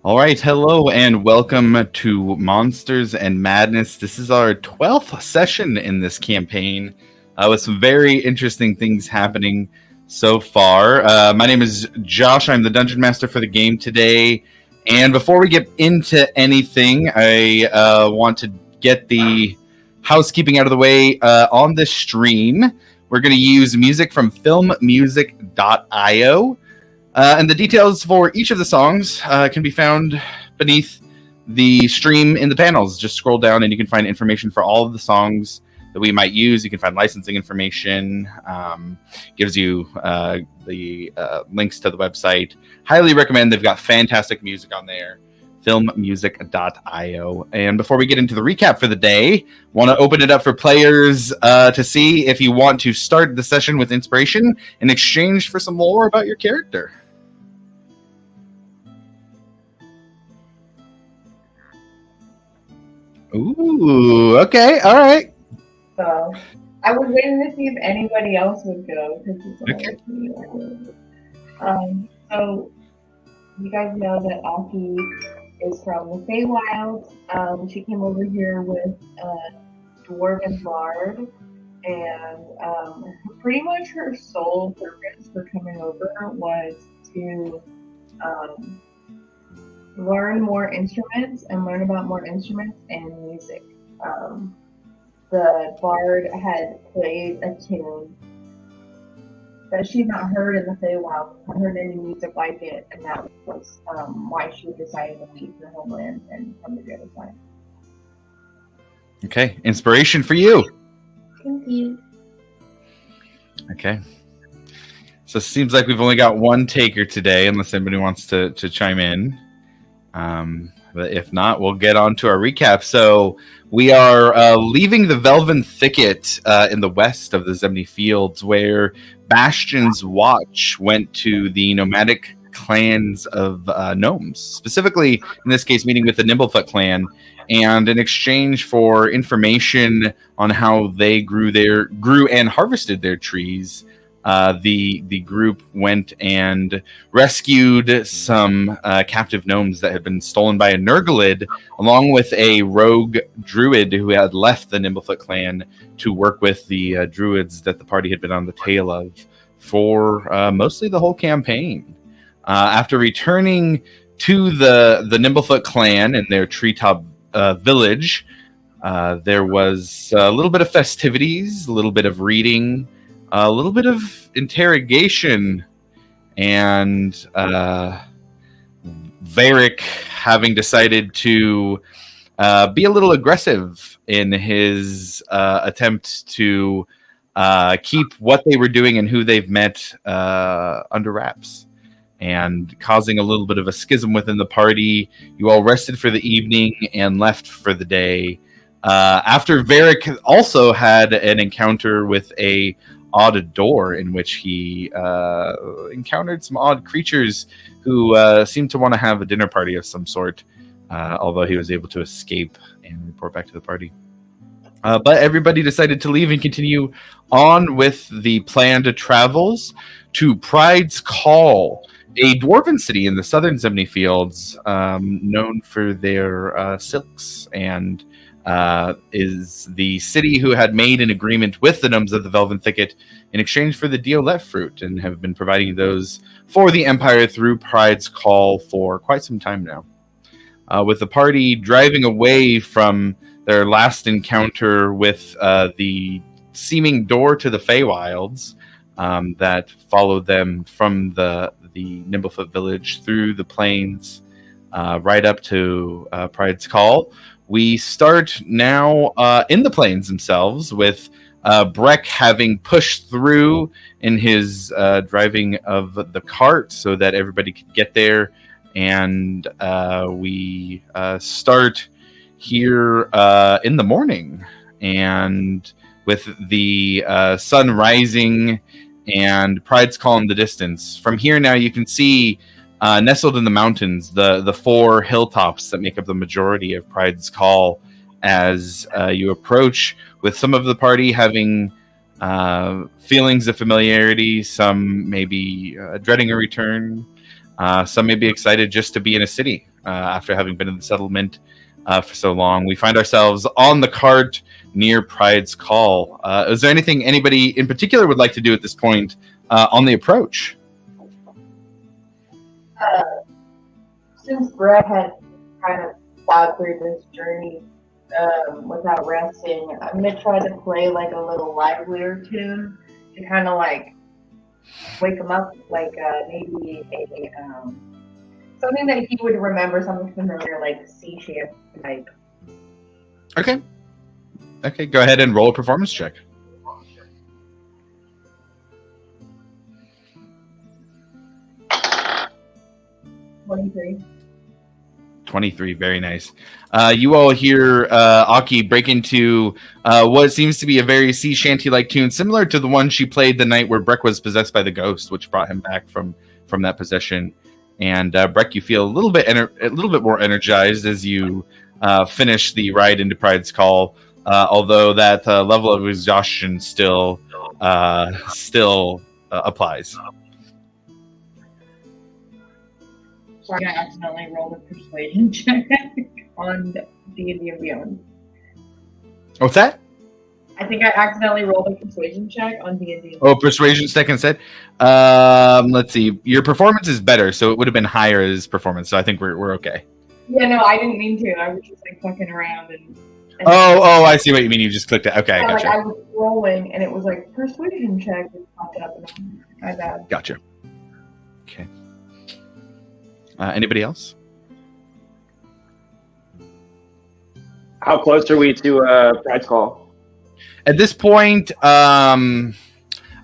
All right, hello and welcome to Monsters and Madness. This is our 12th session in this campaign with some very interesting things happening so far. My name is Josh. I'm the Dungeon Master for the game today. And before we get into anything, I want to get the housekeeping out of the way. On this stream, we're going to use music from filmmusic.io. And the details for each of the songs can be found beneath the stream in the panels. Just scroll down and you can find information for all of the songs that we might use. You can find licensing information, gives you the links to the website. Highly recommend. They've got fantastic music on there. filmmusic.io. And before we get into the recap for the day, want to open it up for players to see if you want to start the session with inspiration in exchange for some lore about your character. Ooh, okay, all right. So I was waiting to see if anybody else would go because it's Okay. So you guys know that Aki is from the Feywild. She came over here with a dwarven bard, and pretty much her sole purpose for coming over was to learn more instruments and learn about more instruments and music. The bard had played a tune that she'd not heard in the Feywild, not heard any music like it, and that was why she decided to leave her homeland and come to the other side. Okay, inspiration for you. Thank you. Okay. So it seems like we've only got one taker today, unless anybody wants to chime in. But if not, we'll get on to our recap. So we are leaving the Velven Thicket in the west of the Zemni Fields, where Bastion's watch went to the nomadic clans of gnomes, specifically, in this case, meeting with the Nimblefoot clan. And in exchange for information on how they grew and harvested their trees, the group went and rescued some captive gnomes that had been stolen by a Nurglid, along with a rogue druid who had left the Nimblefoot clan to work with the druids that the party had been on the tail of for mostly the whole campaign. After returning to the Nimblefoot clan and their treetop village, there was a little bit of festivities, a little bit of reading, a little bit of interrogation, and Varric having decided to be a little aggressive in his attempt to keep what they were doing and who they've met under wraps, and causing a little bit of a schism within the party. You all rested for the evening and left for the day. After Varric also had an encounter with a odd door in which he encountered some odd creatures who seemed to want to have a dinner party of some sort, although he was able to escape and report back to the party. But everybody decided to leave and continue on with the planned travels to Pride's Call, a dwarven city in the southern Zemni Fields, known for their silks, and is the city who had made an agreement with the gnomes of the Velven Thicket in exchange for the Diolet fruit, and have been providing those for the Empire through Pride's Call for quite some time now. With the party driving away from their last encounter with the seeming door to the Feywilds that followed them from the Nimblefoot village through the plains right up to Pride's Call, we start now in the plains themselves, with Breck having pushed through in his driving of the cart so that everybody could get there. And we start here in the morning, and with the sun rising and Pride's Call in the distance. From here now you can see nestled in the mountains, the four hilltops that make up the majority of Pride's Call, as you approach, with some of the party having feelings of familiarity, some maybe dreading a return, some may be excited just to be in a city after having been in the settlement for so long. We find ourselves on the cart near Pride's Call. Is there anything anybody in particular would like to do at this point on the approach? Since Brett had kind of thought through this journey without resting, I'm gonna try to play like a little livelier tune to kind of like wake him up, like maybe a something that he would remember, something familiar, like sea shanty type. Okay. Okay, go ahead and roll a performance check. 23. 23, very nice. You all hear Aki break into what seems to be a very sea shanty-like tune, similar to the one she played the night where Breck was possessed by the ghost, which brought him back from that possession. And Breck, you feel a little bit more energized as you finish the ride into Pride's Call, although that level of exhaustion still applies. So I'm gonna accidentally roll the persuasion check on D&D and Beyond. What's that? I think I accidentally rolled a persuasion check on D&D. Oh, persuasion check instead. Let's see. Your performance is better, so it would have been higher as performance. So I think we're okay. Yeah, no, I didn't mean to. I was just like fucking around and Oh, I see what you mean. You just clicked it. Okay, yeah, gotcha. like I was rolling and it was like persuasion check just popped up and my bad. Gotcha. Okay. Anybody else? How close are we to Pride's Call? At this point, I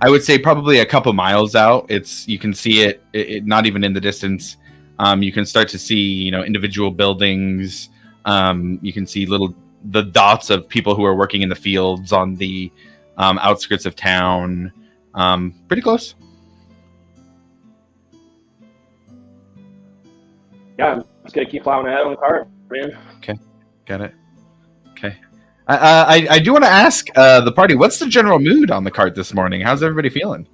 would say probably a couple miles out. You can see it not even in the distance. You can start to see, individual buildings. You can see the dots of people who are working in the fields on the outskirts of town. Pretty close. Yeah, I'm just gonna keep plowing ahead on the cart, man. Okay, got it. Okay. I do want to ask the party, what's the general mood on the cart this morning? How's everybody feeling?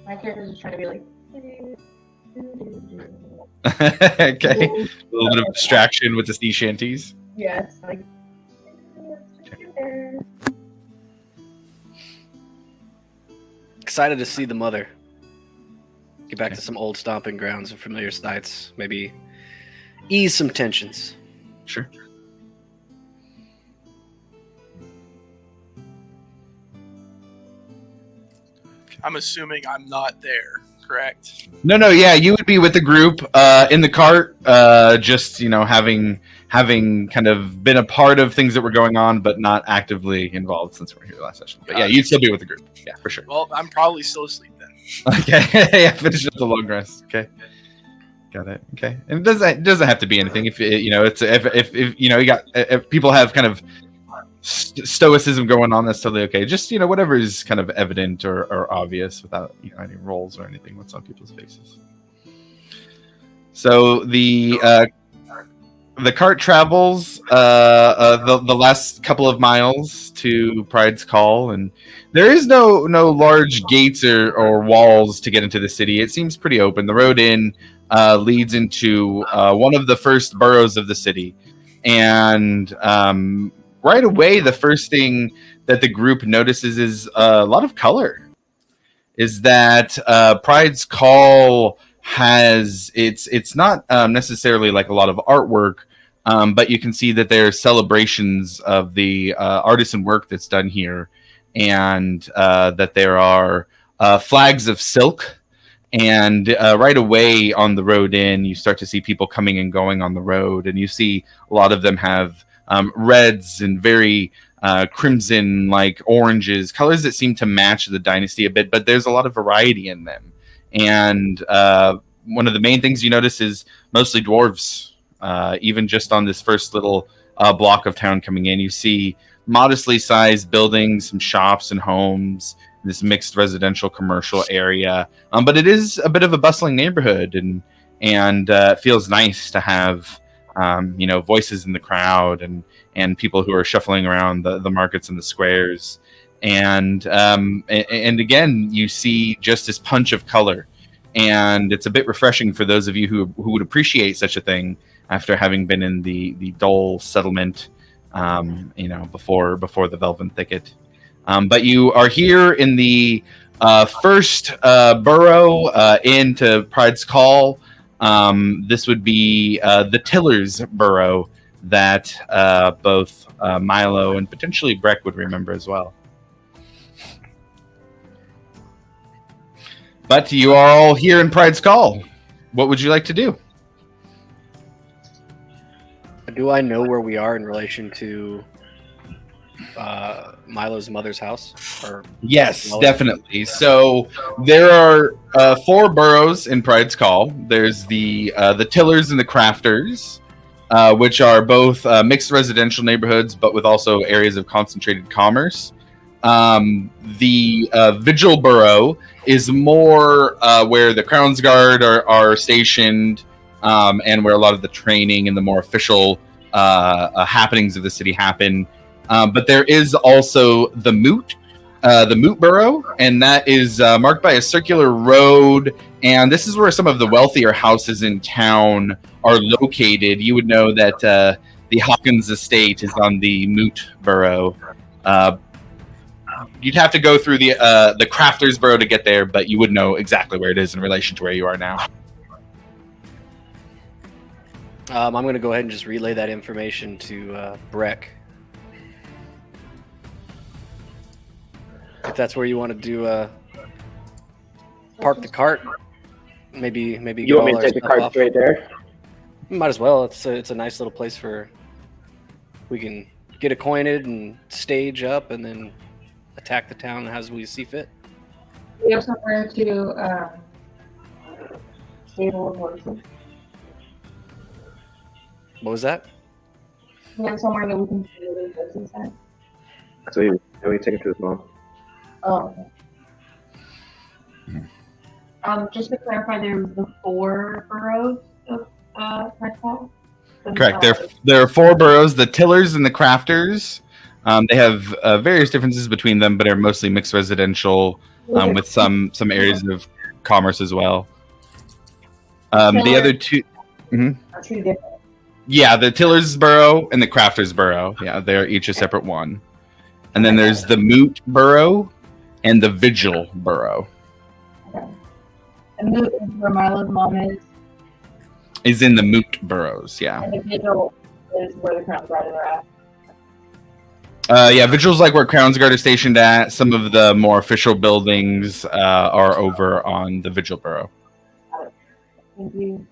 My character's just trying to be like Okay. A little bit of distraction with the sea shanties. yeah, it's like Excited to see the mother. Get back to some old stomping grounds and familiar sights. Maybe ease some tensions. Sure. I'm assuming I'm not there, correct? No, yeah, you would be with the group in the cart, just having kind of been a part of things that were going on, but not actively involved since we were here last session. But yeah, you'd still be with the group. Yeah, for sure. Well, I'm probably still asleep then. Okay, yeah, finish up the long rest. Okay, got it. Okay, and it doesn't have to be anything. If it's if people have kind of stoicism going on, that's totally okay. Just whatever is kind of evident or obvious without any rolls or anything. What's on people's faces. So the cart travels the last couple of miles to Pride's Call, and there is no large gates or walls to get into the city. It seems pretty open. The road in leads into one of the first boroughs of the city, and right away, the first thing that the group notices is a lot of color. Is that Pride's Call has it's not necessarily like a lot of artwork, but you can see that there are celebrations of the artisan work that's done here, and that there are flags of silk. And right away on the road in, you start to see people coming and going on the road, and you see a lot of them have reds and very crimson, like oranges, colors that seem to match the dynasty a bit, but there's a lot of variety in them. And one of the main things you notice is mostly dwarves. Even just on this first little block of town coming in, you see modestly sized buildings, some shops and homes, this mixed residential commercial area. But it is a bit of a bustling neighborhood, and it feels nice to have voices in the crowd and people who are shuffling around the markets and the squares. And again, you see just this punch of color. and it's a bit refreshing for those of you who would appreciate such a thing after having been in the dull settlement, before the Velven Thicket. But you are here in the first borough into Pride's Call. This would be the Tillers Borough that both Milo and potentially Breck would remember as well. But you are all here in Pride's Call. What would you like to do? Do I know where we are in relation to Milo's mother's house? Or Yes, definitely. So there are 4 boroughs in Pride's Call. There's the Tillers and the Crafters, which are both mixed residential neighborhoods, but with also areas of concentrated commerce. The Vigil Borough is more where the Crownsguard are stationed, and where a lot of the training and the more official happenings of the city happen. But there is also the Moot Borough, and that is marked by a circular road. And this is where some of the wealthier houses in town are located. You would know that the Hawkins estate is on the Moot Borough. You'd have to go through the Crafters Borough to get there, but you would know exactly where it is in relation to where you are now. I'm going to go ahead and just relay that information to Breck. If that's where you want to do park the cart, maybe You want me to take the cart straight there? Might as well. It's a nice little place we can get acquainted and stage up, and then attack the town as we see fit. We have somewhere to stable of horses. What was that? We have somewhere that we can stable the horses at. So we take it to his mom. Oh, okay. Just to clarify, there's the 4 boroughs of Pride's Call? Correct. There are 4 boroughs: the Tillers and the Crafters. They have various differences between them, but are mostly mixed residential, with some areas of commerce as well. The other 2, Are 2 different. yeah, the Tillers Borough and the Crafters Borough. Yeah, they're each a separate one. And then there's the Moot Borough and the Vigil Borough. Okay. And Moot is where Milo's mom Is in the Moot boroughs, yeah. and the Vigil is where the Crownsguard are at. Vigil's like where Crownsguard are stationed at. Some of the more official buildings are over on the Vigil Borough. Thank you.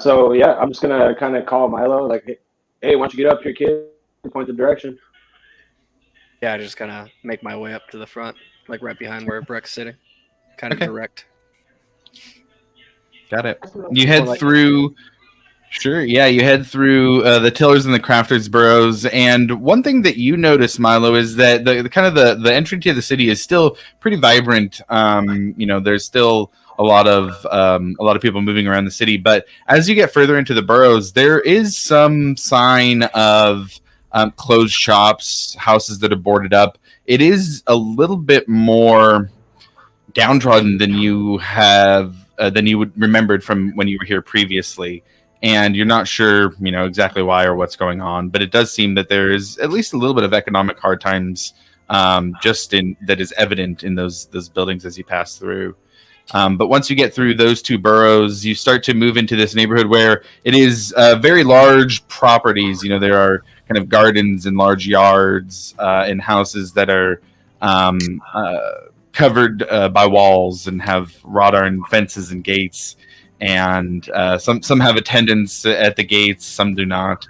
So yeah, I'm just gonna kind of call Milo, like, hey, why don't you get up here, kid? Point the direction. Yeah, I just kind of make my way up to the front, like right behind where Breck's sitting. Kind of Okay. direct. Got it. You head through. Sure, yeah, you head through the Tillers and the Crafters boroughs, and one thing that you notice, Milo, is that the entry to the city is still pretty vibrant. There's still a lot of people moving around the city, but as you get further into the boroughs, there is some sign of closed shops, houses that are boarded up. It is a little bit more downtrodden than you would remembered from when you were here previously. And you're not sure, exactly why or what's going on, but it does seem that there is at least a little bit of economic hard times, that is evident in those buildings as you pass through. But once you get through those 2 boroughs, you start to move into this neighborhood where it is very large properties. There are kind of gardens and large yards and houses that are covered by walls and have wrought iron fences and gates. And some have attendants at the gates, some do not.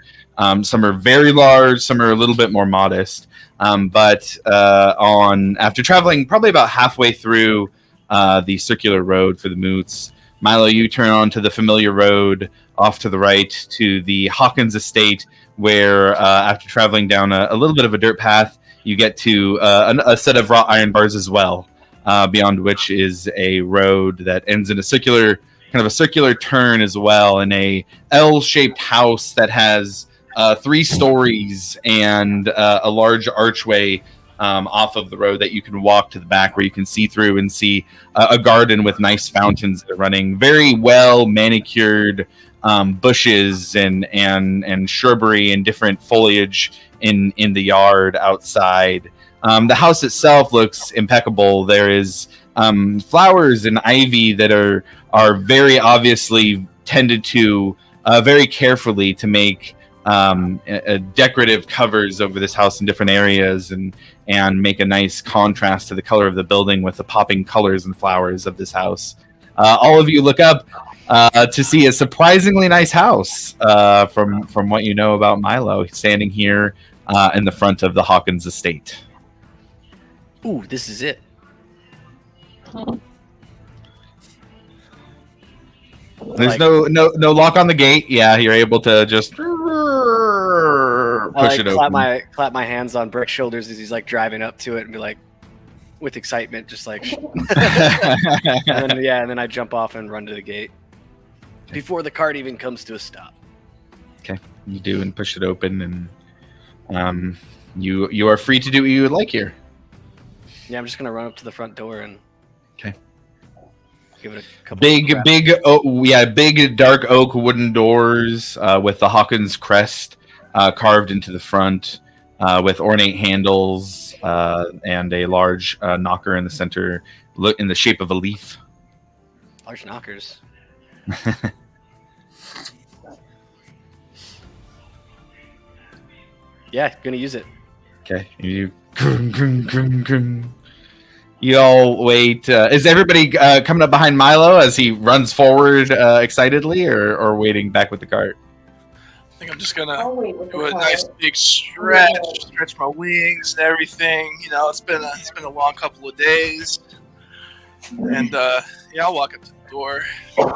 Some are very large, some are a little bit more modest. But after traveling probably about halfway through the circular road for the Moots, Milo, you turn onto the familiar road off to the right to the Hawkins estate, where after traveling down a little bit of a dirt path, you get to a set of wrought iron bars as well, beyond which is a road that ends in a circular turn as well, in a L-shaped house that has 3 stories and a large archway off of the road that you can walk to the back, where you can see through and see a garden with nice fountains that are running, very well manicured bushes and shrubbery and different foliage in the yard outside. The house itself looks impeccable. There is flowers and ivy that are very obviously tended to very carefully to make decorative covers over this house in different areas and make a nice contrast to the color of the building with the popping colors and flowers of this house. All of you look up to see a surprisingly nice house from what you know about Milo, standing here in the front of the Hawkins estate. Ooh, this is it. There's Like- no lock on the gate. Yeah, you're able to just push I it clap open. clap my hands on Brick's shoulders as he's like driving up to it and be like, with excitement, just like, and then I jump off and run to the gate before the cart even comes to a stop. You do and push it open, and you are free to do what you would like here. Yeah, I'm just gonna run up to the front door and Okay. give it a couple. Big dark oak wooden doors with the Hawkins crest carved into the front, with ornate handles and a large knocker in the center, in the shape of a leaf. Large knockers. Yeah, gonna use it. Okay, you all wait. Is everybody coming up behind Milo as he runs forward excitedly, or waiting back with the cart? I think I'm just gonna I'll wait with the do a car. nice big stretch my wings and everything. You know, it's been a long couple of days, and yeah, I'll walk up to the door. I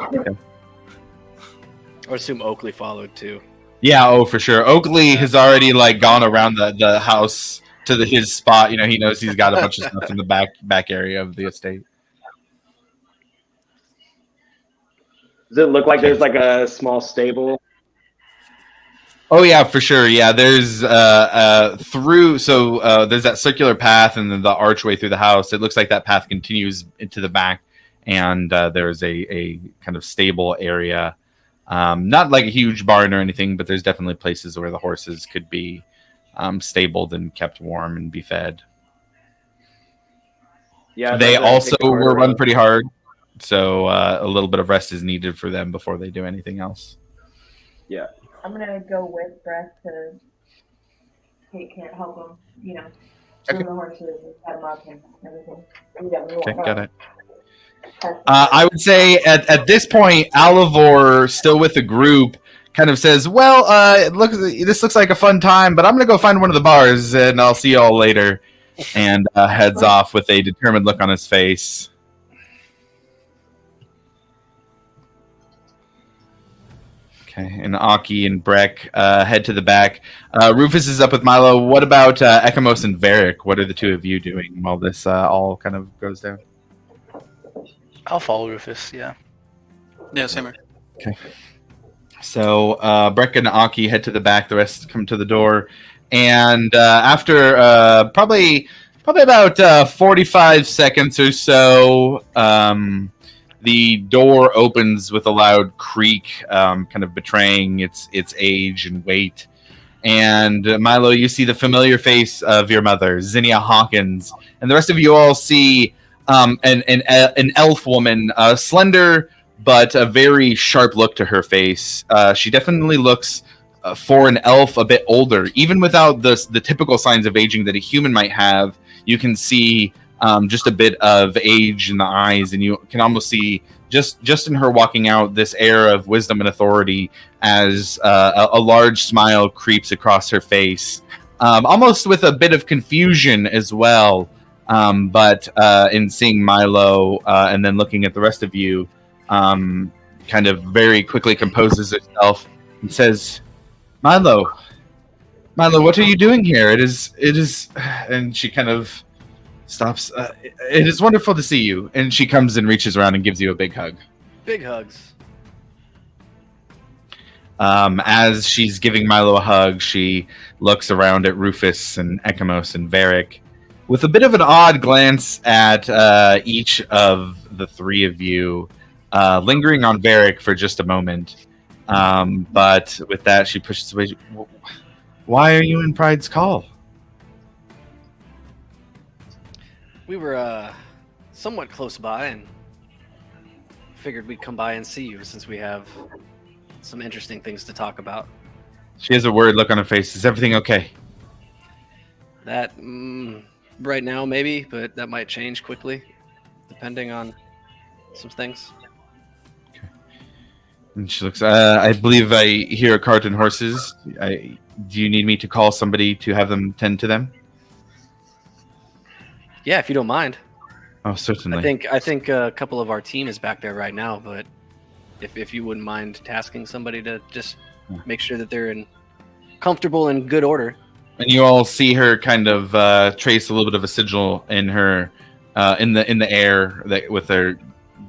would assume Oakley followed too. Yeah, oh for sure. Oakley has already gone around the house to his spot. You know, he knows he's got a bunch of stuff in the back area of the estate. Does it look like there's like a small stable? Oh yeah, for sure. Yeah, there's there's that circular path and then the archway through the house. It looks like that path continues into the back, and there's a kind of stable area. Not like a huge barn or anything, but there's definitely places where the horses could be stabled and kept warm and be fed. Yeah. They that's- I also think were run pretty hard, so a little bit of rest is needed for them before they do anything else. I'm gonna go with Brett to take care, help him, Okay. groom the horses and set them up and everything. Okay, got it. I would say at this point, Alivor, still with the group, kind of says, "Well, this looks like a fun time, but I'm gonna go find one of the bars, and I'll see you all later." And heads off with a determined look on his face. Okay, and Aki and Breck head to the back. Rufus is up with Milo. What about Ekamos and Varric? What are the two of you doing while this all kind of goes down? I'll follow Rufus. Yeah. Yeah, same here. So Breck and Aki head to the back. The rest come to the door, and after probably about 45 seconds or so, the door opens with a loud creak, kind of betraying its age and weight. And Milo, you see the familiar face of your mother, Zinnia Hawkins, and the rest of you all see an elf woman, slender but a very sharp look to her face. She definitely looks, for an elf, a bit older. Even without the typical signs of aging that a human might have, you can see just a bit of age in the eyes, and you can almost see just in her walking out this air of wisdom and authority as a large smile creeps across her face, almost with a bit of confusion as well. But in seeing Milo and then looking at the rest of you, kind of very quickly composes herself and says, Milo, what are you doing here? It is, and she kind of stops. It is wonderful to see you. And she comes and reaches around and gives you a big hug. Big hugs. As she's giving Milo a hug, she looks around at Rufus and Ekamos and Varric, with a bit of an odd glance at each of the three of you, lingering on Varric for just a moment. But with that, she pushes away. Why are you in Pride's Call? We were somewhat close by and figured we'd come by and see you since we have some interesting things to talk about. She has a worried look on her face. Is everything okay? That, right now, maybe, but that might change quickly, depending on some things. And she looks, I believe I hear a cart and horses. Do you need me to call somebody to have them tend to them? Yeah, if you don't mind. Oh, certainly. I think a couple of our team is back there right now, but if you wouldn't mind tasking somebody to just make sure that they're in comfortable and good order. And you all see her kind of trace a little bit of a sigil in her, in the air, with her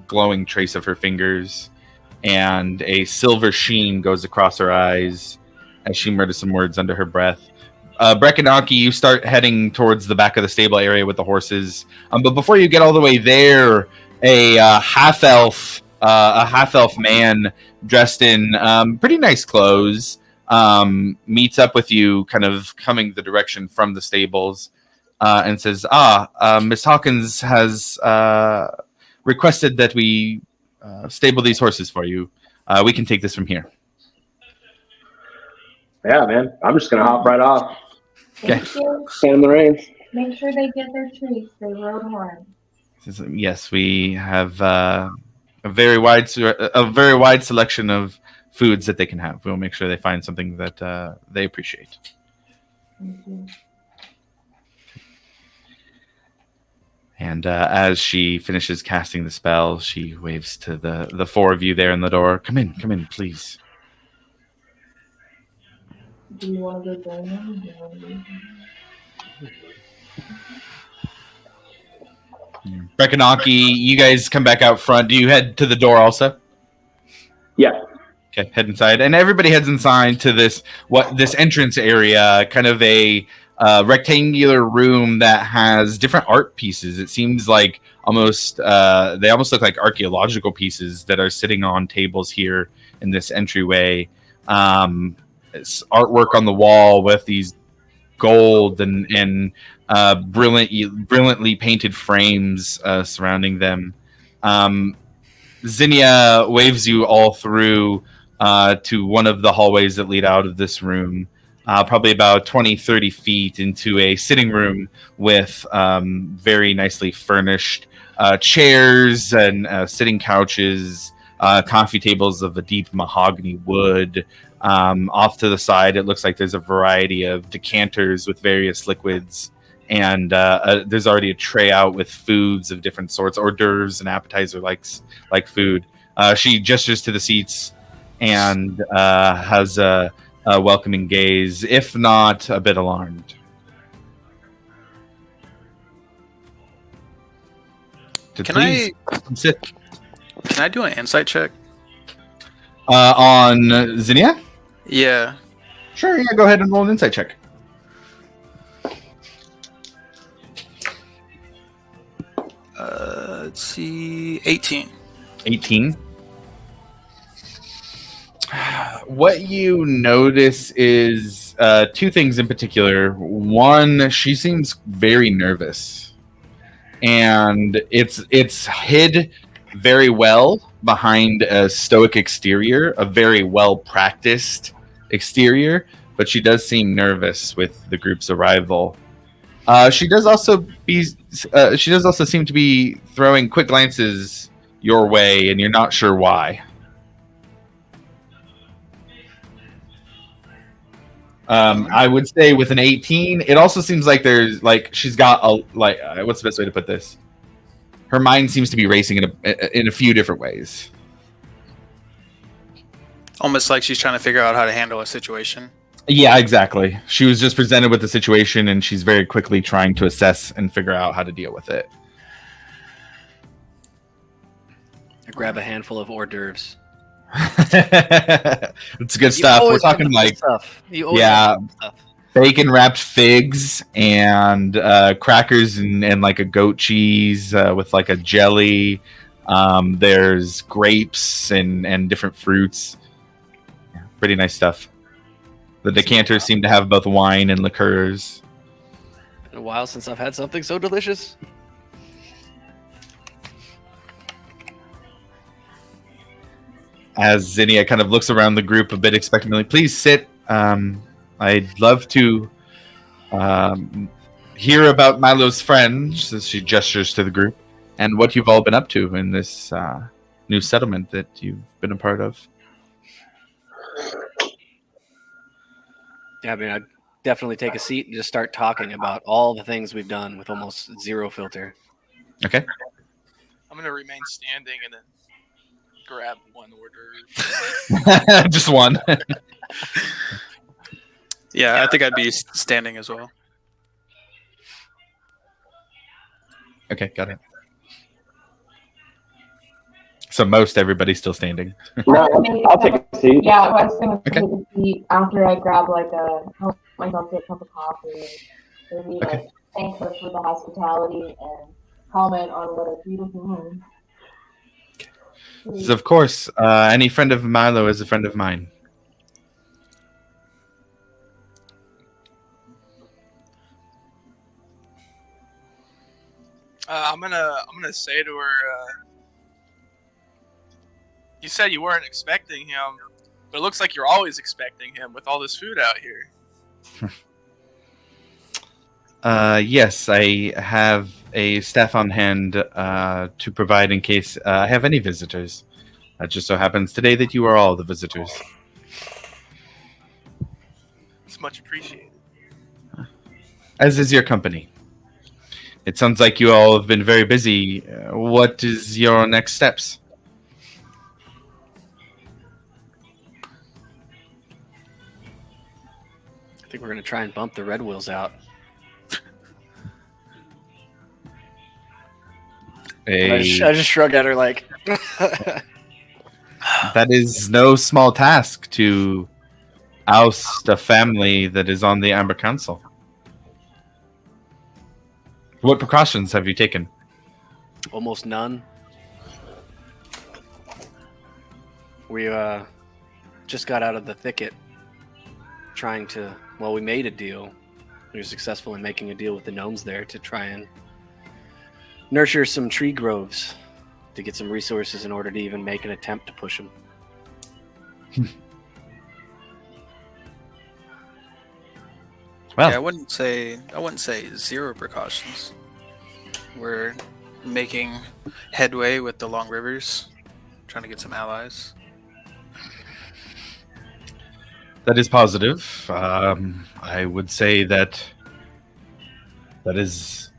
glowing trace of her fingers, and a silver sheen goes across her eyes as she mutters some words under her breath. Breckenaki, you start heading towards the back of the stable area with the horses. But before you get all the way there, a half elf man dressed in pretty nice clothes meets up with you, kind of coming the direction from the stables, and says, Miss Hawkins has requested that we stable these horses for you. We can take this from here. Yeah, man. I'm just gonna hop right off. Thank you. Stand in the reins. Make sure they get their treats. They rode hard. Yes, we have a very wide selection of foods that they can have. We'll make sure they find something that they appreciate. Thank you. And as she finishes casting the spell, she waves to the four of you there in the door. Come in, please. Do you want to go join them? Do you want to leave? Breckenaki, you guys come back out front. Do you head to the door also? Yeah. Okay, head inside. And everybody heads inside to this entrance area, kind of a rectangular room that has different art pieces. It seems like they almost look like archaeological pieces that are sitting on tables here in this entryway. It's artwork on the wall with these gold and brilliantly painted frames surrounding them. Zinnia waves you all through to one of the hallways that lead out of this room, probably about 20-30 feet into a sitting room with very nicely furnished chairs and sitting couches, coffee tables of a deep mahogany wood. Off to the side, it looks like there's a variety of decanters with various liquids, and there's already a tray out with foods of different sorts, hors d'oeuvres and appetizer like food. She gestures to the seats and has a welcoming gaze, if not a bit alarmed. Can I do an insight check? On Zinnia? Yeah. Sure, yeah, go ahead and roll an insight check. Let's see, 18. 18. What you notice is two things in particular. One, she seems very nervous, and it's hid very well behind a stoic exterior, a very well practiced exterior, but she does seem nervous with the group's arrival. She does also seem to be throwing quick glances your way, and you're not sure why. I would say with an 18, it also seems like she's got what's the best way to put this? Her mind seems to be racing in a few different ways. Almost like she's trying to figure out how to handle a situation. Yeah, exactly. She was just presented with the situation, and she's very quickly trying to assess and figure out how to deal with it. I grab a handful of hors d'oeuvres. It's good stuff. We're talking like stuff. yeah. bacon wrapped figs and crackers and like a goat cheese with like a jelly. There's grapes and different fruits. Yeah, pretty nice stuff. The decanters seem to have both wine and liqueurs. Been a while since I've had something so delicious. As Zinnia kind of looks around the group a bit expectantly, please sit. I'd love to hear about Milo's friends, as she gestures to the group, and what you've all been up to in this new settlement that you've been a part of. Yeah, I mean, I'd definitely take a seat and just start talking about all the things we've done with almost zero filter. Okay. I'm gonna remain standing and then grab one order. Just one. Yeah, I think I'd be standing as well. Okay, got it. So most everybody's still standing. No, I'll take a seat. Yeah, I was gonna Okay. take a seat after I grab help myself get a cup of coffee and maybe Okay. thank her for the hospitality and comment on what a beautiful room. So of course, any friend of Milo is a friend of mine. I'm gonna say to her, you said you weren't expecting him, but it looks like you're always expecting him with all this food out here. Yes, I have a staff on hand to provide in case I have any visitors. It just so happens today that you are all the visitors. It's much appreciated. As is your company. It sounds like you all have been very busy. What is your next steps? I think we're gonna try and bump the Red Wheels out. I just shrug at her like. That is no small task to oust a family that is on the Amber Council. What precautions have you taken? Almost none. We just got out of the thicket trying to, well, we made a deal. We were successful in making a deal with the gnomes there to try and nurture some tree groves to get some resources in order to even make an attempt to push them. Well, Yeah, I wouldn't say zero precautions. We're making headway with the Long Rivers, trying to get some allies. that is positive. I would say that is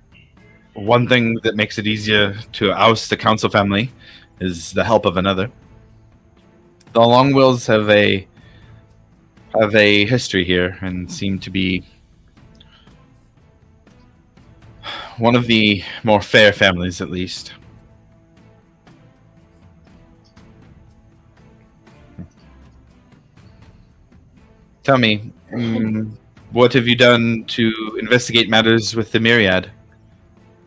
one thing that makes it easier to oust a council family is the help of another. The Longwills have a history here and seem to be one of the more fair families, at least. Tell me, what have you done to investigate matters with the Myriad,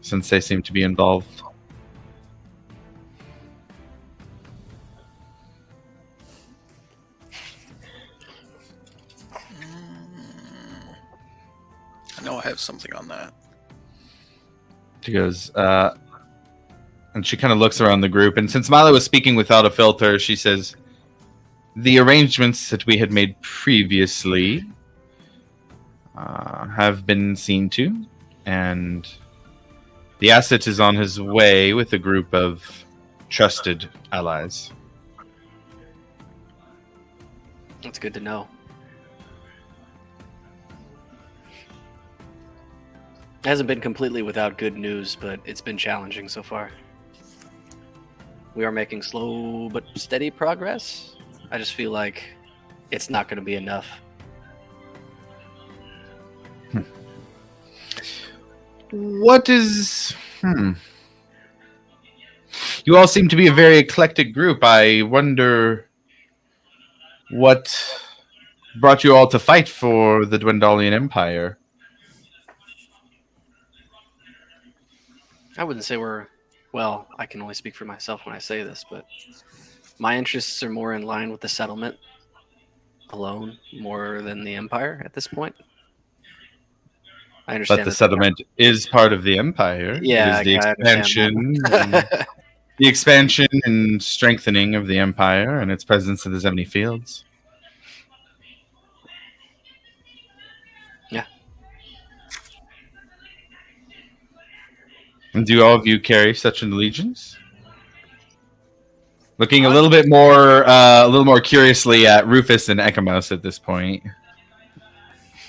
since they seem to be involved? I know I have something on that. She goes, and she kind of looks around the group, and since Milo was speaking without a filter, she says, the arrangements that we had made previously have been seen to, and the asset is on his way with a group of trusted allies. That's good to know. It hasn't been completely without good news, but it's been challenging so far. We are making slow but steady progress. I just feel like it's not going to be enough. What is... You all seem to be a very eclectic group. I wonder what brought you all to fight for the Dwendalian Empire? I wouldn't say we're. Well, I can only speak for myself when I say this, but my interests are more in line with the settlement alone, more than the Empire at this point. I understand. But the that- settlement is part of the Empire. Yeah, it is the I expansion, understand the expansion and strengthening of the Empire and its presence in the Zemni Fields. Yeah. And do all of you carry such an allegiance? Looking a little more curiously at Rufus and Ekamos at this point.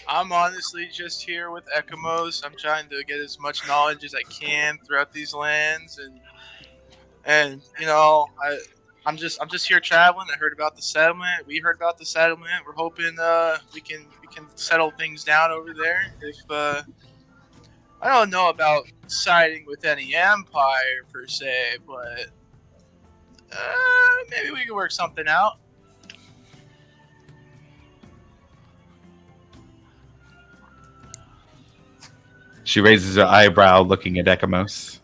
I'm honestly just here with Ekamos. I'm trying to get as much knowledge as I can throughout these lands, and you know, I'm just here traveling. I heard about the settlement. We heard about the settlement. We're hoping we can settle things down over there. If I don't know about siding with any empire per se, but maybe we can work something out. She raises her eyebrow looking at Ekamos.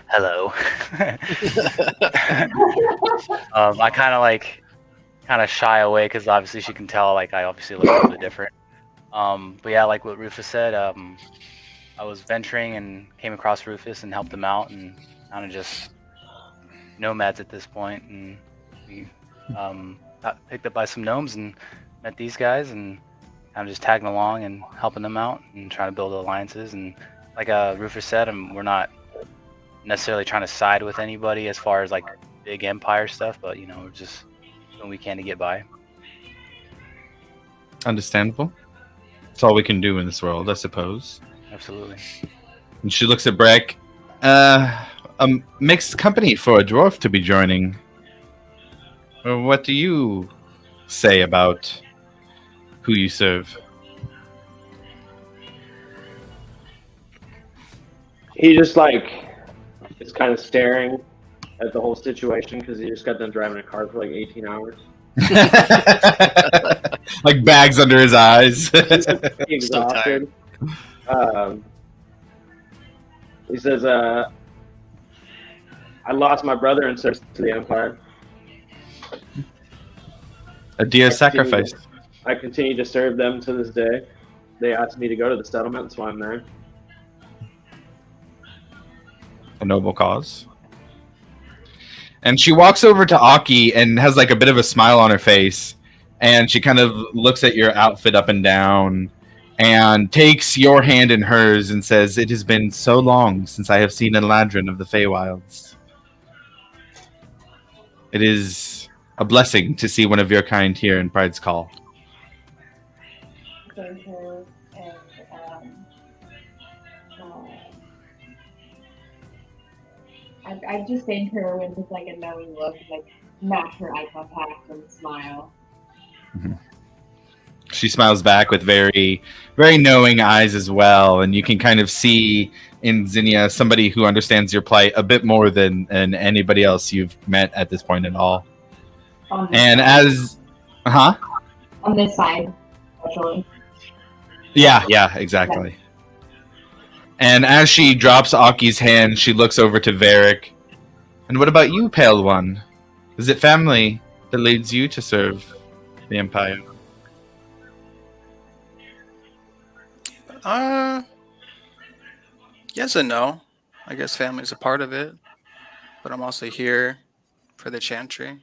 Hello. I kind of shy away because obviously she can tell like I obviously look a little bit different. But yeah, like what Rufus said, I was venturing and came across Rufus and helped him out, and kind of just nomads at this point. And we got picked up by some gnomes and met these guys, and kind of just tagging along and helping them out and trying to build alliances. And like Rufus said, we're not necessarily trying to side with anybody as far as like big empire stuff, but you know, we're just doing what we can to get by. Understandable. It's all we can do in this world, I suppose. Absolutely. And she looks at Breck. A mixed company for a dwarf to be joining. What do you say about who you serve? He just like is kind of staring at the whole situation because he just got done driving a car for like 18 hours. Like bags under his eyes. Exhausted. He says, I lost my brother in service to the Empire. A dear sacrifice. I continue to serve them to this day. They asked me to go to the settlement, so I'm there. A noble cause. And she walks over to Aki and has like a bit of a smile on her face. And she kind of looks at your outfit up and down and takes your hand in hers and says, "It has been so long since I have seen an Eladrin of the Feywilds. It is a blessing to see one of your kind here in Pride's Call." Thank her, and I just thank her with just like a knowing look, like match her eye contact and smile. She smiles back with very, very knowing eyes as well, and you can kind of see in Zinnia somebody who understands your plight a bit more than anybody else you've met at this point at all. On this And side. as, On this side, especially. yeah, exactly. And as she drops Aki's hand, she looks over to Varric. "And what about you, Pale One? Is it family that leads you to serve the Empire?" Yes and no. I guess family's a part of it, but I'm also here for the Chantry.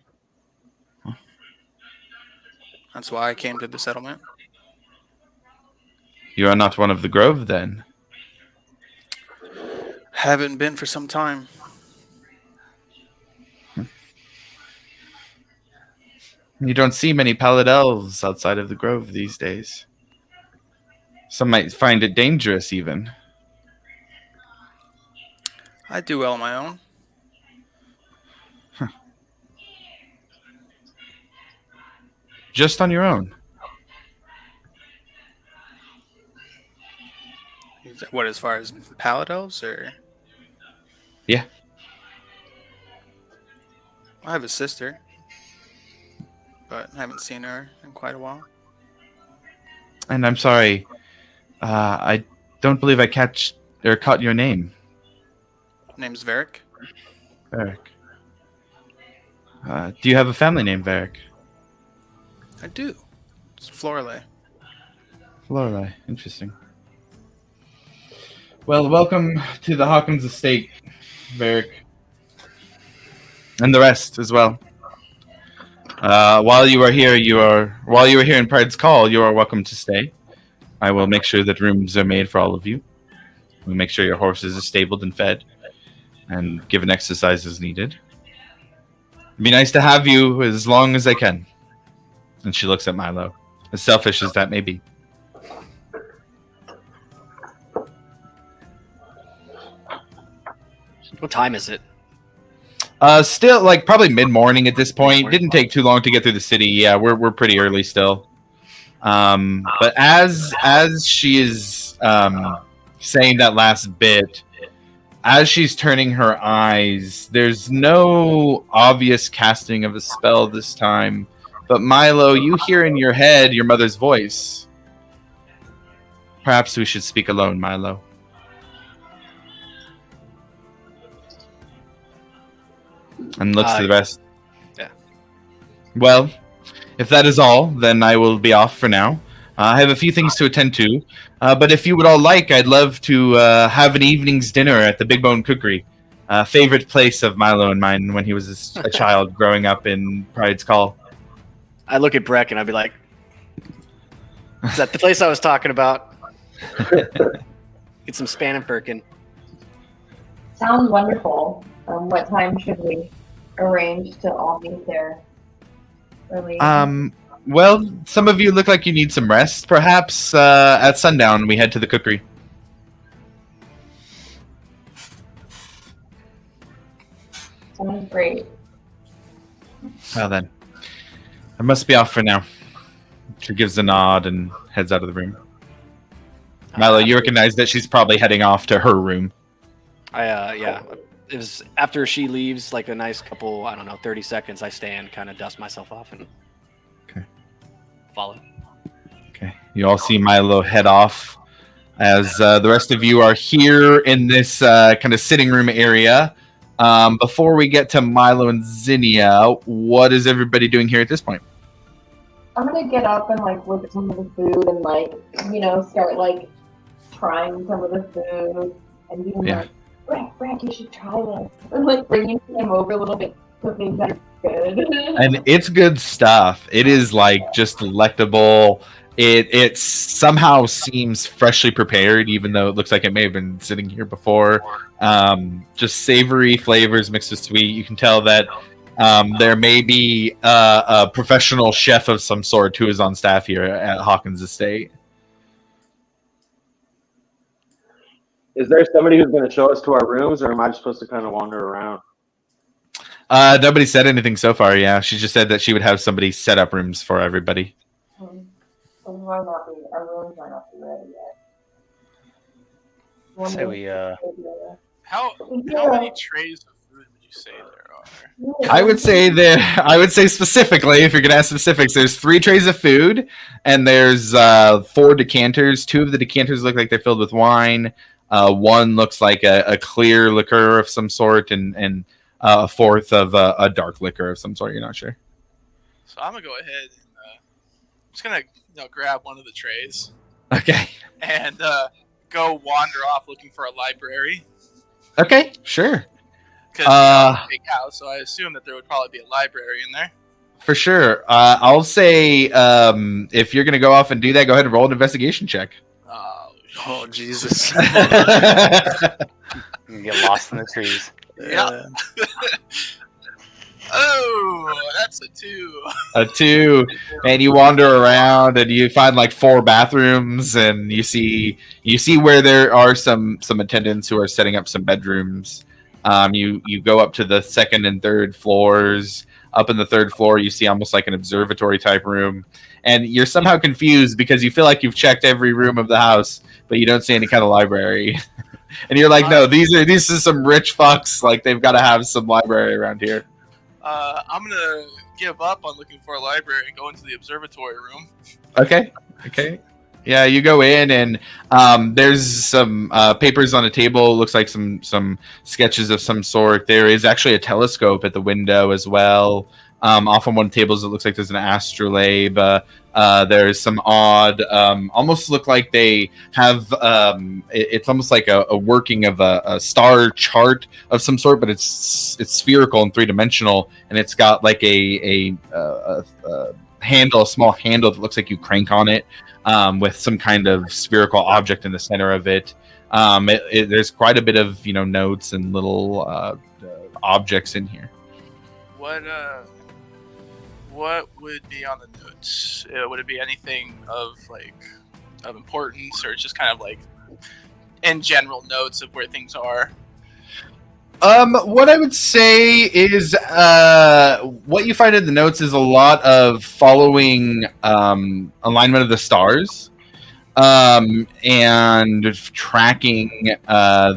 That's why I came to the settlement. You are not one of the Grove, then? Haven't been for some time. You don't see many pallid elves outside of the Grove these days. Some might find it dangerous, even. I do well on my own. Just on your own. What, as far as Pallid Elves, or? Yeah. I have a sister. but I haven't seen her in quite a while. And I'm sorry, I don't believe I caught your name, Name's Varric. Varric. Do you have a family name, Varric? I do. It's Florelei. Lorelei, interesting. Well, welcome to the Hawkins estate, Varric. And the rest as well. While you are here in Pride's Call, you are welcome to stay. I will make sure that rooms are made for all of you. We'll make sure your horses are stabled and fed, and given exercise as needed. It'd be nice to have you as long as I can. And she looks at Milo, as selfish as that may be. What time is it? Still, like, probably mid-morning at this point. Didn't take too long to get through the city. Yeah, we're pretty early still. But as she is saying that last bit, as she's turning her eyes, there's no obvious casting of a spell this time. But Milo, you hear in your head your mother's voice. Perhaps we should speak alone, Milo. And looks to the rest. Yeah. Well, if that is all, then I will be off for now. I have a few things to attend to, but if you would all like, I'd love to have an evening's dinner at the Big Bone Cookery. Favorite place of Milo and mine when he was a child growing up in Pride's Call. I look at Breck and I'd be like, "Is that the place I was talking about?" Get some Spann Perkin. Sounds wonderful. What time should we arrange to all meet there? Early. Well, some of you look like you need some rest. Perhaps at sundown we head to the cookery. Sounds great. Well then, I must be off for now. She gives a nod and heads out of the room. Milo, you recognize that she's probably heading off to her room. Yeah. It was after she leaves, like a nice couple, 30 seconds, I stand, kind of dust myself off and follow. Okay. You all see Milo head off as the rest of you are here in this kind of sitting room area. Before we get to Milo and Zinnia, what is everybody doing here at this point? I'm gonna get up and look at some of the food and start trying some of the food and being Brad, you should try this. And bringing him over a little bit for things that are good. And it's good stuff. It is just delectable. It somehow seems freshly prepared, even though it looks like it may have been sitting here before. Just savory flavors mixed with sweet. You can tell that there may be a professional chef of some sort who is on staff here at Hawkins Estate. Is there somebody who's going to show us to our rooms, or am I just supposed to kind of wander around? Nobody said anything so far. Yeah, she just said that she would have somebody set up rooms for everybody. Our rooms might not be ready yet. Say we How many trays of food would you say there are? I would say specifically, if you're going to ask specifics, there's 3 trays of food, and there's 4 decanters. 2 of the decanters look like they're filled with wine. 1 looks like a clear liquor of some sort, and a 4th of a dark liquor of some sort. You're not sure. So I'm gonna go ahead and I'm just gonna grab one of the trays Okay. and go wander off looking for a library. Okay. Sure. Because it's a big house, so I assume that there would probably be a library in there. For sure. I'll say if you're going to go off and do that, go ahead and roll an investigation check. Oh, Jesus. you can get lost in the trees. Yeah. Oh, that's a 2. A 2, and you wander around and you find 4 bathrooms, and you see where there are some attendants who are setting up some bedrooms. You go up to the 2nd and 3rd floors. Up in the 3rd floor, you see almost like an observatory type room, and you're somehow confused because you feel like you've checked every room of the house, but you don't see any kind of library. And you're like, no, these are some rich fucks. They've got to have some library around here. I'm gonna give up on looking for a library and go into the observatory room. Okay. Yeah, you go in and there's some papers on a table. Looks like some sketches of some sort. There is actually a telescope at the window as well. Off on one of the tables, it looks like there's an astrolabe. There's some odd, almost look like they have. It's almost like a working of a star chart of some sort, but it's spherical and 3-dimensional, and it's got like a handle, a small handle that looks like you crank on it. With some kind of spherical object in the center of it. There's quite a bit of notes and little objects in here. What would be on the notes? Would it be anything of importance, or just kind of like in general notes of where things are? What I would say is what you find in the notes is a lot of following alignment of the stars and tracking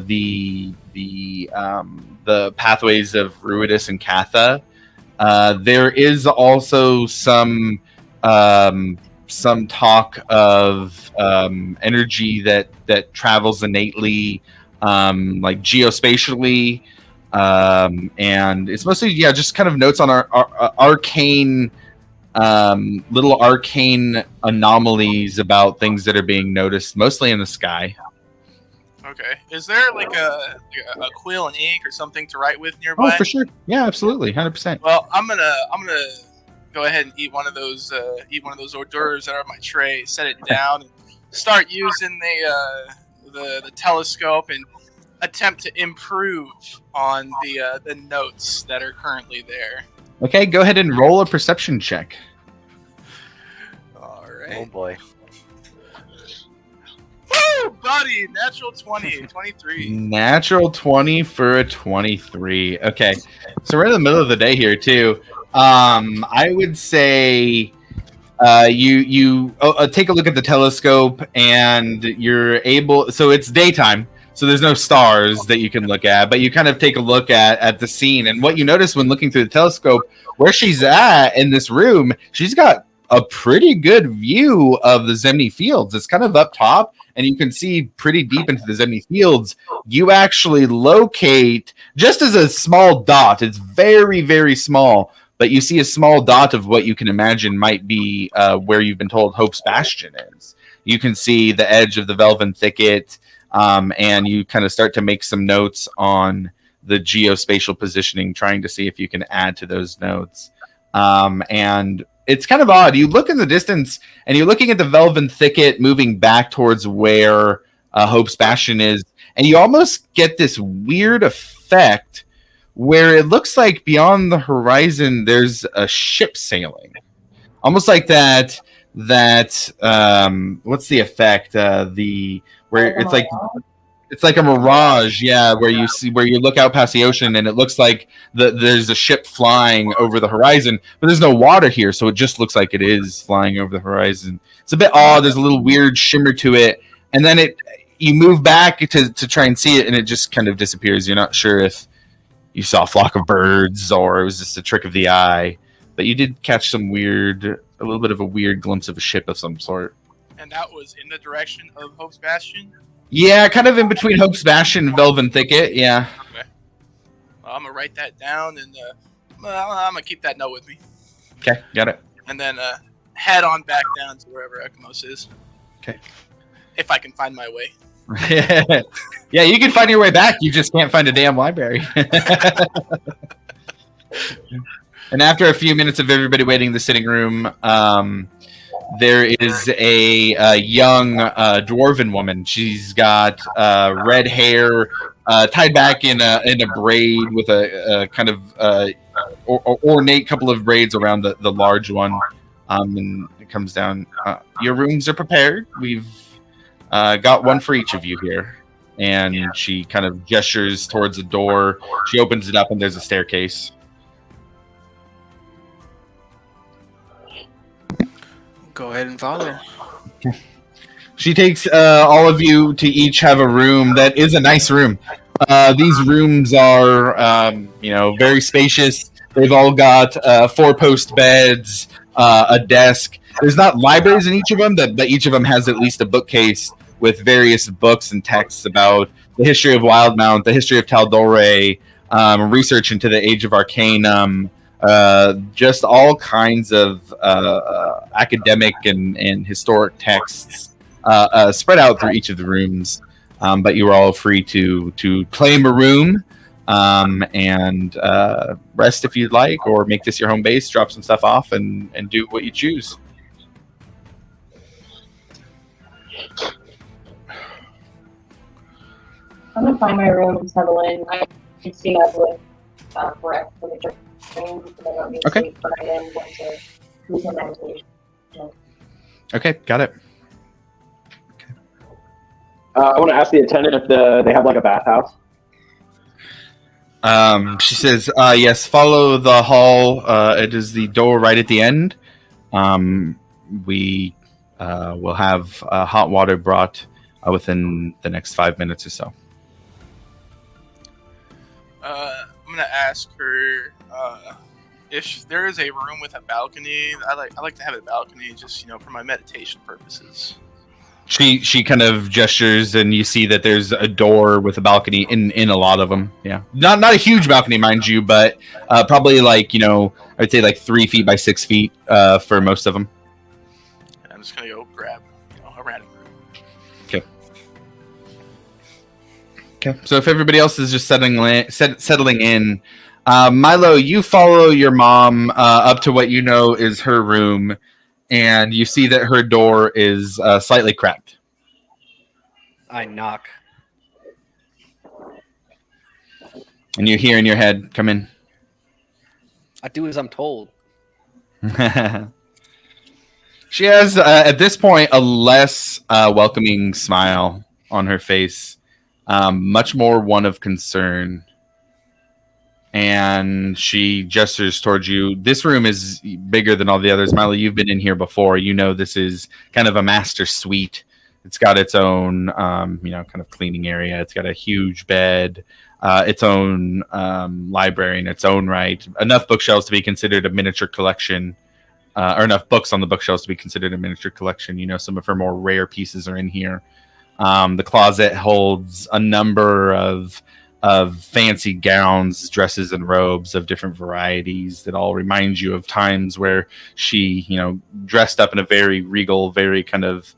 the pathways of Ruidus and Katha. There is also some talk of energy that travels innately, like geospatially. And it's mostly just kind of notes on our arcane little arcane anomalies about things that are being noticed mostly in the sky. Okay, is there like a quill and ink or something to write with nearby? Oh, for sure. Yeah, absolutely, 100%. Well, I'm gonna go ahead and eat one of those hors d'oeuvres that are on my tray, set it down, and start using the telescope and attempt to improve on the notes that are currently there. Okay, go ahead and roll a perception check. All Oh right. boy. Woo, buddy! Natural 20, 23. Natural 20 for a 23. Okay, so we're in the middle of the day here too. I would say you take a look at the telescope and you're able. So it's daytime. So there's no stars that you can look at, but you kind of take a look at the scene. And what you notice when looking through the telescope, where she's at in this room, she's got a pretty good view of the Zemni Fields. It's kind of up top, and you can see pretty deep into the Zemni Fields. You actually locate, just as a small dot, it's very, very small, but you see a small dot of what you can imagine might be where you've been told Hope's Bastion is. You can see the edge of the Velven Thicket, and you kind of start to make some notes on the geospatial positioning, trying to see if you can add to those notes. And it's kind of odd. You look in the distance, and you're looking at the Velven Thicket moving back towards where Hope's Bastion is, and you almost get this weird effect where it looks like beyond the horizon there's a ship sailing. Almost like that what's the effect? It's like a mirage, yeah, where you look out past the ocean and it looks like there's a ship flying over the horizon, but there's no water here, so it just looks like it is flying over the horizon. It's a bit odd. There's a little weird shimmer to it, and then you move back to try and see it, and it just kind of disappears. You're not sure if you saw a flock of birds or it was just a trick of the eye, but you did catch a little bit of a weird glimpse of a ship of some sort. And that was in the direction of Hope's Bastion? Yeah, kind of in between Hope's Bastion and Velven Thicket, yeah. Okay. Well, I'm going to write that down, and I'm going to keep that note with me. Okay, got it. And then head on back down to wherever Ekamos is. Okay. If I can find my way. Yeah, you can find your way back. You just can't find a damn library. And after a few minutes of everybody waiting in the sitting room, there is a young dwarven woman. She's got red hair tied back in a braid with a kind of ornate couple of braids around the large one. And it comes down. Your rooms are prepared. We've got one for each of you here. And she kind of gestures towards the door. She opens it up, and there's a staircase. Go ahead and follow. She takes all of you to each have a room that is a nice room. These rooms are, very spacious. They've all got 4-post beds, a desk. There's not libraries in each of them, but each of them has at least a bookcase with various books and texts about the history of Wildmount, the history of Tal'Dorei, research into the Age of Arcanum, just all kinds of academic and historic texts spread out through each of the rooms. But you are all free to claim a room and rest if you'd like, or make this your home base, drop some stuff off, and do what you choose. I'm gonna find my room, settle in. I can stay up with Brett for the training because I don't need to Okay. sleep, but I then want to do some meditation. Okay, got it. I want to ask the attendant if they have like a bathhouse. She says, yes, follow the hall. It is the door right at the end. We will have hot water brought within the next 5 minutes or so. I'm gonna ask her if there is a room with a balcony. I like to have a balcony, just for my meditation purposes. She kind of gestures, and you see that there's a door with a balcony in a lot of them. Yeah, not a huge balcony, mind you, but probably like I'd say like 3 feet by 6 feet for most of them. And I'm just gonna go grab a random room. Okay, so if everybody else is just settling in, Milo, you follow your mom up to what you know is her room, and you see that her door is slightly cracked. I knock. And you hear in your head, "Come in." I do as I'm told. She has, at this point, a less welcoming smile on her face, much more one of concern. And she gestures towards you. This room is bigger than all the others. Milo, you've been in here before. You know this is kind of a master suite. It's got its own, kind of cleaning area. It's got a huge bed, its own library in its own right. Enough bookshelves to be considered a miniature collection, or enough books on the bookshelves to be considered a miniature collection. Some of her more rare pieces are in here. The closet holds a number of fancy gowns, dresses, and robes of different varieties that all remind you of times where she, dressed up in a very regal, very kind of,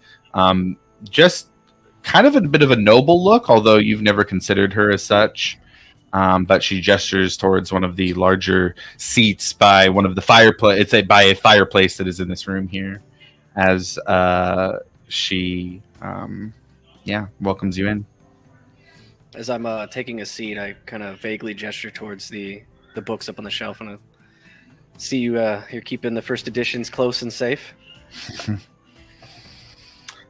just kind of a bit of a noble look, although you've never considered her as such. But she gestures towards one of the larger seats by one of the fireplace. It's by a fireplace that is in this room here, as she, welcomes you in. As I'm taking a seat, I kind of vaguely gesture towards the books up on the shelf, and I see you're keeping the first editions close and safe.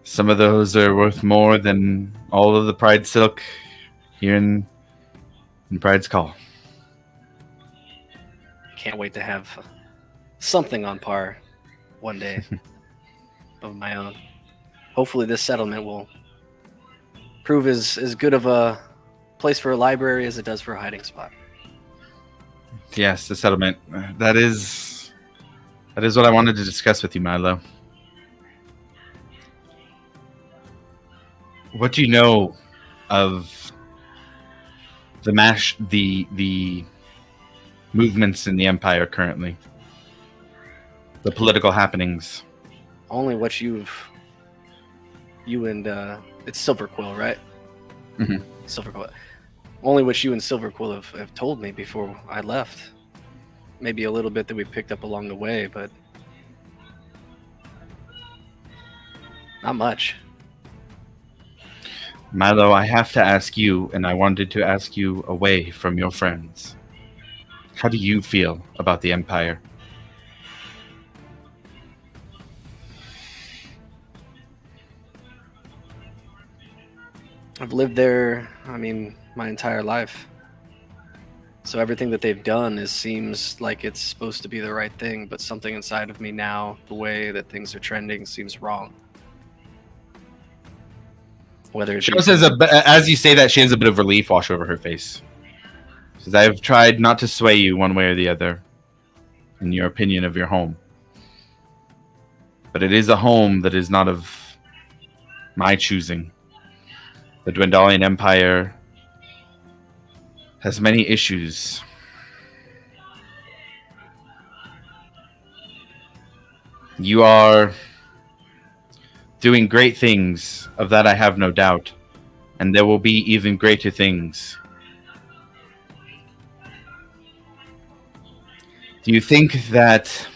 Some of those are worth more than all of the Pride silk here in Pride's Call. Can't wait to have something on par one day of my own. Hopefully this settlement will prove as good of a place for a library as it does for a hiding spot. Yes, the settlement. That is what I wanted to discuss with you, Milo. What do you know of the movements in the Empire currently? The political happenings. Only what you and it's Silverquill, right? Mhm. Silverquill. Only what you and Silverquill have told me before I left. Maybe a little bit that we picked up along the way, but not much. Milo, I have to ask you, and I wanted to ask you away from your friends. How do you feel about the Empire? I've lived there, my entire life. So everything that they've done seems like it's supposed to be the right thing, but something inside of me now, the way that things are trending, seems wrong. Whether She says, as you say that, she has a bit of relief wash over her face. She says, I have tried not to sway you one way or the other. in your opinion of your home. But it is a home that is not of my choosing. The Dwendalian Empire has many issues. You are doing great things, of that I have no doubt, and there will be even greater things. Do you think that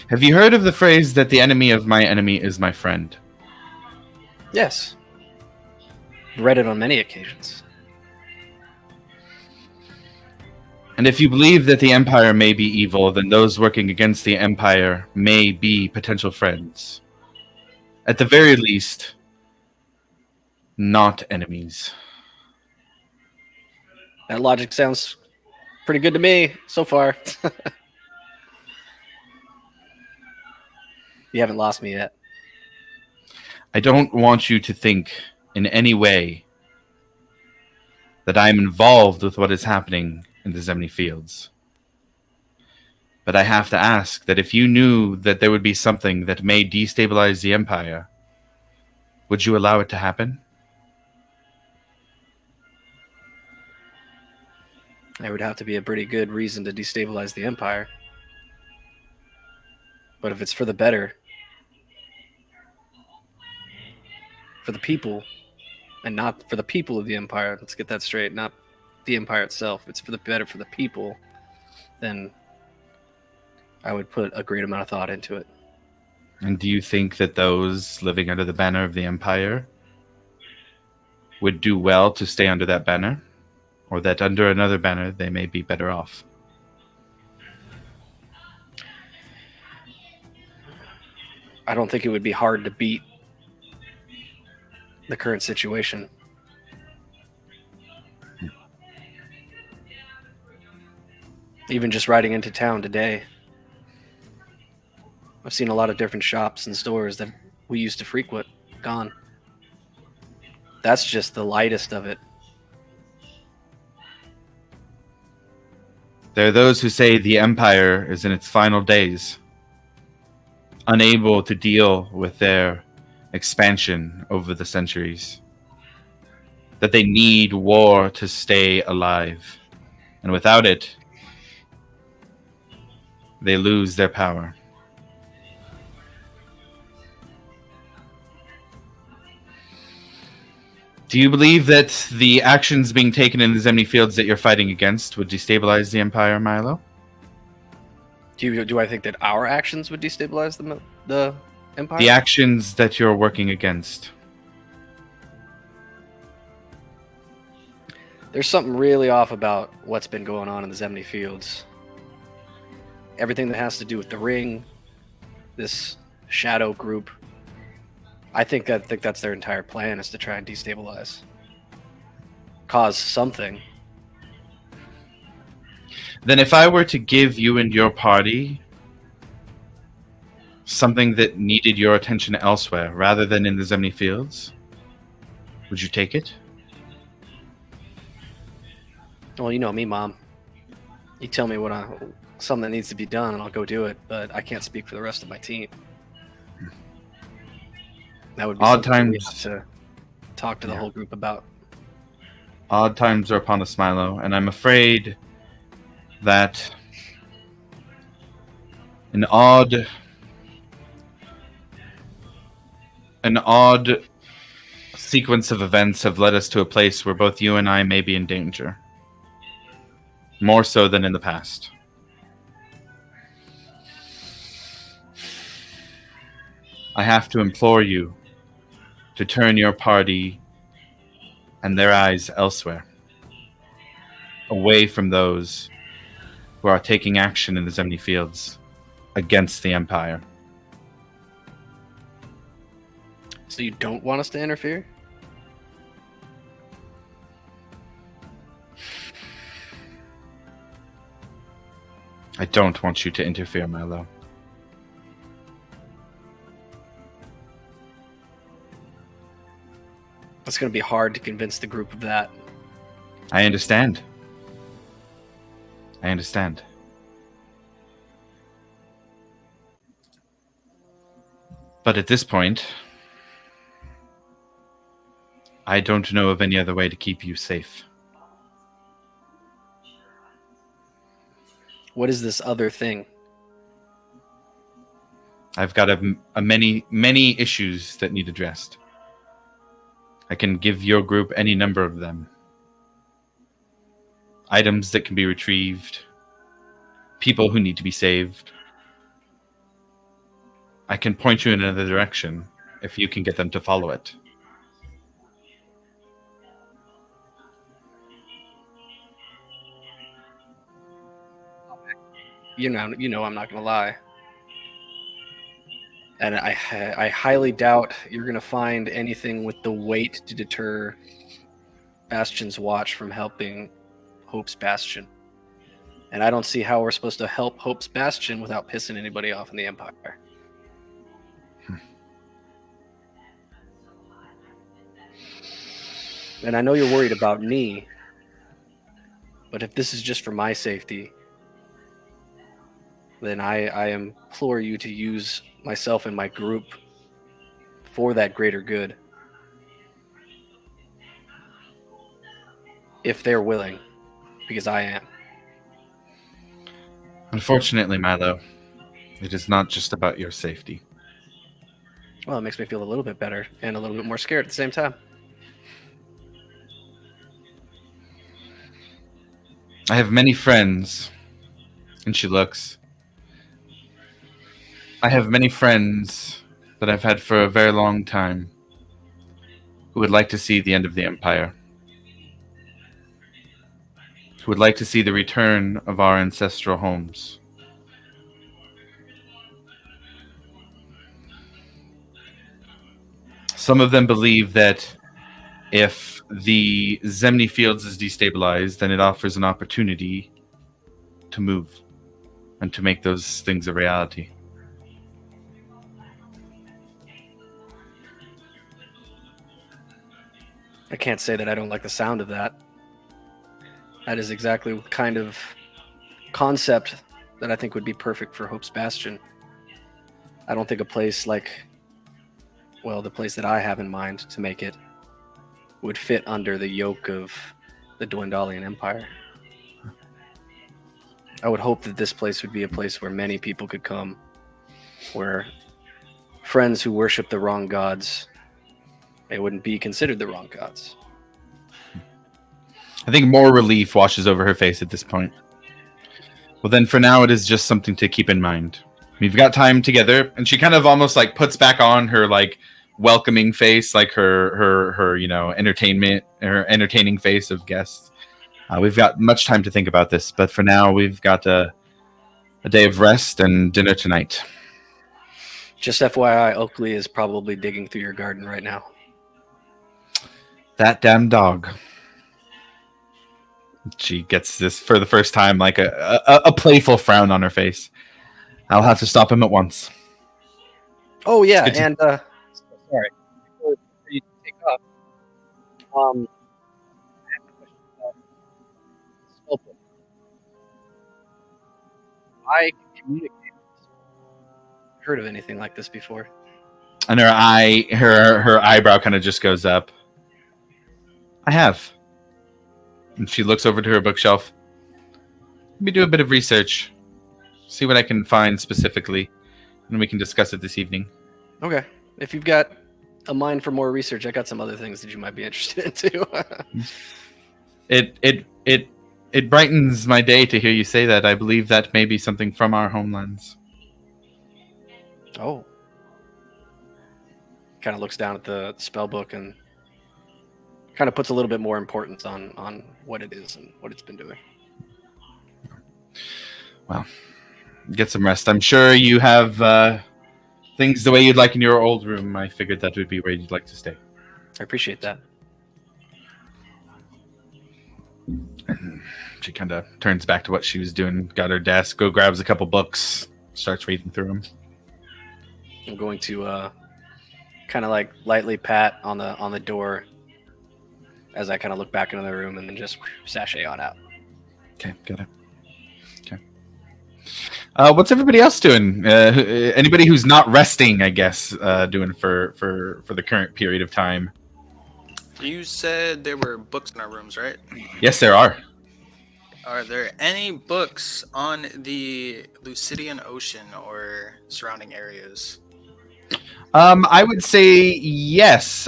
have you heard of the phrase that the enemy of my enemy is my friend? Yes. Read it on many occasions. And if you believe that the Empire may be evil, then those working against the Empire may be potential friends. At the very least, not enemies. That logic sounds pretty good to me so far. You haven't lost me yet. I don't want you to think in any way that I am involved with what is happening in the Zemni Fields. But I have to ask that if you knew that there would be something that may destabilize the Empire, would you allow it to happen? There would have to be a pretty good reason to destabilize the Empire. But if it's for the better, for the people, and not for the people of the Empire, let's get that straight, not the Empire itself, it's for the better for the people, then I would put a great amount of thought into it. And do you think that those living under the banner of the Empire would do well to stay under that banner? Or that under another banner they may be better off? I don't think it would be hard to beat the current situation. Even just riding into town today, I've seen a lot of different shops and stores that we used to frequent gone. That's just the lightest of it. There are those who say the Empire is in its final days, unable to deal with their expansion over the centuries, that they need war to stay alive, and without it, they lose their power. Do you believe that the actions being taken in the Zemni Fields that you're fighting against would destabilize the Empire, Milo? Do I think that our actions would destabilize the Empire? The actions that you're working against. There's something really off about what's been going on in the Zemni Fields. Everything that has to do with the Ring, this shadow group. I think that's their entire plan, is to try and destabilize. Cause something. Then if I were to give you and your party something that needed your attention elsewhere rather than in the Zemni Fields, would you take it? Well, you know me, Mom. You tell me something that needs to be done, and I'll go do it. But I can't speak for the rest of my team. That would be Odd something we times. have to talk to the whole group about. Odd times are upon us, Milo, and I'm afraid that an odd sequence of events have led us to a place where both you and I may be in danger. More so than in the past. I have to implore you to turn your party and their eyes elsewhere, away from those who are taking action in the Zemni Fields against the Empire. So you don't want us to interfere? I don't want you to interfere, Milo. It's going to be hard to convince the group of that. I understand. I understand. But at this point, I don't know of any other way to keep you safe. What is this other thing? I've got a many issues that need addressed. I can give your group any number of them. Items that can be retrieved. People who need to be saved. I can point you in another direction if you can get them to follow it. You know I'm not gonna lie. And I highly doubt you're gonna find anything with the weight to deter Bastion's Watch from helping Hope's Bastion. And I don't see how we're supposed to help Hope's Bastion without pissing anybody off in the Empire. And I know you're worried about me, but if this is just for my safety, then I implore you to use myself and my group for that greater good. If they're willing, because I am. Unfortunately, Milo, it is not just about your safety. Well, it makes me feel a little bit better and a little bit more scared at the same time. I have many friends, and she looks. I have many friends that I've had for a very long time who would like to see the end of the Empire. Who would like to see the return of our ancestral homes. Some of them believe that if the Zemni Fields is destabilized, then it offers an opportunity to move and to make those things a reality. I can't say that I don't like the sound of that. That is exactly the kind of concept that I think would be perfect for Hope's Bastion. I don't think a place like, well, the place that I have in mind to make it would fit under the yoke of the Dwendalian Empire. I would hope that this place would be a place where many people could come, where friends who worship the wrong gods, they wouldn't be considered the wrong gods. I think more relief washes over her face at this point. Well, then for now, it is just something to keep in mind. We've got time together, and she kind of almost like puts back on her like welcoming face, like her entertaining face of guests. We've got much time to think about this, but for now, we've got a day of rest and dinner tonight. Just FYI, Oakley is probably digging through your garden right now. That damn dog. She gets this for the first time, like a playful frown on her face. I'll have to stop him at once. Oh yeah, It's good to- and sorry, before you take off, I have a question about Spellbook. I can communicate with this. Heard of anything like this before? And her eyebrow kind of just goes up. I have. And she looks over to her bookshelf. Let me do a bit of research. See what I can find specifically. And we can discuss it this evening. Okay. If you've got a mind for more research, I got some other things that you might be interested in too. It brightens my day to hear you say that. I believe that may be something from our homelands. Oh. Kind of looks down at the spell book and kind of puts a little bit more importance on what it is and what it's been doing. Well, get some rest. I'm sure you have things the way you'd like in your old room. I figured that would be where you'd like to stay. I appreciate that. And she kind of turns back to what she was doing, got her desk, grabs a couple books, starts reading through them. I'm going to kind of like lightly pat on the door as I kind of look back into the room and then just sashay on out. Okay, got it. Okay. What's everybody else doing? Anybody who's not resting, I guess, doing for the current period of time? You said there were books in our rooms, right? Yes, there are. Are there any books on the Lucidian Ocean or surrounding areas? I would say yes.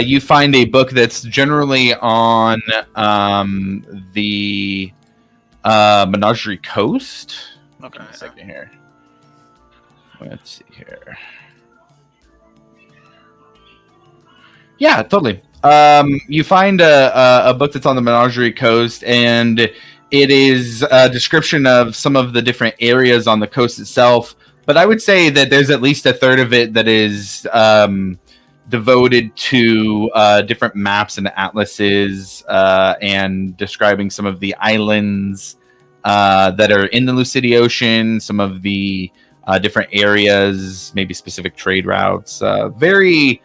You find a book that's generally on the Menagerie Coast. Okay. Give me a second here. Let's see here. Yeah, totally. You find a book that's on the Menagerie Coast, and it is a description of some of the different areas on the coast itself. But I would say that there's at least a third of it that is devoted to different maps and atlases and describing some of the islands that are in the Lucidia Ocean, some of the different areas, maybe specific trade routes. Very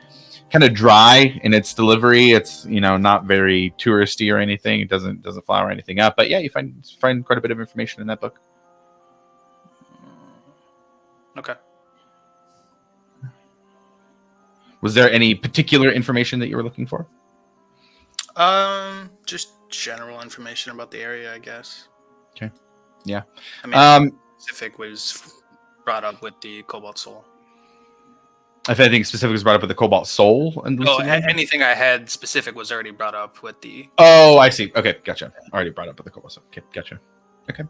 kind of dry in its delivery. It's not very touristy or anything. It doesn't flower anything up. But yeah, you find quite a bit of information in that book. Okay. Was there any particular information that you were looking for? Just general information about the area, I guess. Okay. Yeah. I mean, specific was brought up with the Cobalt Soul. If anything specific was brought up with the Cobalt Soul and anything I had specific was already brought up with the. Oh, I see. Okay, gotcha. Already brought up with the Cobalt Soul. Okay, gotcha. Okay.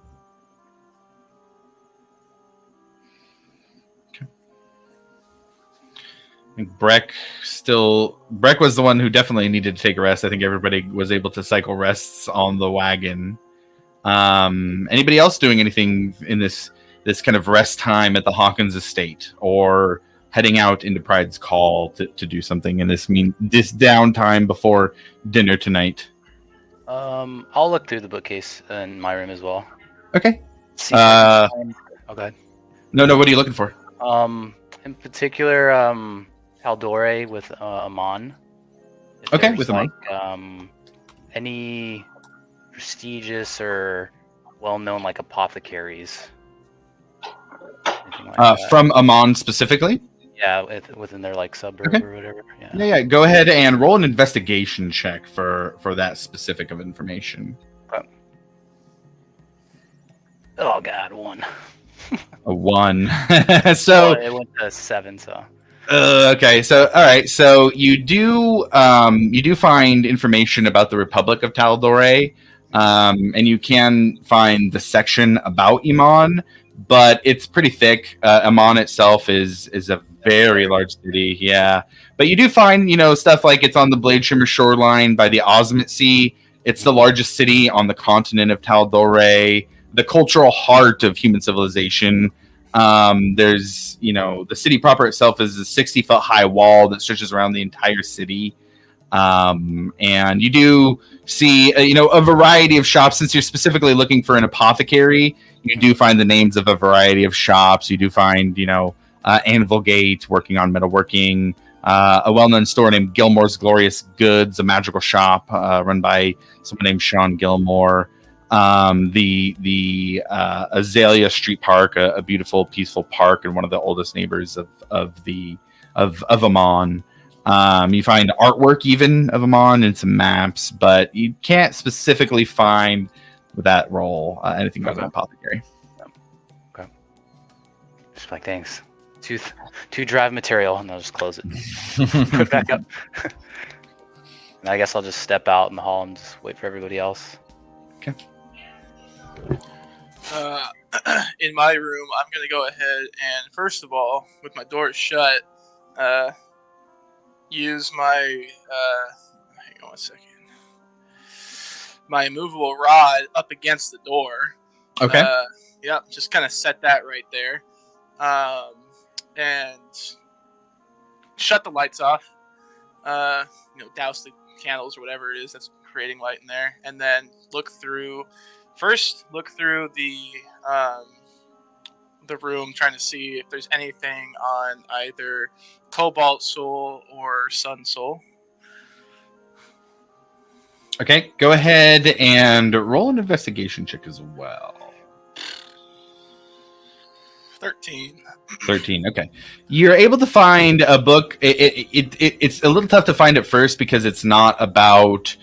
I think Breck was the one who definitely needed to take a rest. I think everybody was able to cycle rests on the wagon. Anybody else doing anything in this kind of rest time at the Hawkins estate, or heading out into Pride's Call to do something in this downtime before dinner tonight? I'll look through the bookcase in my room as well. Okay. See if I can find... Oh, go ahead. No, what are you looking for? In particular, Haldore with Amon. If Okay, there's, with Amon. like, any prestigious or well-known like apothecaries. Like that. From Amon specifically? Yeah, within their like suburb or whatever. Yeah. Go ahead and roll an investigation check for that specific of information. Okay. Oh God, 1. A 1. So it went to 7. So. Okay. So all right. So you do find information about the Republic of Taldore, and you can find the section about Iman, but it's pretty thick. Amon itself is a very large city, yeah. But you do find, stuff like it's on the Blade Shimmer shoreline by the Osmit Sea. It's the largest city on the continent of Taldore, the cultural heart of human civilization. There's, the city proper itself is a 60-foot high wall that stretches around the entire city. And you do see, a variety of shops. Since you're specifically looking for an apothecary, you do find the names of a variety of shops. You do find, Anvil Gate working on metalworking, a well-known store named Gilmore's Glorious Goods, a magical shop run by someone named Sean Gilmore. The Azalea Street Park, a beautiful, peaceful park, and one of the oldest neighbors of Amon. You find artwork even of Amon and some maps, but you can't specifically find with that role anything about an apothecary. Okay. Just like thanks. Two drive material, and I'll just close it. Put it back up. And I guess I'll just step out in the hall and just wait for everybody else. Okay. In my room, I'm gonna go ahead and first of all, with my door shut, use my hang on 1 second. My immovable rod up against the door. Okay. Yep, just kind of set that right there. And shut the lights off. Douse the candles or whatever it is that's creating light in there, and then look through the room, trying to see if there's anything on either Cobalt Soul or Sun Soul. Okay, go ahead and roll an investigation check as well. 13. 13. Okay, you're able to find a book. It's a little tough to find at first because it's not about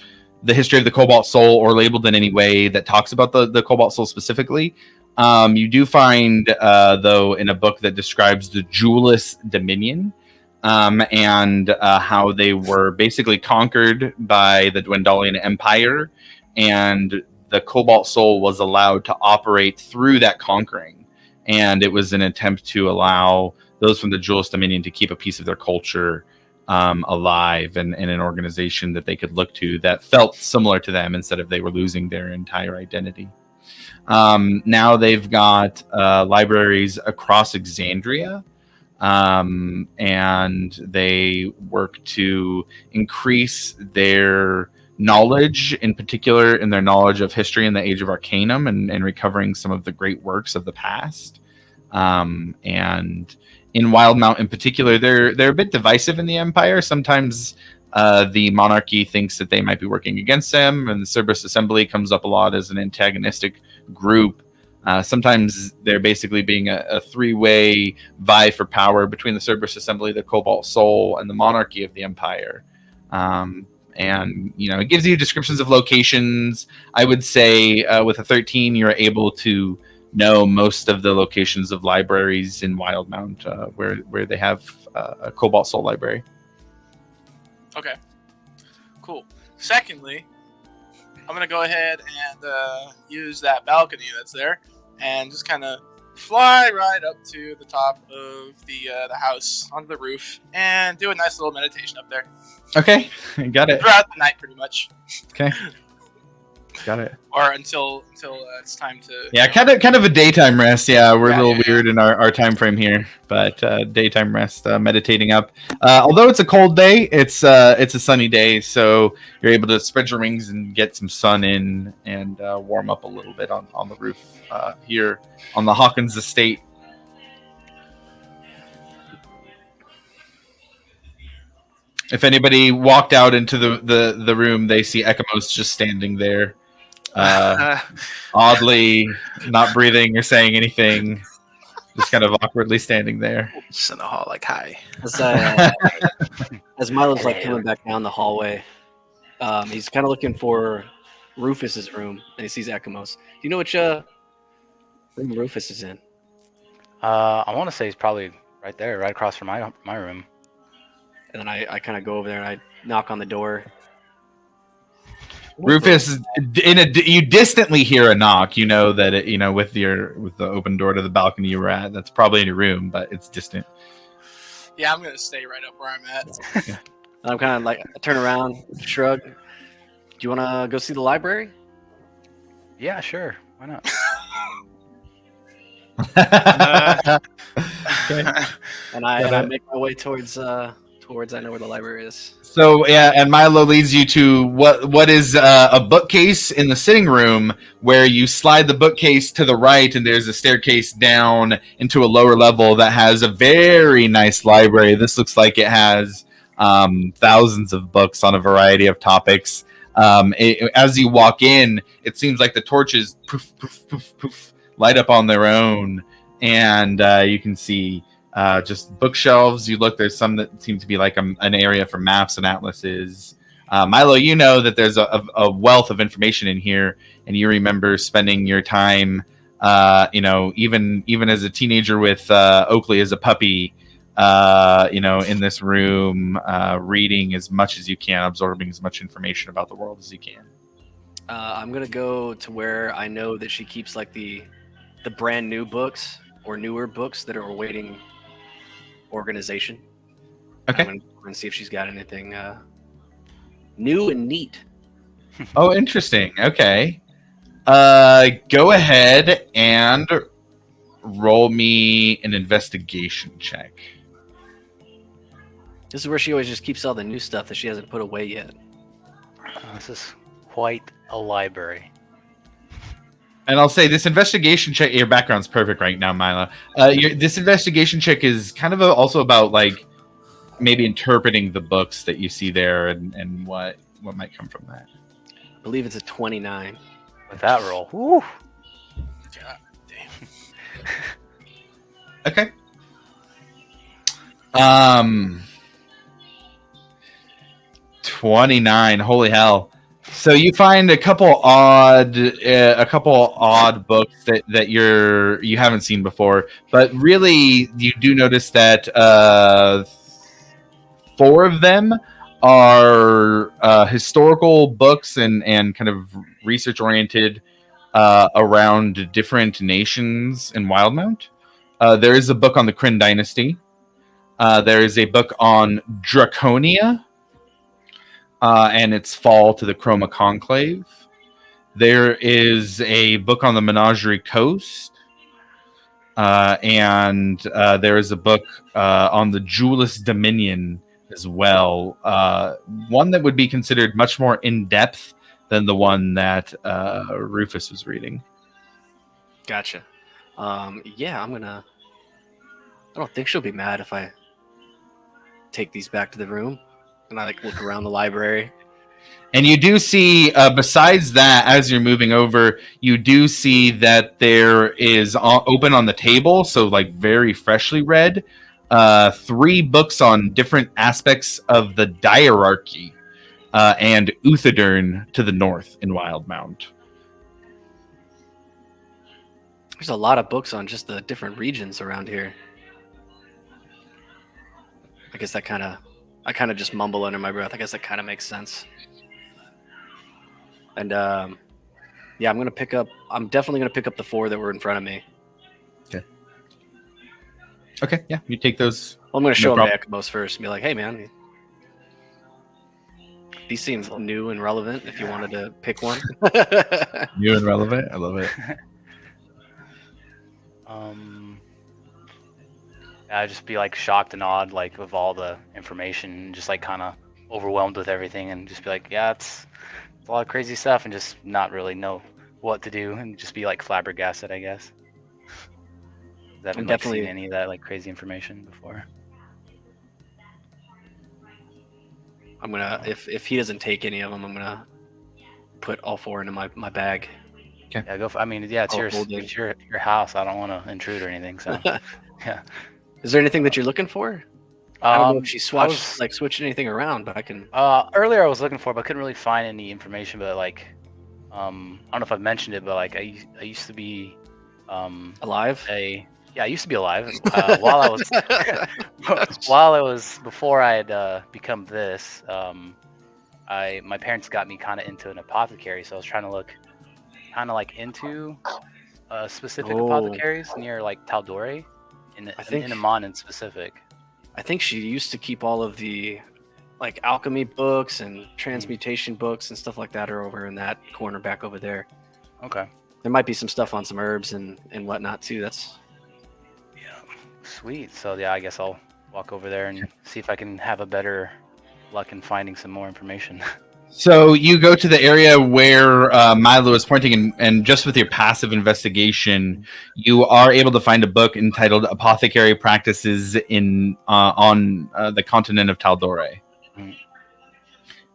the history of the Cobalt Soul or labeled in any way that talks about the Cobalt Soul specifically. You do find, though, in a book that describes the Jewelous Dominion and how they were basically conquered by the Dwendalian Empire, and the Cobalt Soul was allowed to operate through that conquering. And it was an attempt to allow those from the Jewelous Dominion to keep a piece of their culture alive and an organization that they could look to that felt similar to them instead of they were losing their entire identity. Now they've got libraries across Exandria, and they work to increase their knowledge, in particular in their knowledge of history and the Age of Arcanum, and recovering some of the great works of the past. And in Wildemount in particular, they're a bit divisive in the Empire. Sometimes the monarchy thinks that they might be working against them, and the Cerberus Assembly comes up a lot as an antagonistic group. Sometimes they're basically being a three-way vie for power between the Cerberus Assembly, the Cobalt Soul, and the monarchy of the Empire. And, you know, it gives you descriptions of locations. I would say with a 13, you're able to know most of the locations of libraries in Wildemount where they have a Cobalt Soul library. Okay. Cool. Secondly, I'm going to go ahead and use that balcony that's there and just kind of fly right up to the top of the house, onto the roof, and do a nice little meditation up there. Okay, got it. Throughout the night, pretty much. Okay, got it. Or until it's time to. Yeah, kind of a daytime rest. Yeah, we're Yeah, a little yeah. weird in our time frame here, but daytime rest, meditating up. Although it's a cold day, it's a sunny day, so you're able to spread your wings and get some sun in and warm up a little bit on the roof here on the Hawkins estate. If anybody walked out into the room, they see Ekamos just standing there, oddly not breathing or saying anything, just kind of awkwardly standing there. Just in the hall, like, hi. As Milo's like coming back down the hallway, he's kind of looking for Rufus's room, and he sees Ekamos. Do you know which room Rufus is in? I want to say he's probably right there, right across from my room. And then I kind of go over there and I knock on the door. Rufus, you distantly hear a knock. You know that with the open door to the balcony you were at, that's probably in your room, but it's distant. Yeah, I'm gonna stay right up where I'm at. And I'm kind of like, I turn around, shrug. Do you want to go see the library? Yeah, sure. Why not? Okay. And I make my way towards I know where the library is. So yeah, and Milo leads you to what is a bookcase in the sitting room, where you slide the bookcase to the right, and there's a staircase down into a lower level that has a very nice library. This looks like it has thousands of books on a variety of topics. As you walk in, it seems like the torches poof, poof, poof, poof, light up on their own, and you can see just bookshelves. You look, there's some that seem to be like an area for maps and atlases. Milo, you know that there's a wealth of information in here, and you remember spending your time, even as a teenager with Oakley as a puppy, in this room, reading as much as you can, absorbing as much information about the world as you can. I'm gonna go to where I know that she keeps like the brand new books or newer books that are awaiting organization. Okay. I'm gonna see if she's got anything new and neat. Oh, interesting. Okay. Go ahead and roll me an investigation check. This is where she always just keeps all the new stuff that she hasn't put away yet. This is quite a library. And I'll say this investigation check, your background's perfect right now, Mila. This investigation check is kind of also about like maybe interpreting the books that you see there and what might come from that. believe it's a 29. With that roll, woo. God damn. Okay. 29. Holy hell. So you find a couple odd books that you haven't seen before, but really you do notice that 4 of them are historical books and kind of research oriented around different nations in Wildmount. There is a book on the Kryn Dynasty. There is a book on Draconia and its fall to the Chroma Conclave. There is a book on the Menagerie Coast. And there is a book on the Jewelous Dominion as well. One that would be considered much more in-depth than the one that Rufus was reading. Gotcha. Yeah, I don't think she'll be mad if I take these back to the room and I look around the library. And you do see, besides that, as you're moving over, you do see that there is open on the table, so very freshly read, 3 books on different aspects of the Diarchy and Uthadern to the north in Wildmount. There's a lot of books on just the different regions around here. I guess I kind of just mumble under my breath. I guess that kind of makes sense. And yeah, I'm definitely gonna pick up the 4 that were in front of me. Okay, yeah, you take those. Well, I'm gonna show No them to Ekamos first and be like, "Hey, man, these seem new and relevant. If you wanted to pick one." New and relevant. I love it. I'd just be shocked and awed of all the information, just kind of overwhelmed with everything, and just be like, yeah, it's a lot of crazy stuff, and just not really know what to do, and just be flabbergasted, I guess. I haven't definitely seen any of that crazy information before. I'm gonna if he doesn't take any of them, I'm gonna put all 4 into my bag. Yeah, go. It's your house. I don't want to intrude or anything. So, yeah. Is there anything that you're looking for? I don't know if she switched switched anything around, but I can. Earlier I was looking for, but I couldn't really find any information. But I don't know if I've mentioned it, but I used to be Alive? I used to be alive while I was before I had become this. My parents got me kind of into an apothecary, so I was trying to look kind of into specific apothecaries near Taldore in Amon in specific. I think she used to keep all of the alchemy books and transmutation books and stuff like that are over in that corner back over there. Okay. There might be some stuff on some herbs and whatnot too. That's sweet. So yeah, I guess I'll walk over there and see if I can have a better luck in finding some more information. So you go to the area where Milo is pointing, and just with your passive investigation, you are able to find a book entitled "Apothecary Practices on the Continent of Taldore,"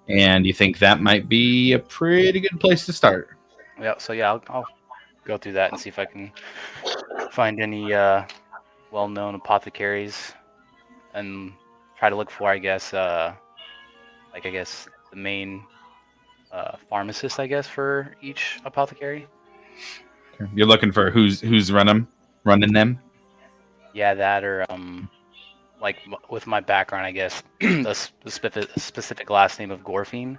and you think that might be a pretty good place to start. Yeah. So yeah, I'll go through that and see if I can find any well-known apothecaries, and try to look for, I guess, the main pharmacist, I guess, for each apothecary. You're looking for who's running them. Yeah, that or with my background, I guess, a specific last name of Gorfine.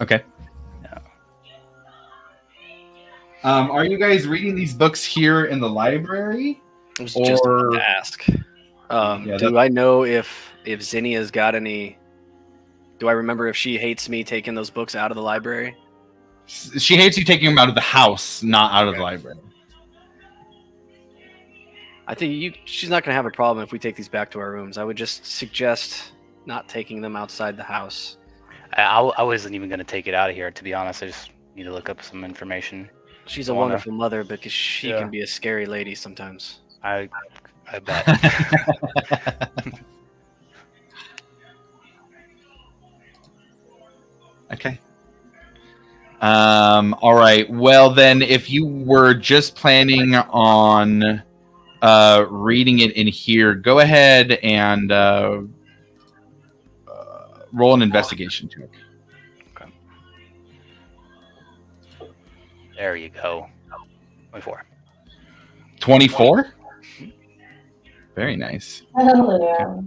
Okay. Yeah. Are you guys reading these books here in the library? I was just about to ask. Do I know if Zinnia's got any? Do I remember if she hates me taking those books out of the library? She hates you taking them out of the house, not out of the library. I think she's not going to have a problem if we take these back to our rooms. I would just suggest not taking them outside the house. I wasn't even going to take it out of here, to be honest. I just need to look up some information. She's a wonderful mother, because she can be a scary lady sometimes. I bet. Okay. All right. Well, then, if you were just planning on reading it in here, go ahead and roll an investigation check. There you go. 24. 24? Very nice. Hell yeah.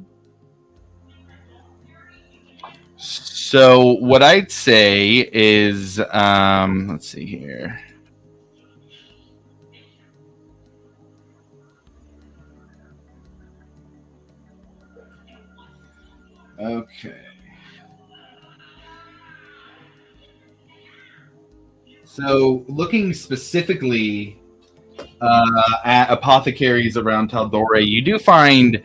So what I'd say is, let's see here. Okay. So looking specifically at apothecaries around Taldore, you do find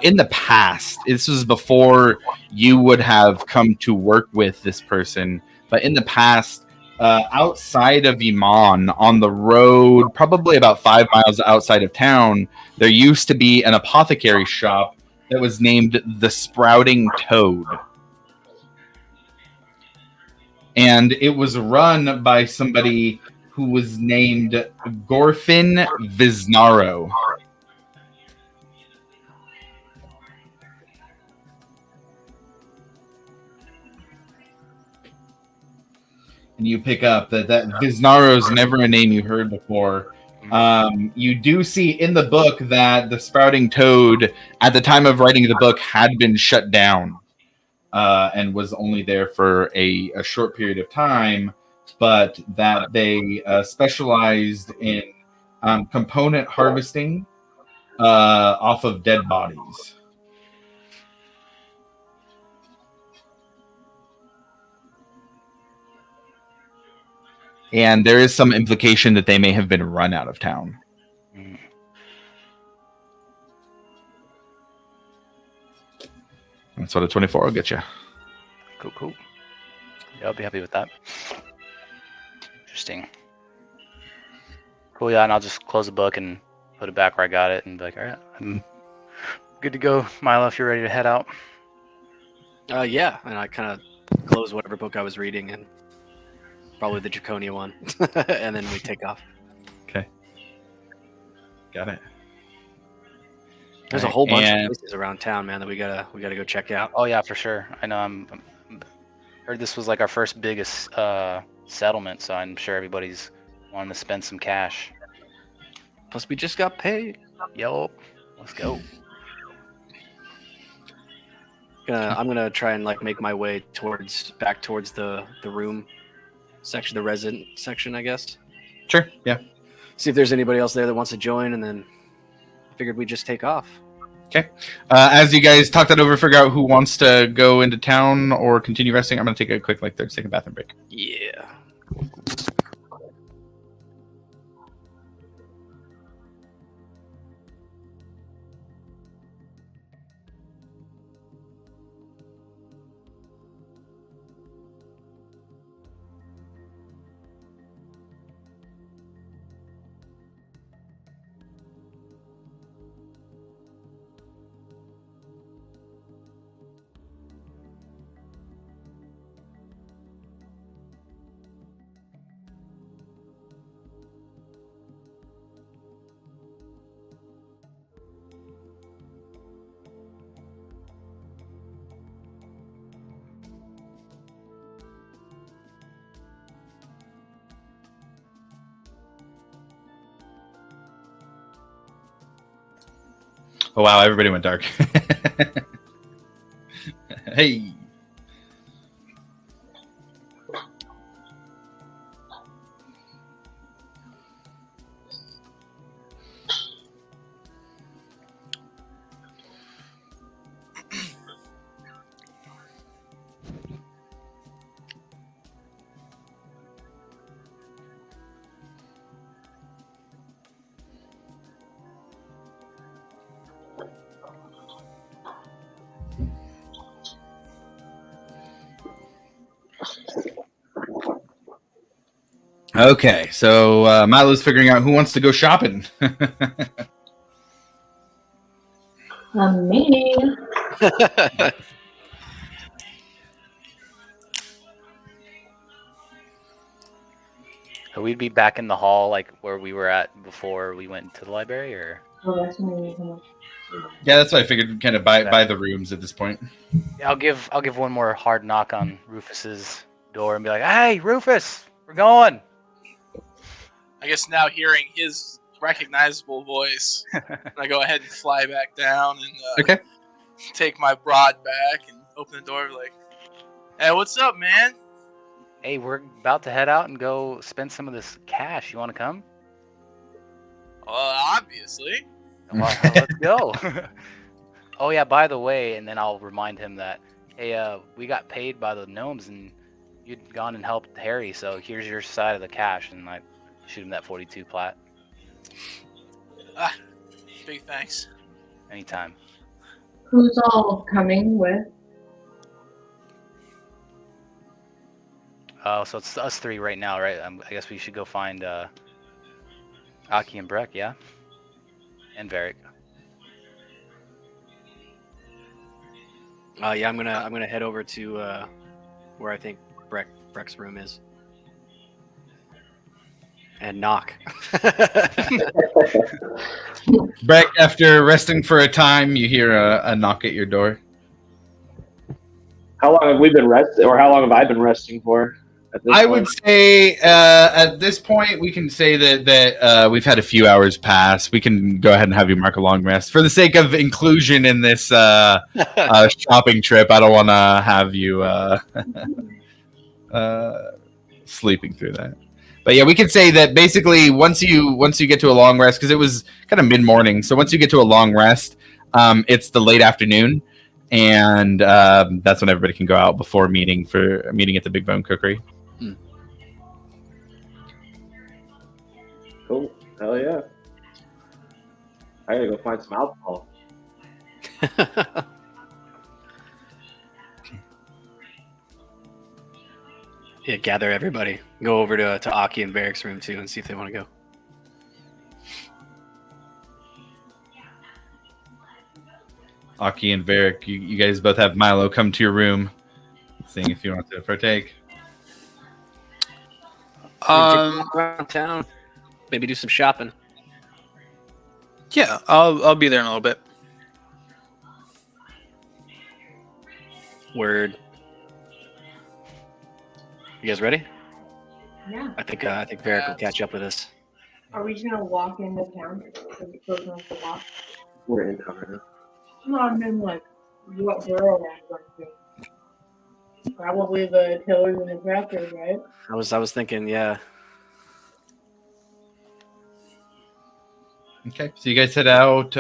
in the past, this was before you would have come to work with this person, but in the past, outside of Iman, on the road, probably about 5 miles outside of town, there used to be an apothecary shop that was named the Sprouting Toad. And it was run by somebody who was named Gorfin Viznaro. And you pick up that Viznaro is never a name you heard before. You do see in the book that the Sprouting Toad, at the time of writing the book, had been shut down and was only there for a short period of time, but that they specialized in component harvesting off of dead bodies. And there is some implication that they may have been run out of town. That's what a 24 will get you. Cool. Yeah, I'll be happy with that. Interesting. Cool, yeah, and I'll just close the book and put it back where I got it and be like, all right, I'm good to go. Milo, if you're ready to head out. Yeah, and I kind of close whatever book I was reading and probably the Draconia one, and then we take off. Okay. Got it. There's a whole bunch of places around town, man, that we gotta go check out. Oh yeah, for sure. I know. I'm heard this was like our first biggest settlement, so I'm sure everybody's wanting to spend some cash. Plus, we just got paid. Yup. Let's go. I'm gonna try and like make my way back towards the room section, the resident section, I guess. Sure. Yeah. See if there's anybody else there that wants to join, and then figured we'd just take off. Okay. As you guys talk that over, figure out who wants to go into town or continue resting. I'm going to take a quick 30-second bathroom break. Yeah. Oh, wow. Everybody went dark. Hey. Okay, so Milo's figuring out who wants to go shopping. Me. So we'd be back in the hall, like where we were at before we went to the library, or Oh, that's when we come up. Yeah, that's what I figured. Kind of by the rooms at this point. yeah, I'll give one more hard knock on Rufus's door and be like, "Hey, Rufus, we're going." I guess now hearing his recognizable voice, I go ahead and fly back down and Okay. take my broad back and open the door like, "Hey, what's up, man?" Hey, we're about to head out and go spend some of this cash. You want to come? Well, obviously. Well, let's go. Oh yeah, by the way, and then I'll remind him that, hey, we got paid by the gnomes and you'd gone and helped Harry, so here's your side of the cash, and I shoot him that 42 plat. Big thanks. Anytime. Who's all coming with? Oh, so it's us three right now, right? I guess we should go find Aki and Breck, yeah? And Varric. Yeah, I'm gonna head over to where I think Breck's room is, and knock. Breck, after resting for a time, you hear a knock at your door. How long have we been resting, or how long have I been resting for? At this I point? would say at this point we can say that we've had a few hours pass. We can go ahead and have you mark a long rest for the sake of inclusion in this shopping trip. I don't want to have you sleeping through that. But yeah, we could say that basically once you get to a long rest, because it was kind of mid morning, so once you get to a long rest, it's the late afternoon, and that's when everybody can go out before meeting at the Big Bone Cookery. Cool. Hell yeah. I gotta go find some alcohol. Yeah, gather everybody. Go over to Aki and Varric's room too, and see if they want to go. Aki and Varric, you guys both have Milo come to your room, seeing if you want to partake. Walk around town, maybe do some shopping. Yeah, I'll be there in a little bit. Word. You guys ready? Yeah. I think Varric will catch up with us. Are we just gonna walk into town? Is it close enough to walk? We're in town right now. No, I mean like what borough are we going to? Probably the Tillers and the Crackers, right? I was thinking, yeah. Okay, so you guys head out.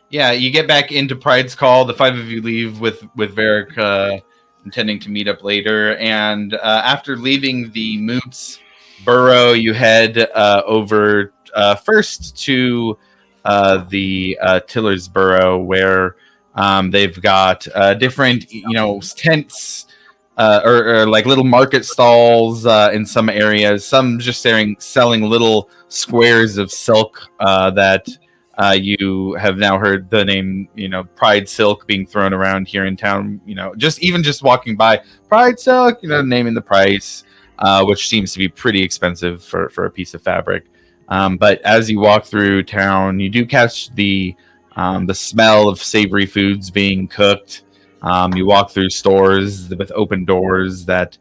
Yeah, you get back into Pride's Call. The five of you leave with Varric intending to meet up later. And after leaving the Moots Burrow, you head over first to the Tiller's Burrow, where they've got different, tents or like little market stalls in some areas. Some just selling little squares of silk that you have now heard the name, Pride Silk being thrown around here in town. Just walking by Pride Silk, naming the price, which seems to be pretty expensive for a piece of fabric. But as you walk through town, you do catch the smell of savory foods being cooked. You walk through stores with open doors that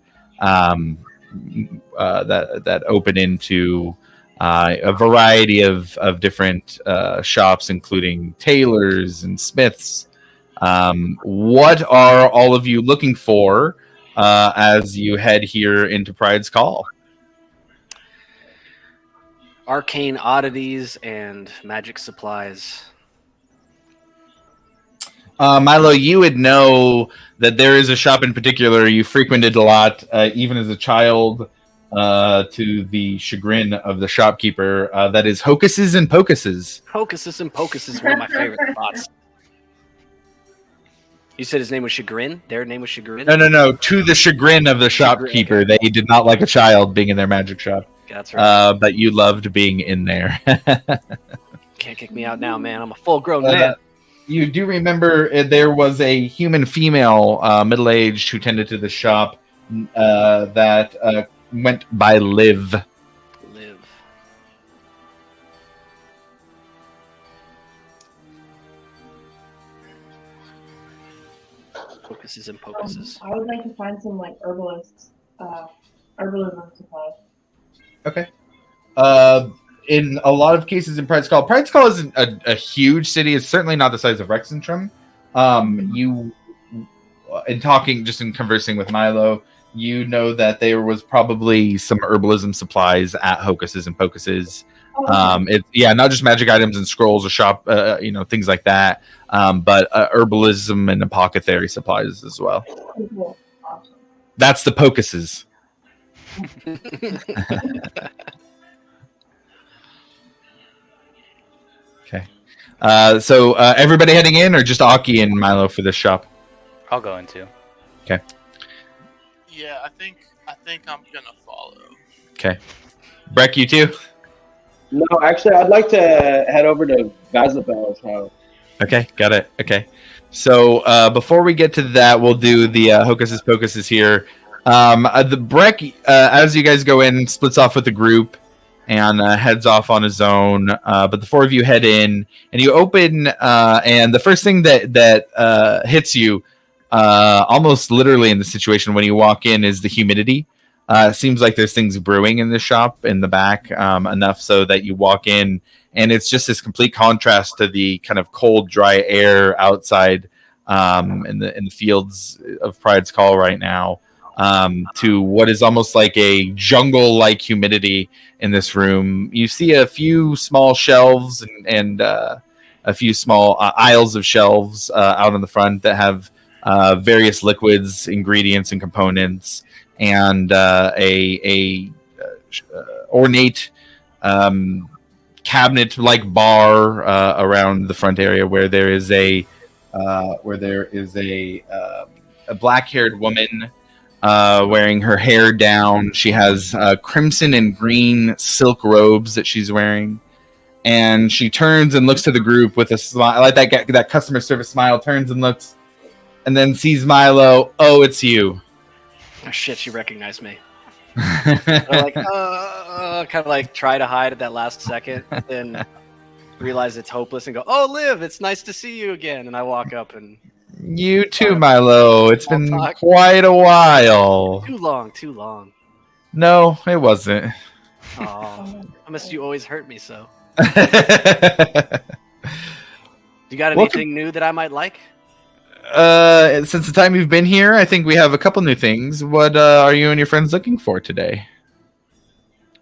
open into a variety of different shops, including tailors and smiths. What are all of you looking for as you head here into Pride's Call? Arcane oddities and magic supplies. Milo, you would know that there is a shop in particular you frequented a lot, even as a child, to the chagrin of the shopkeeper. That is Hocuses and Pocuses. Hocuses and Pocus is one of my favorite spots. You said his name was Chagrin? Their name was Chagrin? No. To the chagrin of the shopkeeper. They did not like a child being in their magic shop. That's right. But you loved being in there. Can't kick me out now, man. I'm a full-grown man. You do remember there was a human female, middle-aged, who tended to the shop that went by Liv. hocuses and pocuses. I would like to find some like herbalism supplies. Okay. In a lot of cases in Pride Skull isn't a huge city. It's certainly not the size of Rexentrum. You, in talking, just in conversing with Milo, you know that there was probably some herbalism supplies at Hocuses and Pocuses. Not just magic items and scrolls or shop, things like that, but herbalism and apothecary supplies as well. Cool. Awesome. That's the Pocuses. Okay. So everybody heading in, or just Aki and Milo for this shop? I'll go into. Yeah, I think I'm gonna follow. Okay. Breck, you too? No, actually, I'd like to head over to Vazabel's house. Okay, got it. Okay. So before we get to that, we'll do the Hocuses Pocuses here. The Breck, as you guys go in, splits off with the group and heads off on his own. But the four of you head in, and you open, and the first thing that hits you, almost literally in the situation when you walk in, is the humidity. It seems like there's things brewing in the shop in the back, enough so that you walk in, and it's just this complete contrast to the kind of cold, dry air outside in the fields of Pride's Call right now, to what is almost like a jungle-like humidity in this room. You see a few small shelves and a few small aisles of shelves out on the front that have various liquids, ingredients, and components, and a ornate cabinet-like bar around the front area where there is a black-haired woman wearing her hair down. She has crimson and green silk robes that she's wearing, and she turns and looks to the group with a smile, like that customer service smile. Turns and looks, and then sees Milo. Oh, it's you. Oh shit, she recognized me. I'm like, kind of like try to hide at that last second, then realize it's hopeless and go, "Oh, Liv, it's nice to see you again." And I walk up and You too, Milo. It's been quite a while. too long. No, it wasn't. Oh, I must you always hurt me so. Welcome. You got anything new that I might like? Since the time you've been here, I think we have a couple new things. What are you and your friends looking for today?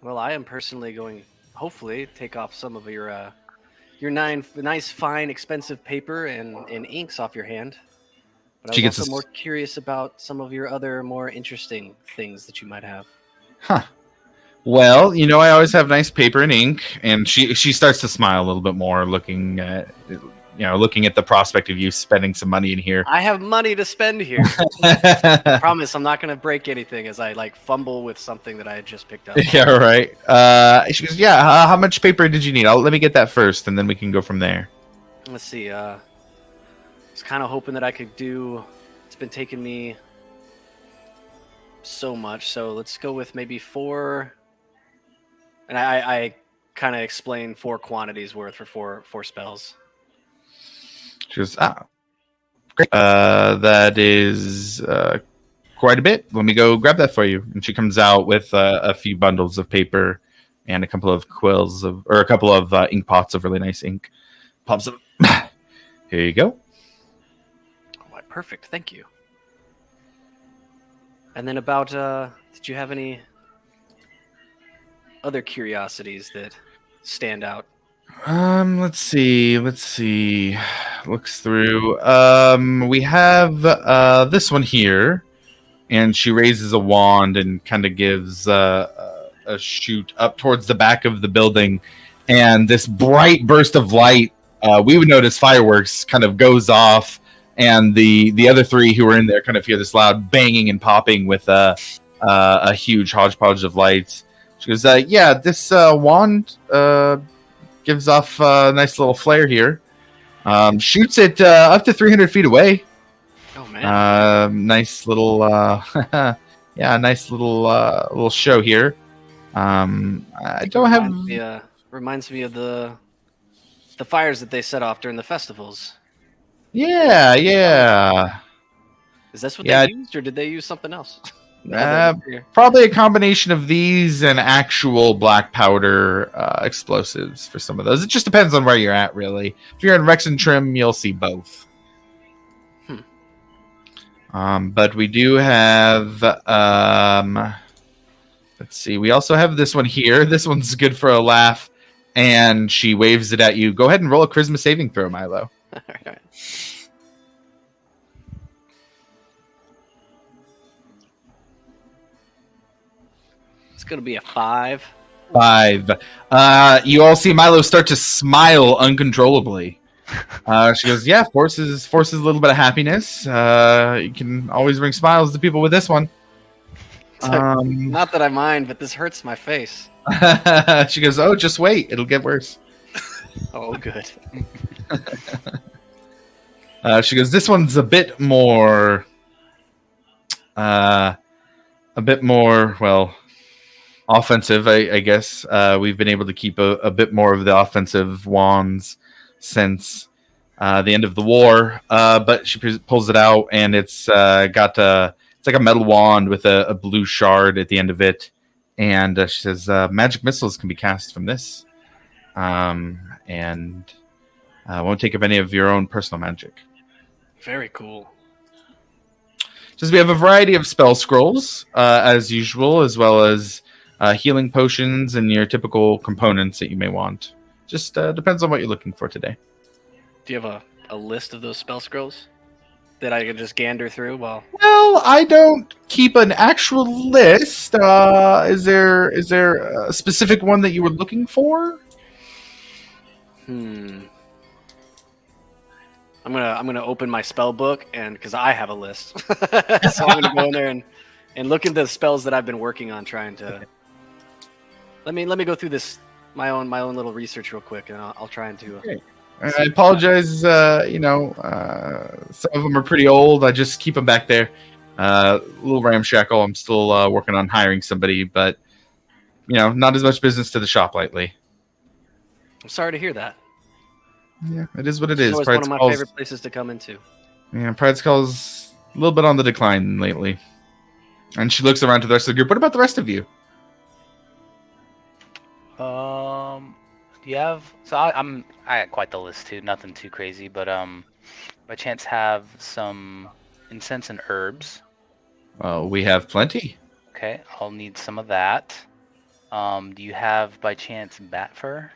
Well, I am personally going, hopefully, take off some of your nice, fine, expensive paper and inks off your hand. But I was also more curious about some of your other more interesting things that you might have. Huh. Well, I always have nice paper and ink, and she starts to smile a little bit more, looking at the prospect of you spending some money in here. I have money to spend here. I promise I'm not going to break anything as I fumble with something that I had just picked up. Yeah, right. She goes, how much paper did you need? Let me get that first, and then we can go from there. Let's see. I was kind of hoping that I could do. It's been taking me so much, so let's go with maybe 4. And I kind of explain 4 quantities worth for four spells. She goes, great. That is quite a bit. Let me go grab that for you. And she comes out with a few bundles of paper and a couple of quills or a couple of ink pots of really nice ink. Pops them. Here you go. Oh, perfect. Thank you. And then about, did you have any other curiosities that stand out? Let's see. Looks through. We have this one here, and she raises a wand and kind of gives a shoot up towards the back of the building, and this bright burst of light, we would notice fireworks, kind of goes off, and the other 3 who were in there kind of hear this loud banging and popping with a huge hodgepodge of lights. She goes, this wand gives off a nice little flare here. Shoots it up to 300 feet away. Oh man! Nice little, nice little show here. I don't have. Reminds me of the fires that they set off during the festivals. Yeah. Is this what Yeah. they used, or did they use something else? Probably a combination of these and actual black powder explosives for some of those. It just depends on where you're at, really. If you're in Rex and Trim, you'll see both. But we do have. Let's see. We also have this one here. This one's good for a laugh, and she waves it at you. Go ahead and roll a charisma saving throw, Milo. All right. It's gonna be a 5. 5. You all see Milo start to smile uncontrollably. She goes, "Yeah, forces a little bit of happiness. You can always bring smiles to people with this one." Not that I mind, but this hurts my face. She goes, "Oh, just wait; it'll get worse." Oh, good. She goes, "This one's a bit more, well, offensive, I guess. We've been able to keep a bit more of the offensive wands since the end of the war. But she pulls it out, and it's got it's like a metal wand with a blue shard at the end of it. And she says, magic missiles can be cast from this, and won't take up any of your own personal magic." Very cool. Says we have a variety of spell scrolls, as usual, as well as healing potions and your typical components that you may want. Just depends on what you're looking for today. Do you have a list of those spell scrolls that I can just gander through? Well, I don't keep an actual list. Is there a specific one that you were looking for? I'm gonna open my spell book, and because I have a list, so I'm gonna go in there and look into the spells that I've been working on, trying to. Let me go through this my own little research real quick, and I'll try and do. Okay. I apologize. Some of them are pretty old. I just keep them back there. A little ramshackle. I'm still working on hiring somebody, but not as much business to the shop lately. I'm sorry to hear that. Yeah, it is what it It's is. always one of my favorite places to come into. Yeah, Pride Skull's a little bit on the decline lately. And she looks around to the rest of the group. What about the rest of you? Do you have? So I got quite the list too. Nothing too crazy, but by chance have some incense and herbs. We have plenty. Okay, I'll need some of that. Do you have by chance bat fur?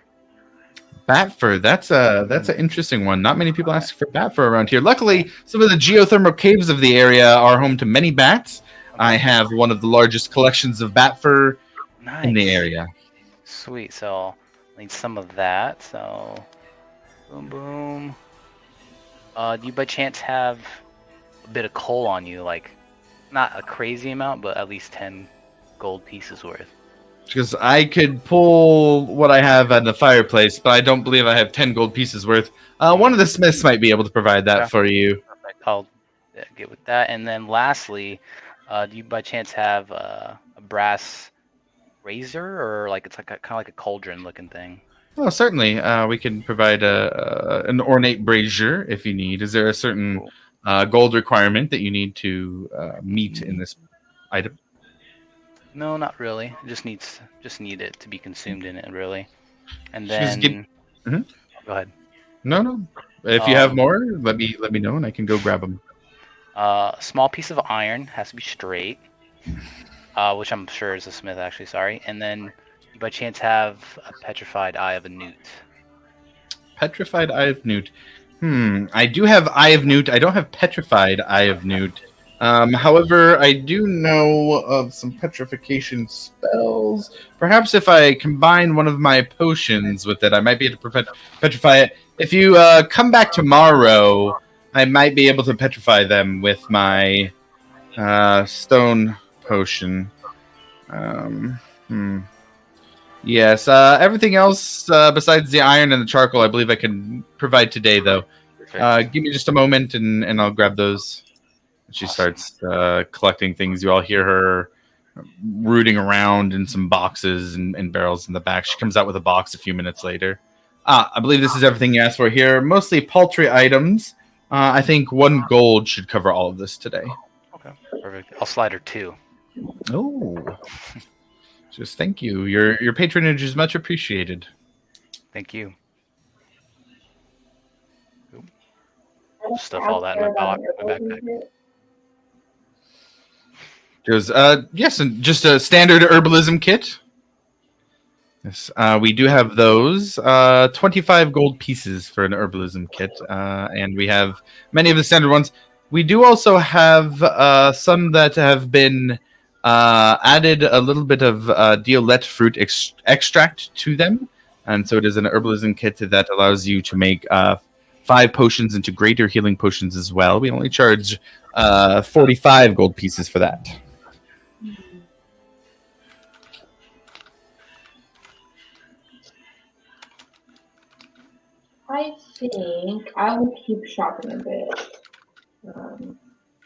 Bat fur, that's an interesting one. Not many people ask for bat fur around here. Luckily, some of the geothermal caves of the area are home to many bats. I have one of the largest collections of bat fur in the area. Sweet, so I'll need some of that. So, boom, boom. Do you by chance have a bit of coal on you? Like, not a crazy amount, but at least 10 gold pieces worth. Because I could pull what I have at the fireplace, but I don't believe I have 10 gold pieces worth. One of the smiths might be able to provide that for you. Perfect. I'll get with that. And then lastly, do you by chance have a brass razor, or like it's like kind of like a cauldron looking thing? Oh, certainly. We can provide an ornate brazier if you need. Is there a certain gold requirement that you need to meet in this item? No, not really. Just need it to be consumed in it, really. And then Mhm. Go ahead. No. If you have more, let me know and I can go grab them. A small piece of iron has to be straight, which I'm sure is a smith, actually. Sorry. And then you by chance have a petrified eye of a newt. Petrified Eye of Newt. I do have Eye of Newt. I don't have Petrified Eye of Newt. However, I do know of some petrification spells. Perhaps if I combine one of my potions with it, I might be able to petrify it. If you come back tomorrow, I might be able to petrify them with my stone potion. Yes, everything else besides the iron and the charcoal, I believe I can provide today, though. Give me just a moment, and I'll grab those. She starts collecting things. You all hear her rooting around in some boxes and barrels in the back. She comes out with a box a few minutes later. I believe this is everything you asked for here. Mostly paltry items. I think 1 gold should cover all of this today. Perfect. I'll slide her 2. Oh, just thank you. Your patronage is much appreciated. Thank you. Oop. I don't Stuff all that in my care about backpack. it. Goes, yes, and just a standard herbalism kit. Yes, we do have those. 25 gold pieces for an herbalism kit, and we have many of the standard ones. We do also have some that have been added a little bit of Diolette fruit extract to them, and so it is an herbalism kit that allows you to make 5 potions into greater healing potions as well. We only charge 45 gold pieces for that. I think I will keep shopping a bit. I'm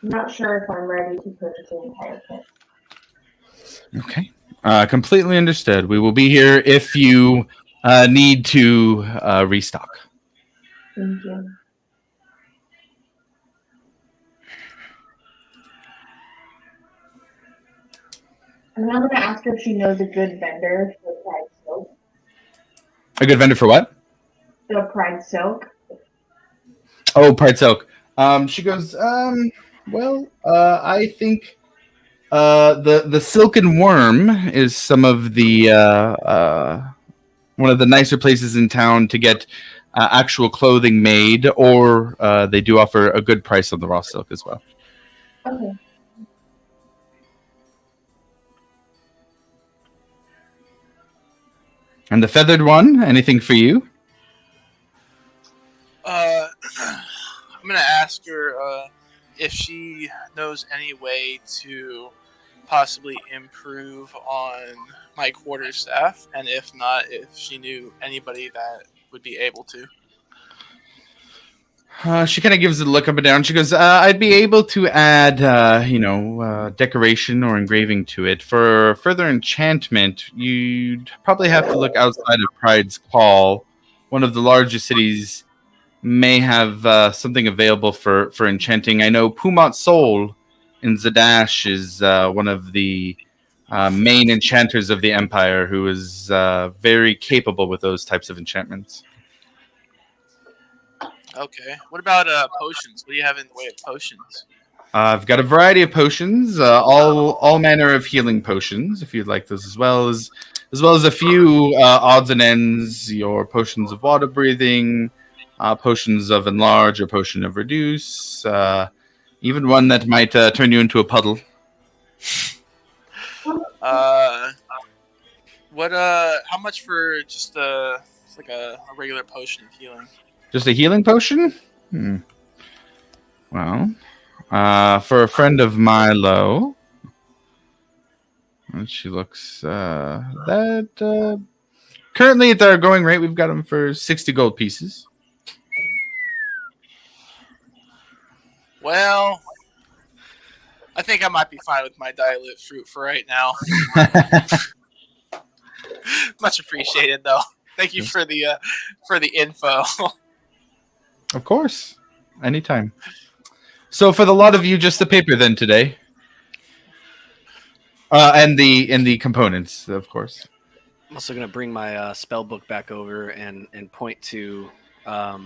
not sure if I'm ready to purchase the entire kit. Okay. Completely understood. We will be here if you need to restock. Thank you. And then I'm gonna ask her if she knows a good vendor for Pride Silk. A good vendor for what? The Pride Silk. Oh, Pride Silk. She goes, well, I think the Silken Worm is some of the one of the nicer places in town to get actual clothing made, or they do offer a good price on the raw silk as well. Okay. And the feathered one, anything for you? I'm gonna ask her if she knows any way to possibly improve on my quarter staff, and if not, if she knew anybody that would be able to. She kind of gives it a look up and down. She goes, I'd be able to add, decoration or engraving to it. For further enchantment, you'd probably have to look outside of Pride's Call. One of the largest cities may have something available for enchanting. I know Pumot Sol in Zadash is one of the main enchanters of the Empire, who is very capable with those types of enchantments. Okay. What about potions? What do you have in the way of potions? I've got a variety of potions, all manner of healing potions, if you'd like those, as well as a few odds and ends. Your potions of water breathing, potions of enlarge, or potion of reduce, even one that might turn you into a puddle. What? How much for just like a regular potion of healing? Just a healing potion? Well, for a friend of Milo, and she looks that currently at our going rate, we've got them for 60 gold pieces. Well, I think I might be fine with my dilute fruit for right now. Much appreciated, though. Thank you for the info. Of course, anytime. So for the lot of you, just the paper then today, and the components, of course. I'm also gonna bring my spell book back over and point to a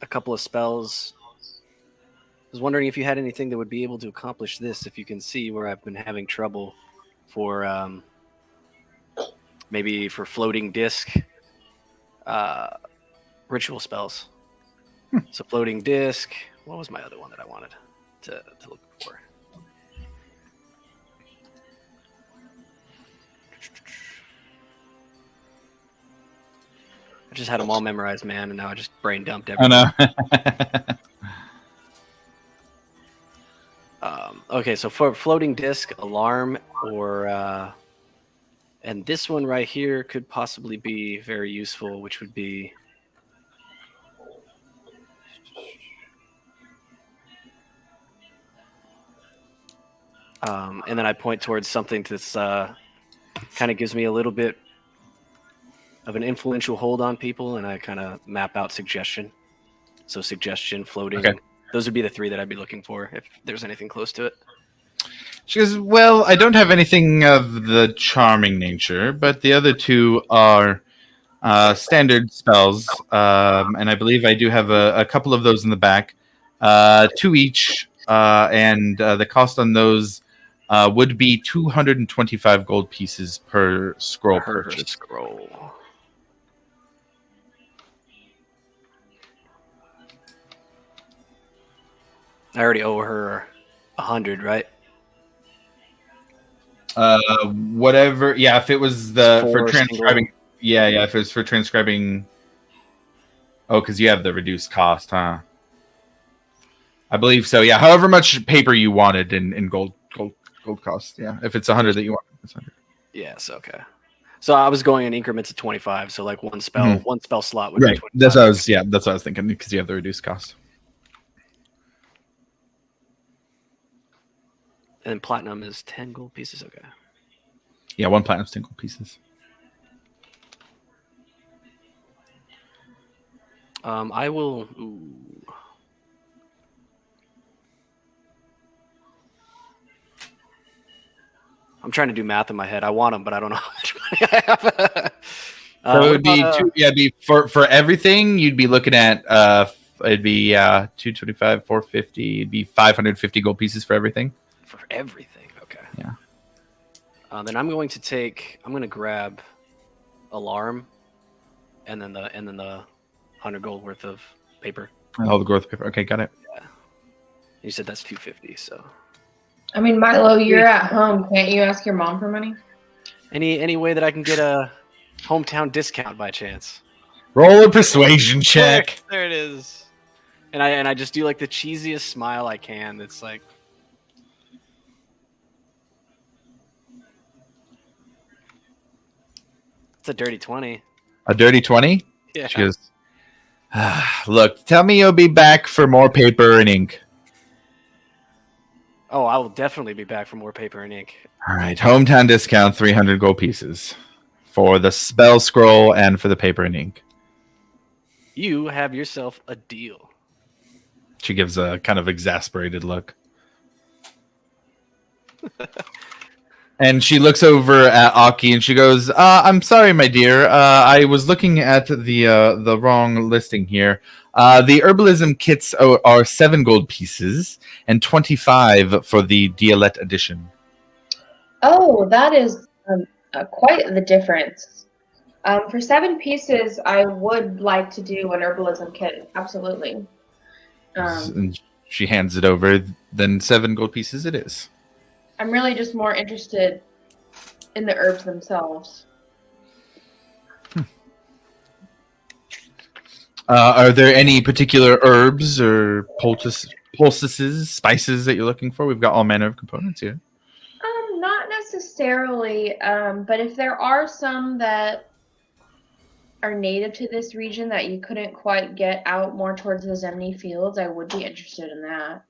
couple of spells. I was wondering if you had anything that would be able to accomplish this. If you can see where I've been having trouble for maybe for floating disc ritual spells. So floating disc. What was my other one that I wanted to look for? I just had them all memorized, man, and now I just brain dumped everything. I know. Okay, so for floating disc, alarm, or and this one right here could possibly be very useful, which would be and then I point towards something that's kind of gives me a little bit of an influential hold on people, and I kind of map out suggestion. So suggestion, floating. Okay. Those would be the 3 that I'd be looking for if there's anything close to it. She goes, well, I don't have anything of the charming nature, but the other two are standard spells, and I believe I do have a couple of those in the back, 2 each, and the cost on those would be 225 gold pieces per scroll Her purchase. scroll. I already owe her 100, right? Whatever, yeah. If it was for For transcribing, yeah. If it was for transcribing, oh, because you have the reduced cost, huh? I believe so. Yeah. However much paper you wanted in gold cost. Yeah. If it's 100 that you want, it's 100. Yes, okay. So I was going in increments of 25, so like one spell slot would be Right. 25. That's what I was. Yeah. That's what I was thinking because you have the reduced cost. And then platinum is 10 gold pieces. Okay. Yeah. 1 platinum, 10 gold pieces. I will. Ooh. I'm trying to do math in my head. I want them, but I don't know how much money I have. So it would be it'd be for everything. You'd be looking at it'd be 225, 450. It'd be 550 gold pieces for everything. For everything. Okay. Yeah. Then I'm going to grab alarm, and then the 100 gold worth of paper. All the growth paper. Okay, got it. You said that's 250. So I mean, Milo, you're at home. Can't you ask your mom for money? any way that I can get a hometown discount by chance? Roll a persuasion check. There it is. And I just do like the cheesiest smile I can. That's like. It's a dirty 20. A dirty 20. Yeah. She goes, look, tell me you'll be back for more paper and ink. Oh, I will definitely be back for more paper and ink. All right, hometown discount, 300 gold pieces for the spell scroll and for the paper and ink. You have yourself a deal. She gives a kind of exasperated look. And she looks over at Aki and she goes, I'm sorry, my dear. I was looking at the wrong listing here. The herbalism kits are 7 gold pieces and 25 for the Dialect edition. Oh, that is quite the difference. For 7 pieces, I would like to do an herbalism kit. Absolutely. And she hands it over. Then 7 gold pieces it is. I'm really just more interested in the herbs themselves. Are there any particular herbs or poultices, spices that you're looking for? We've got all manner of components here. Not necessarily, but if there are some that are native to this region that you couldn't quite get out more towards the Zemni fields, I would be interested in that.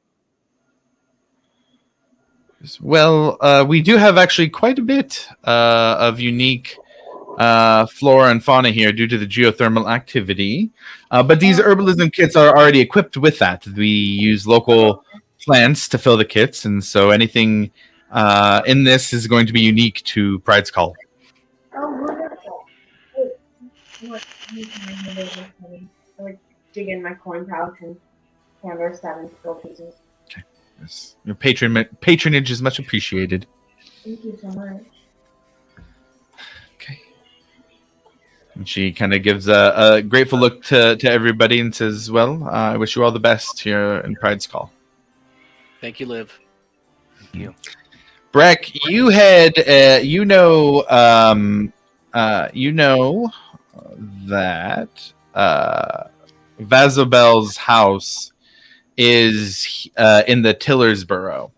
Well, we do have actually quite a bit of unique flora and fauna here due to the geothermal activity. But these herbalism kits are already equipped with that. We use local plants to fill the kits, and so anything in this is going to be unique to Pride's Call. Oh, wonderful. I would dig in my coin pouch and hand her 7 gold pieces. Yes. Your patronage is much appreciated. Thank you so much. Okay. And she kind of gives a grateful look to everybody and says, well, I wish you all the best here in Pride's Call. Thank you, Liv. Breck, you had, you know that Vazobel's house is in the Tillersboro,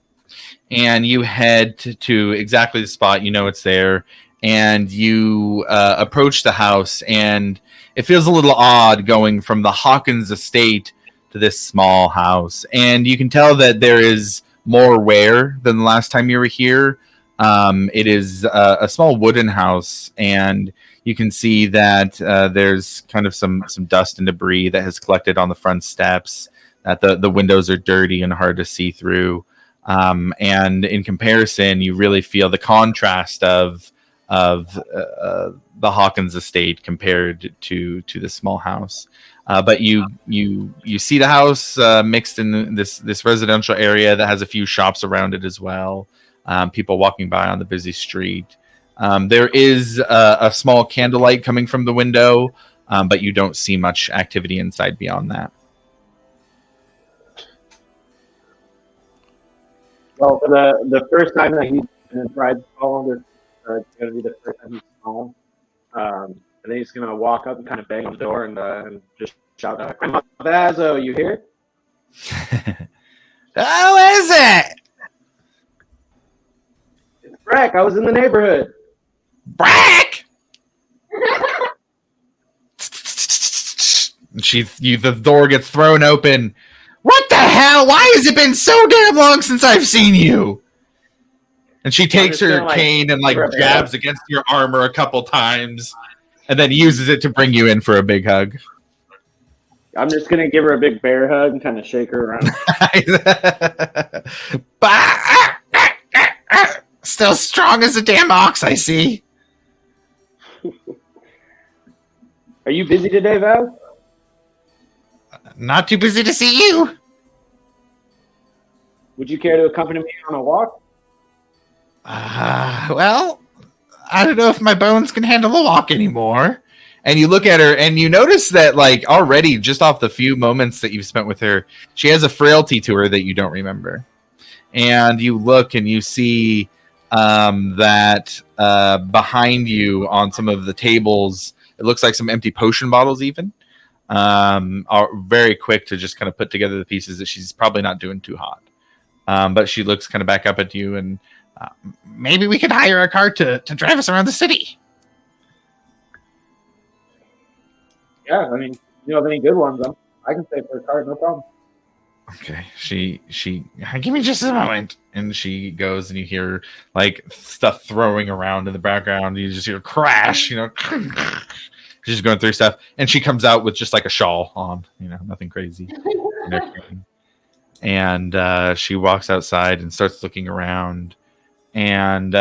and you head to exactly the spot. You know it's there, and you approach the house, and it feels a little odd going from the Hawkins estate to this small house, and you can tell that there is more wear than the last time you were here. It is a small wooden house, and you can see that there's kind of some dust and debris that has collected on the front steps. That the windows are dirty and hard to see through. And in comparison, you really feel the contrast of the Hawkins estate compared to the small house. But you see the house mixed in this residential area that has a few shops around it as well. People walking by on the busy street. There is a small candlelight coming from the window, but you don't see much activity inside beyond that. Well, for the first time that he's in his ride call, it's going to be the first time he's home. And then he's going to walk up and kind of bang on the door and just shout out, "Grandma Vazzo, you here?" Who is it? It's Breck. I was in the neighborhood. Brack! The door gets thrown open. What the hell? Why has it been so damn long since I've seen you? And she takes her cane and jabs against your armor a couple times, and then uses it to bring you in for a big hug. I'm just gonna give her a big bear hug and kind of shake her around. Still strong as a damn ox, I see. Are you busy today, Val? Not too busy to see you. Would you care to accompany me on a walk? Well, I don't know if my bones can handle a walk anymore. And you look at her and you notice that, already just off the few moments that you've spent with her, she has a frailty to her that you don't remember. And you look and you see that behind you on some of the tables, it looks like some empty potion bottles even, are very quick to just kind of put together the pieces that she's probably not doing too hot. But she looks kind of back up at you and maybe we could hire a car to drive us around the city. Yeah, I mean, you have any good ones? I can pay for a car, no problem. Okay, she give me just a moment, and she goes, and you hear stuff throwing around in the background. You just hear crash, she's just going through stuff, and she comes out with just a shawl on, nothing crazy. And she walks outside and starts looking around, and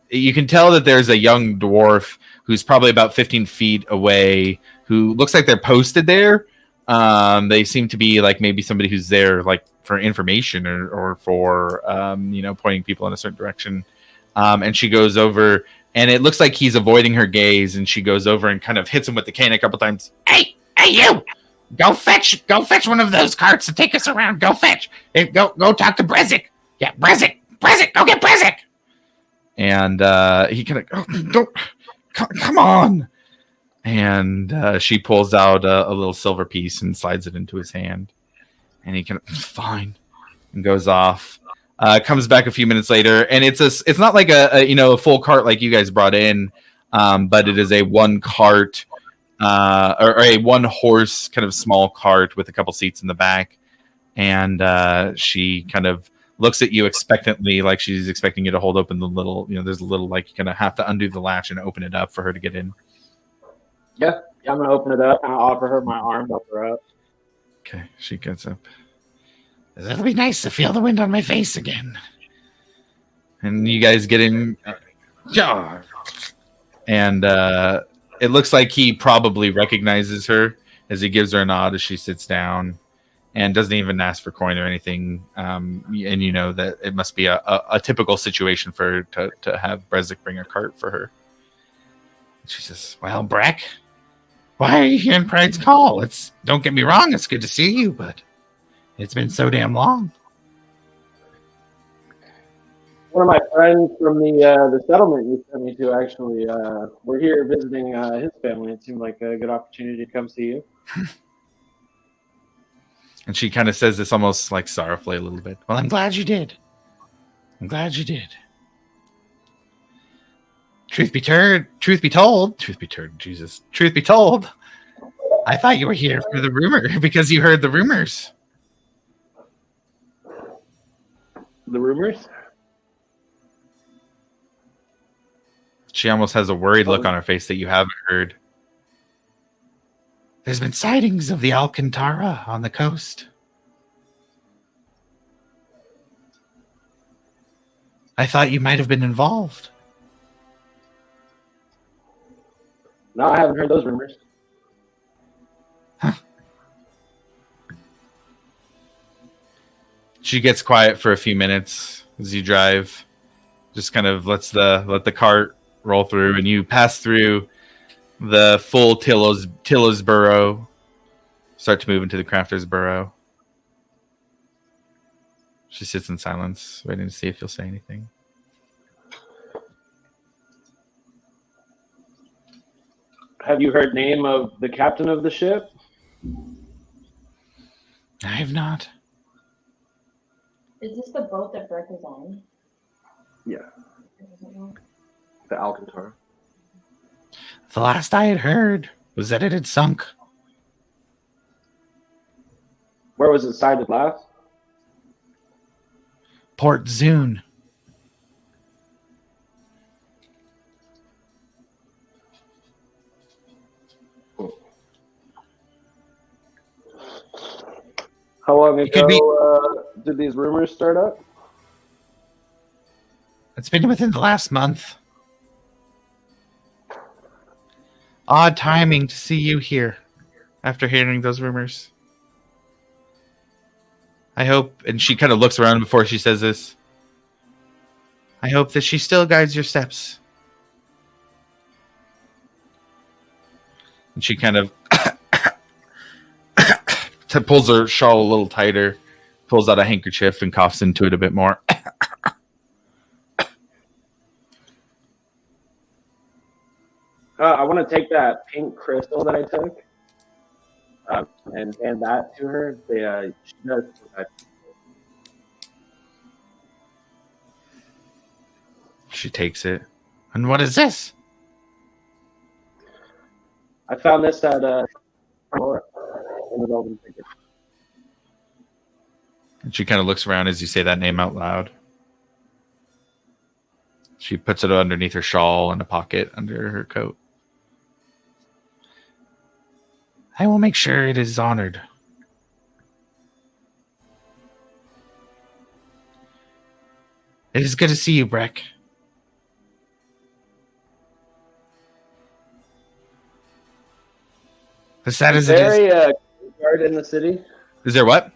you can tell that there's a young dwarf who's probably about 15 feet away, who looks like they're posted there. They seem to be maybe somebody who's there for information or for pointing people in a certain direction. And she goes over, and it looks like he's avoiding her gaze, and she goes over and kind of hits him with the cane a couple times. Hey, you! Go fetch one of those carts to take us around. Go fetch. Hey, go talk to Brezik. Yeah, Brezik, go get Brezik. And he kind of don't come on. And she pulls out a little silver piece and slides it into his hand. And he kind of fine and goes off. Comes back a few minutes later, and it's not like a full cart like you guys brought in, but it is a one cart or a one horse kind of small cart with a couple seats in the back. And she kind of looks at you expectantly, like she's expecting you to hold open the little, there's a little you kind of have to undo the latch and open it up for her to get in. Yeah, I'm gonna open it up and I'll offer her my arm, help her up. Okay, she gets up. It'll be nice to feel the wind on my face again. And you guys get in. And it looks like he probably recognizes her as he gives her a nod as she sits down and doesn't even ask for coin or anything. And you know that it must be a typical situation for her to have Brezik bring a cart for her. She says, well, Breck, why are you here in Pride's Call? Don't get me wrong, it's good to see you, but it's been so damn long. One of my friends from the settlement you sent me to actually, we're here visiting his family. It seemed like a good opportunity to come see you. And she kind of says this almost sorrowfully a little bit. Well, I'm glad you did. Truth be told, I thought you were here for the rumor because you heard the rumors. The rumors? She almost has a worried look on her face that you haven't heard. There's been sightings of the Alcantara on the coast. I thought you might have been involved. No, I haven't heard those rumors. She gets quiet for a few minutes as you drive. Just kind of let the cart roll through, and you pass through the full Tilla's Burrow. Start to move into the Crafter's Burrow. She sits in silence, waiting to see if you'll say anything. Have you heard name of the captain of the ship? I have not. Is this the boat that Breck is on? Yeah, the Alcantara. The last I had heard was that it had sunk. Where was it sighted last? Port Zune. How long It could be- ago did these rumors start up? It's been within the last month. Odd timing to see you here after hearing those rumors. I hope, and she kind of looks around before she says this, I hope that she still guides your steps. And she kind of pulls her shawl a little tighter, pulls out a handkerchief and coughs into it a bit more. I want to take that pink crystal that I took and hand that to her. She does. She takes it. And what is this? I found this at And she kind of looks around as you say that name out loud. She puts it underneath her shawl in a pocket under her coat. I will make sure it is honored. It is good to see you, Breck. As sad as Is it there is. a graveyard in the city? Is there what?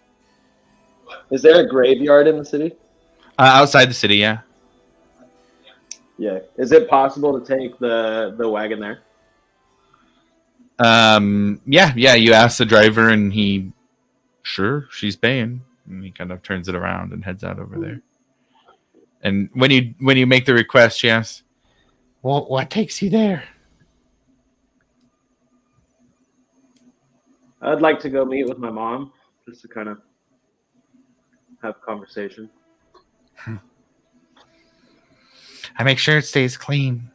Is there a graveyard in the city? Outside the city, yeah. Yeah. Is it possible to take the wagon there? Yeah. You ask the driver, and he, sure, she's paying. And he kind of turns it around and heads out over there. And when you make the request, she asks, well, what takes you there? I'd like to go meet with my mom just to kind of have a conversation. I make sure it stays clean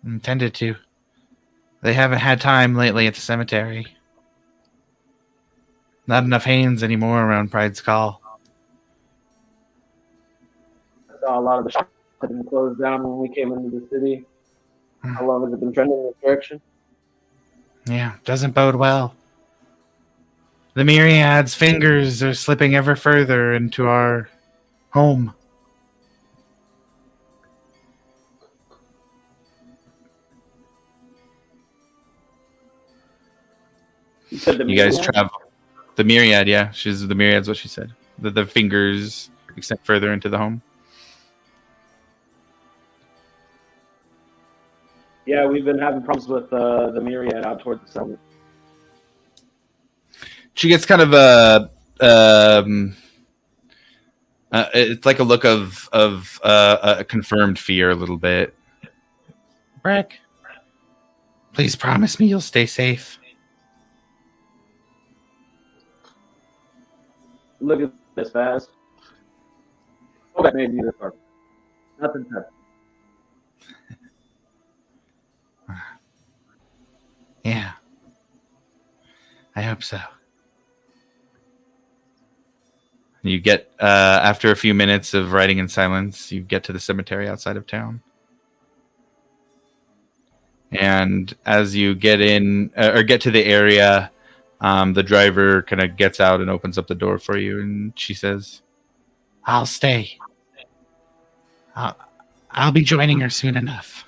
and tended to. They haven't had time lately at the cemetery. Not enough hands anymore around Pride's Call. I saw a lot of the shops had been closed down when we came into the city. How long has it been trending in this direction? Yeah, doesn't bode well. The Myriad's fingers are slipping ever further into our home. You said the You guys Myriad? travel. The Myriad, yeah. The Myriad's what she said. The fingers extend further into the home. Yeah, we've been having problems with the Myriad out towards the settlement. She gets kind of it's like a look of a confirmed fear a little bit. Breck, please promise me you'll stay safe. Look at this fast. Oh, that made me this far. Nothing happened. Yeah. I hope so. You get, after a few minutes of riding in silence, you get to the cemetery outside of town. And as you get in, or get to the area, the driver kind of gets out and opens up the door for you, and she says, I'll stay. I'll be joining her soon enough.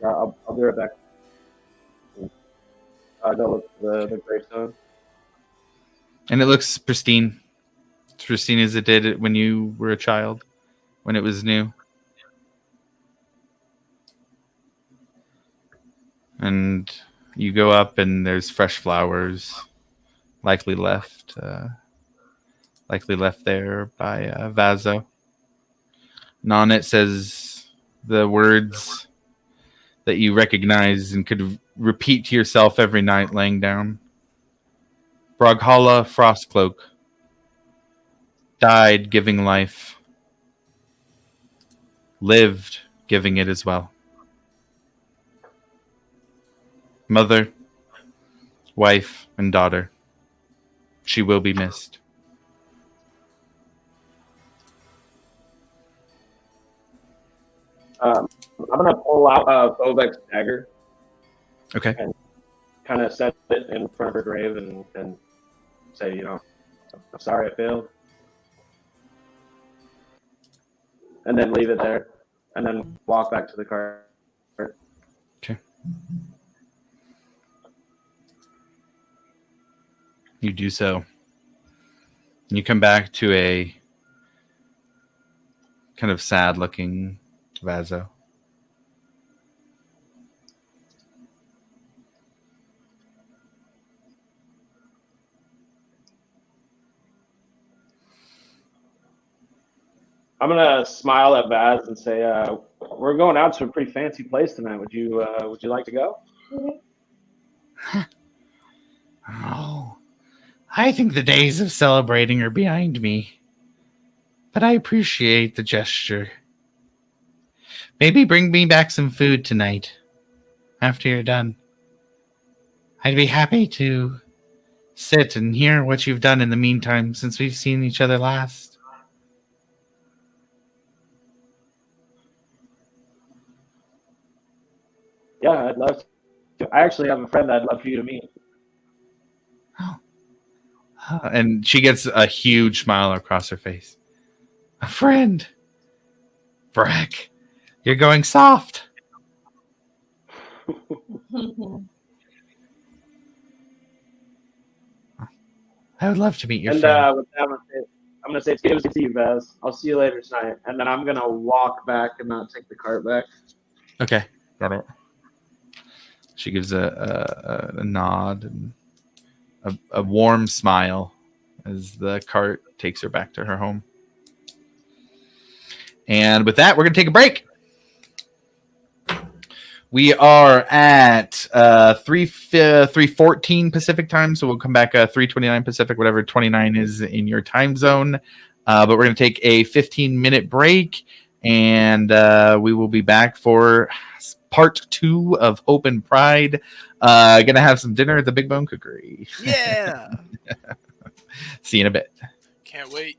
I'll be right back. Go look at the gravestone. And it looks pristine. As pristine as it did when you were a child, when it was new. And you go up, and there's fresh flowers, likely left there by Vaso. And on it says the words that you recognize and could repeat to yourself every night laying down. Broghala Frostcloak died giving life, lived giving it as well. Mother, wife, and daughter, she will be missed. I'm gonna pull out Bovek's dagger. Okay. And kind of set it in front of her grave and say, I'm sorry I failed. And then leave it there. And then walk back to the car. Okay. You do so. You come back to a kind of sad looking Vaso. I'm gonna smile at Vaz and say, "We're going out to a pretty fancy place tonight. Would you like to go?" Oh, I think the days of celebrating are behind me. But I appreciate the gesture. Maybe bring me back some food tonight, after you're done. I'd be happy to sit and hear what you've done in the meantime since we've seen each other last. Yeah, I'd love to. I actually have a friend I'd love for you to meet. And she gets a huge smile across her face. A friend. Brack, you're going soft. I would love to meet your friend. With that, I'm gonna say it's good to see you, Vaz. I'll see you later tonight. And then I'm gonna walk back and not take the cart back. Okay, got it. She gives a nod and a warm smile as the cart takes her back to her home. And with that, we're going to take a break. We are at 3:14 Pacific time, so we'll come back 3:29 Pacific, whatever 29 is in your time zone. But we're going to take a 15-minute break, and we will be back for part 2 of Hope and Pride. Going to have some dinner at the Big Bone Cookery. Yeah. See you in a bit. Can't wait.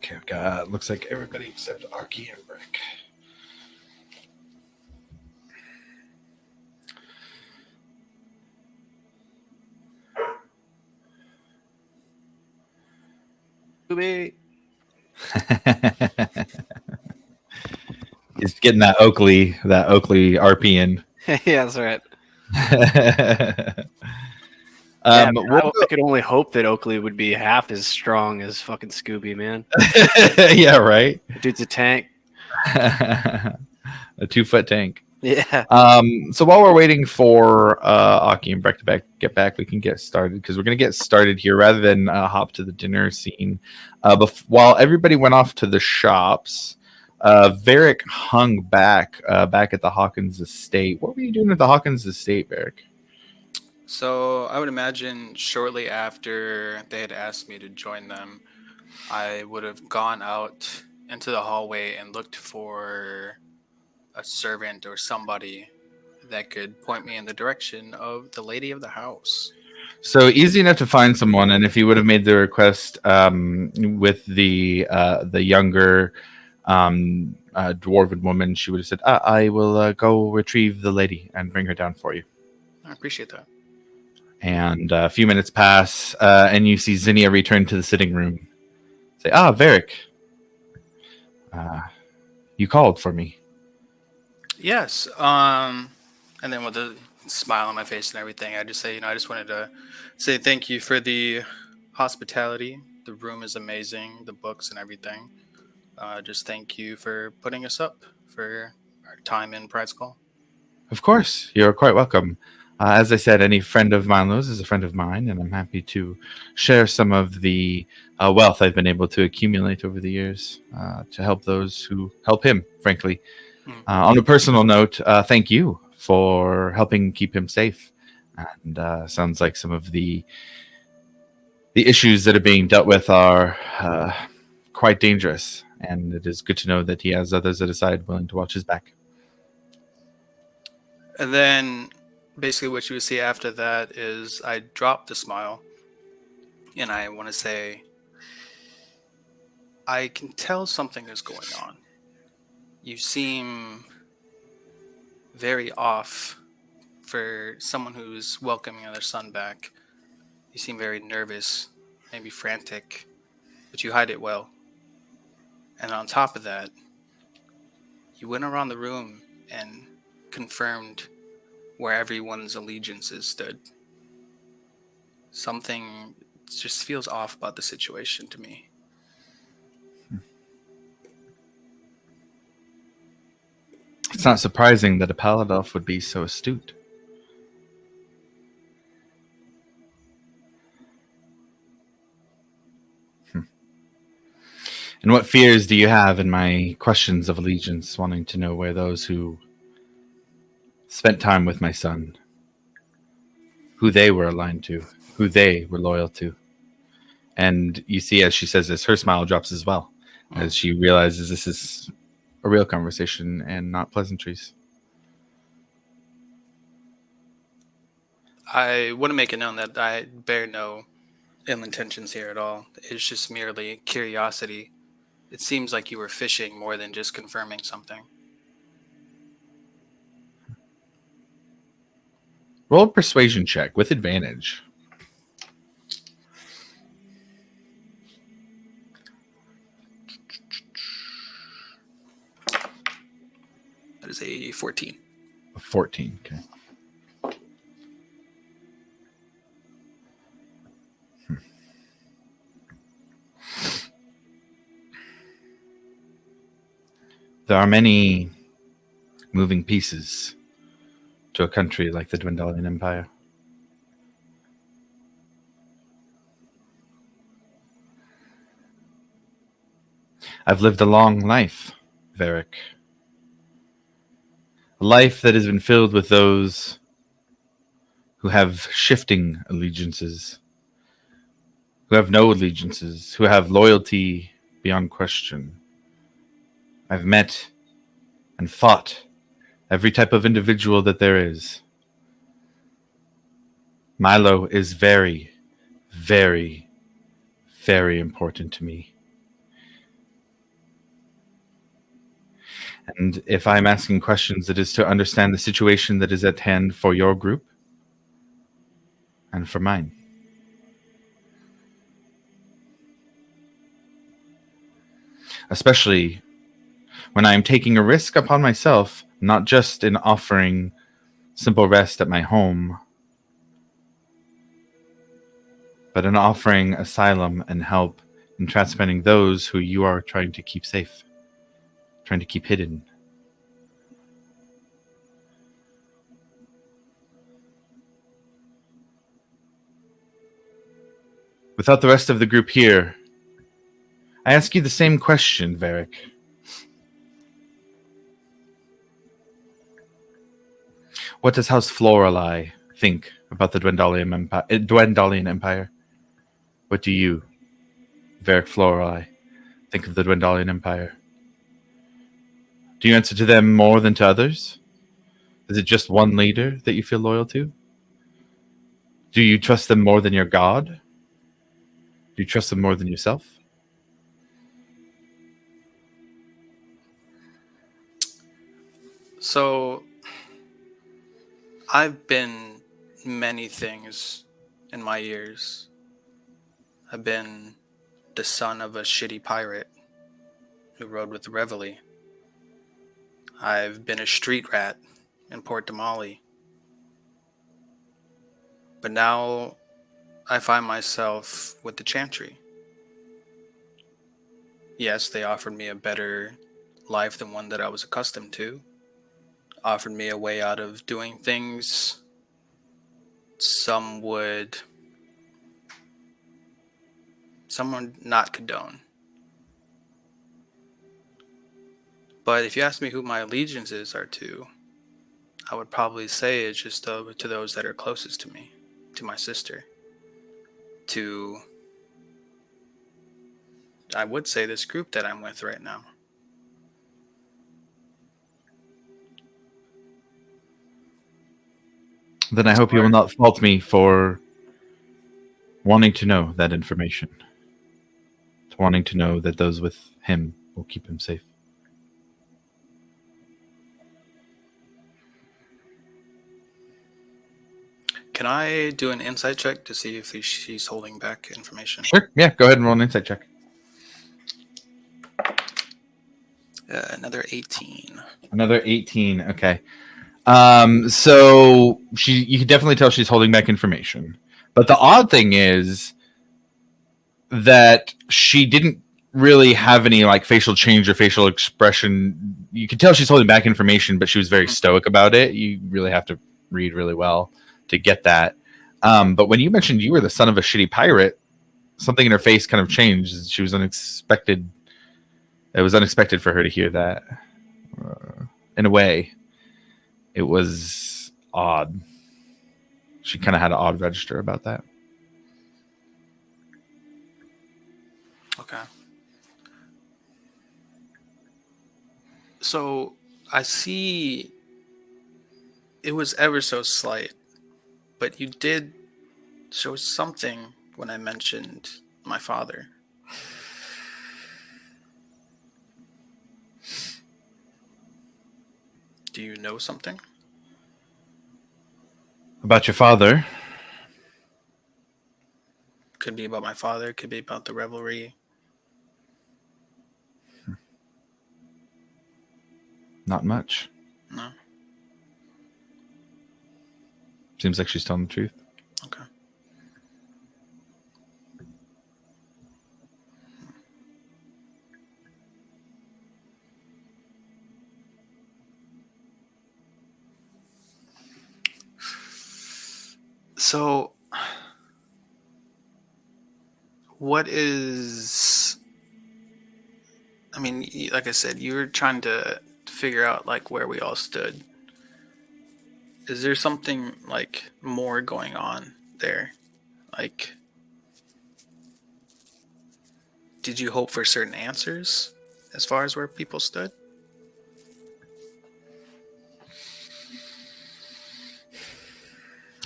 Okay, I've got looks like everybody except Aki and Brick. Scooby. He's getting that Oakley RP in. Yeah, that's right. um, Man, we'll I could only hope that Oakley would be half as strong as fucking Scooby, man. yeah, right. Dude's a tank. A 2-foot tank. Yeah. So while we're waiting for Aki and Breck to get back, we can get started because we're going to get started here rather than hop to the dinner scene. While everybody went off to the shops, Varric hung back at the Hawkins estate. What were you doing at the Hawkins estate, Varric? So I would imagine shortly after they had asked me to join them, I would have gone out into the hallway and looked for a servant or somebody that could point me in the direction of the lady of the house. So easy enough to find someone, and if you would have made the request with the younger dwarven woman, she would have said, "I will go retrieve the lady and bring her down for you." I appreciate that. And a few minutes pass, and you see Zinnia return to the sitting room. Say, Varric, you called for me. Yes. And then with a smile on my face and everything, I just say, I just wanted to say thank you for the hospitality. The room is amazing, the books and everything. Just thank you for putting us up for our time in Pride Skull. Of course, you're quite welcome. As I said, any friend of Milo's is a friend of mine, and I'm happy to share some of the wealth I've been able to accumulate over the years to help those who help him, frankly. On a personal note, thank you for helping keep him safe. And sounds like some of the issues that are being dealt with are quite dangerous. And it is good to know that he has others at his side willing to watch his back. And then basically what you would see after that is I drop the smile and I want to say, I can tell something is going on. You seem very off for someone who's welcoming their son back. You seem very nervous, maybe frantic, but you hide it well. And on top of that, you went around the room and confirmed where everyone's allegiances stood. Something just feels off about the situation to me. It's not surprising that a Paladolf would be so astute. And what fears do you have in my questions of allegiance, wanting to know where those who spent time with my son, who they were aligned to, who they were loyal to? And you see, as she says this, her smile drops as well, as she realizes this is a real conversation and not pleasantries. I want to make it known that I bear no ill intentions here at all. It's just merely curiosity. It seems like you were fishing more than just confirming something. Roll a persuasion check with advantage. That is a 14. 14, okay. There are many moving pieces to a country like the Dwendalian Empire. I've lived a long life, Varric. A life that has been filled with those who have shifting allegiances, who have no allegiances, who have loyalty beyond question. I've met and fought every type of individual that there is. Milo is very, very, very important to me. And if I'm asking questions, it is to understand the situation that is at hand for your group and for mine. Especially when I am taking a risk upon myself, not just in offering simple rest at my home, but in offering asylum and help in transplanting those who you are trying to keep safe, trying to keep hidden. Without the rest of the group here, I ask you the same question, Varric. What does House Florali think about the Dwendalian Empire? What do you, Varric Florali, think of the Dwendalian Empire? Do you answer to them more than to others? Is it just one leader that you feel loyal to? Do you trust them more than your god? Do you trust them more than yourself? So, I've been many things in my years. I've been the son of a shitty pirate who rode with the Reveille. I've been a street rat in Port Damali. But now I find myself with the Chantry. Yes, they offered me a better life than one that I was accustomed to. Offered me a way out of doing things some would not condone. But if you ask me who my allegiances are to, I would probably say it's just to those that are closest to me, to my sister, to, I would say, this group that I'm with right now. Then I hope you will not fault me for wanting to know that information. Wanting to know that those with him will keep him safe. Can I do an insight check to see if she's holding back information? Sure. Yeah, go ahead and roll an insight check. Another 18. Another 18. Okay. So you can definitely tell she's holding back information. But the odd thing is that she didn't really have any like facial change or facial expression. You can tell she's holding back information, but she was very stoic about it. You really have to read really well to get that. But when you mentioned you were the son of a shitty pirate, something in her face kind of changed. She was unexpected. It was unexpected for her to hear that. In a way, it was odd. She kind of had an odd register about that. Okay. So I see it was ever so slight, but you did show something when I mentioned my father. Do you know something? About your father? Could be about my father, could be about the revelry. Not much. No? Seems like she's telling the truth. Okay. So, what is... I mean, like I said, you were trying to figure out like where we all stood. Is there something like more going on there? Like, did you hope for certain answers as far as where people stood?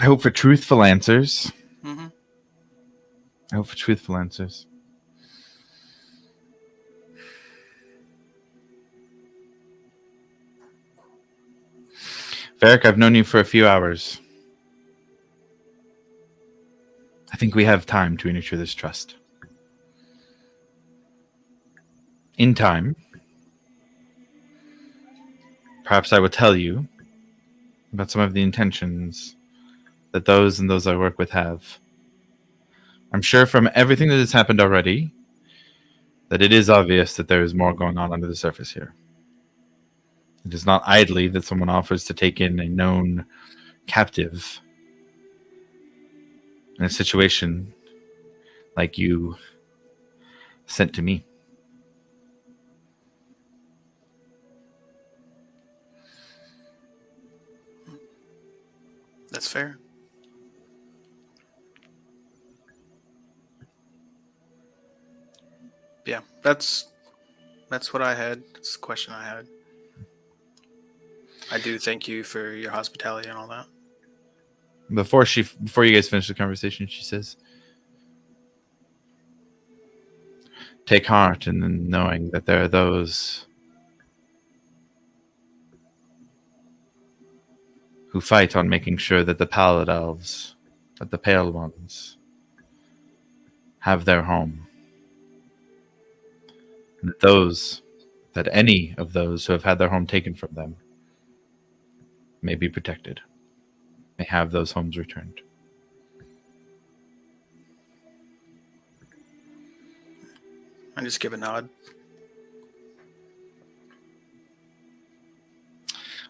I hope for truthful answers. Mm-hmm. I hope for truthful answers. Varric, I've known you for a few hours. I think we have time to nurture this trust. In time, perhaps I will tell you about some of the intentions that those and those I work with have. I'm sure from everything that has happened already that it is obvious that there is more going on under the surface here. It is not idly that someone offers to take in a known captive in a situation like you sent to me. That's fair. Yeah, that's what I had. That's the question I had. I do thank you for your hospitality and all that. Before you guys finish the conversation, she says, take heart in knowing that there are those who fight on making sure that the pallid elves, that the pale ones, have their home. And that any of those who have had their home taken from them may be protected, may have those homes returned. I just give a nod.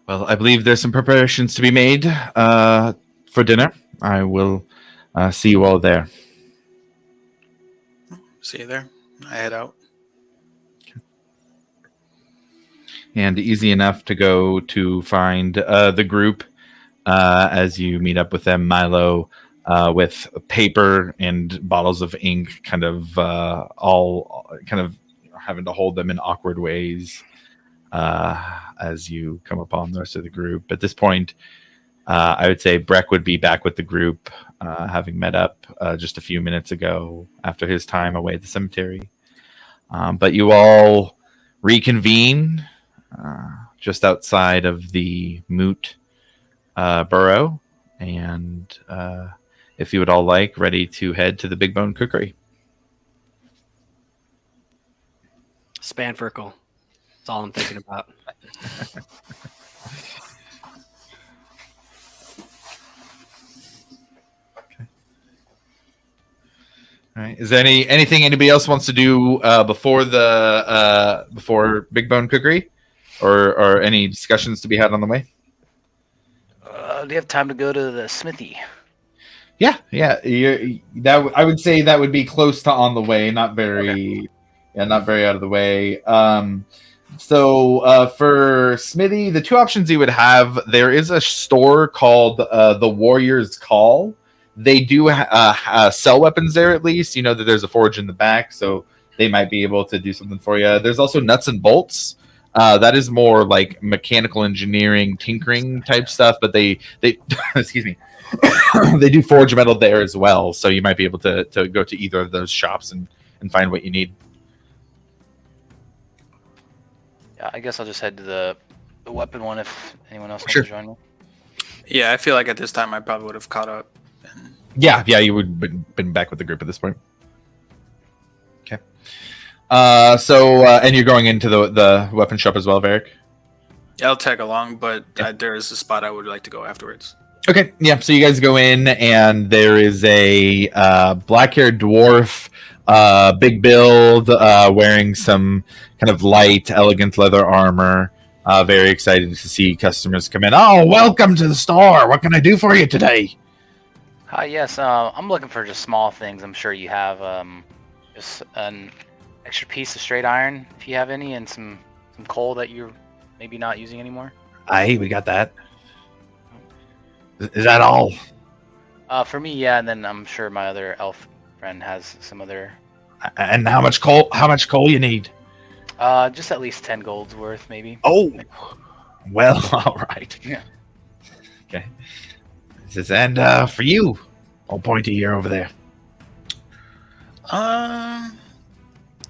Well, I believe there's some preparations to be made for dinner. I will see you all there. See you there. I head out. And easy enough to go to find the group as you meet up with them. Milo with paper and bottles of ink, kind of all kind of having to hold them in awkward ways as you come upon the rest of the group. At this point, I would say Breck would be back with the group, having met up just a few minutes ago after his time away at the cemetery. But you all reconvene just outside of the Moot Burrow, and if you would all like, ready to head to the Big Bone Cookery. Spanferkel. That's all I'm thinking about. All right. Is there anything anybody else wants to do before Big Bone Cookery, or any discussions to be had on the way? Do you have time to go to the smithy? Yeah. I would say that would be close to on the way, not very out of the way. So for Smithy, the two options you would have, there is a store called the Warrior's Call. They do sell weapons there, at least. You know that there's a forge in the back, so they might be able to do something for you. There's also Nuts and Bolts. That is more like mechanical engineering, tinkering type stuff, but they excuse me, they do forge metal there as well. So you might be able to go to either of those shops and find what you need. Yeah, I guess I'll just head to the weapon one if anyone else wants Sure. to join me. Yeah, I feel like at this time I probably would have caught up. And Yeah, you would been back with the group at this point. Okay. And you're going into the weapon shop as well, Varric? I'll tag along, but Yeah. there is a spot I would like to go afterwards. Okay, yeah. So you guys go in, and there is a black-haired dwarf, big build, wearing some kind of light, elegant leather armor. Very excited to see customers come in. Oh, welcome to the store. What can I do for you today? Hi, yes. I'm looking for just small things. I'm sure you have just an extra piece of straight iron, if you have any, and some coal that you're maybe not using anymore. Aye, we got that. Is that all? For me, yeah, and then I'm sure my other elf friend has some other. And how much coal? How much coal you need? Just at least 10 gold's worth, maybe. Oh, well, all right. Yeah. Okay. This is, and for you, I'll point to you over there.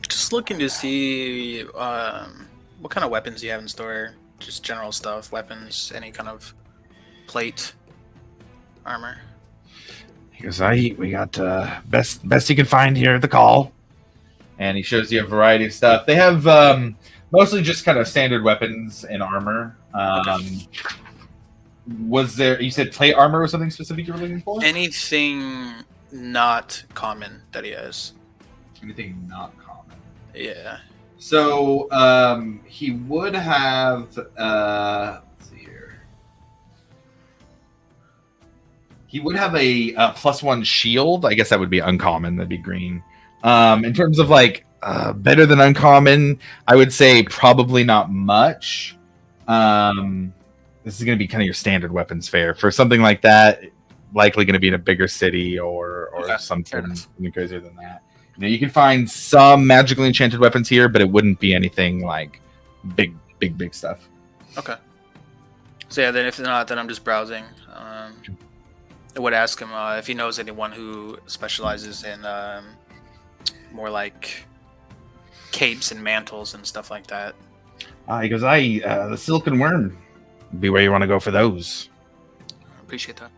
Just looking to see what kind of weapons you have in store. Just general stuff, weapons, any kind of plate armor. He goes, we got best you can find here at the call. And he shows you a variety of stuff. They have mostly just kind of standard weapons and armor. Was there, you said plate armor was something specific you were looking for? Anything not common that he has. Anything not common. Yeah. So he would have, let's see here. He would have a +1 shield. I guess that would be uncommon. That'd be green. In terms of like better than uncommon, I would say probably not much. This is going to be kind of your standard weapons fare for something like that. Likely going to be in a bigger city or something crazier than that. You know, you can find some magically enchanted weapons here, but it wouldn't be anything like big stuff. Okay. So yeah, then if not, then I'm just browsing. I would ask him if he knows anyone who specializes in more like capes and mantles and stuff like that. He goes, the Silken Worm would be where you want to go for those. I appreciate that.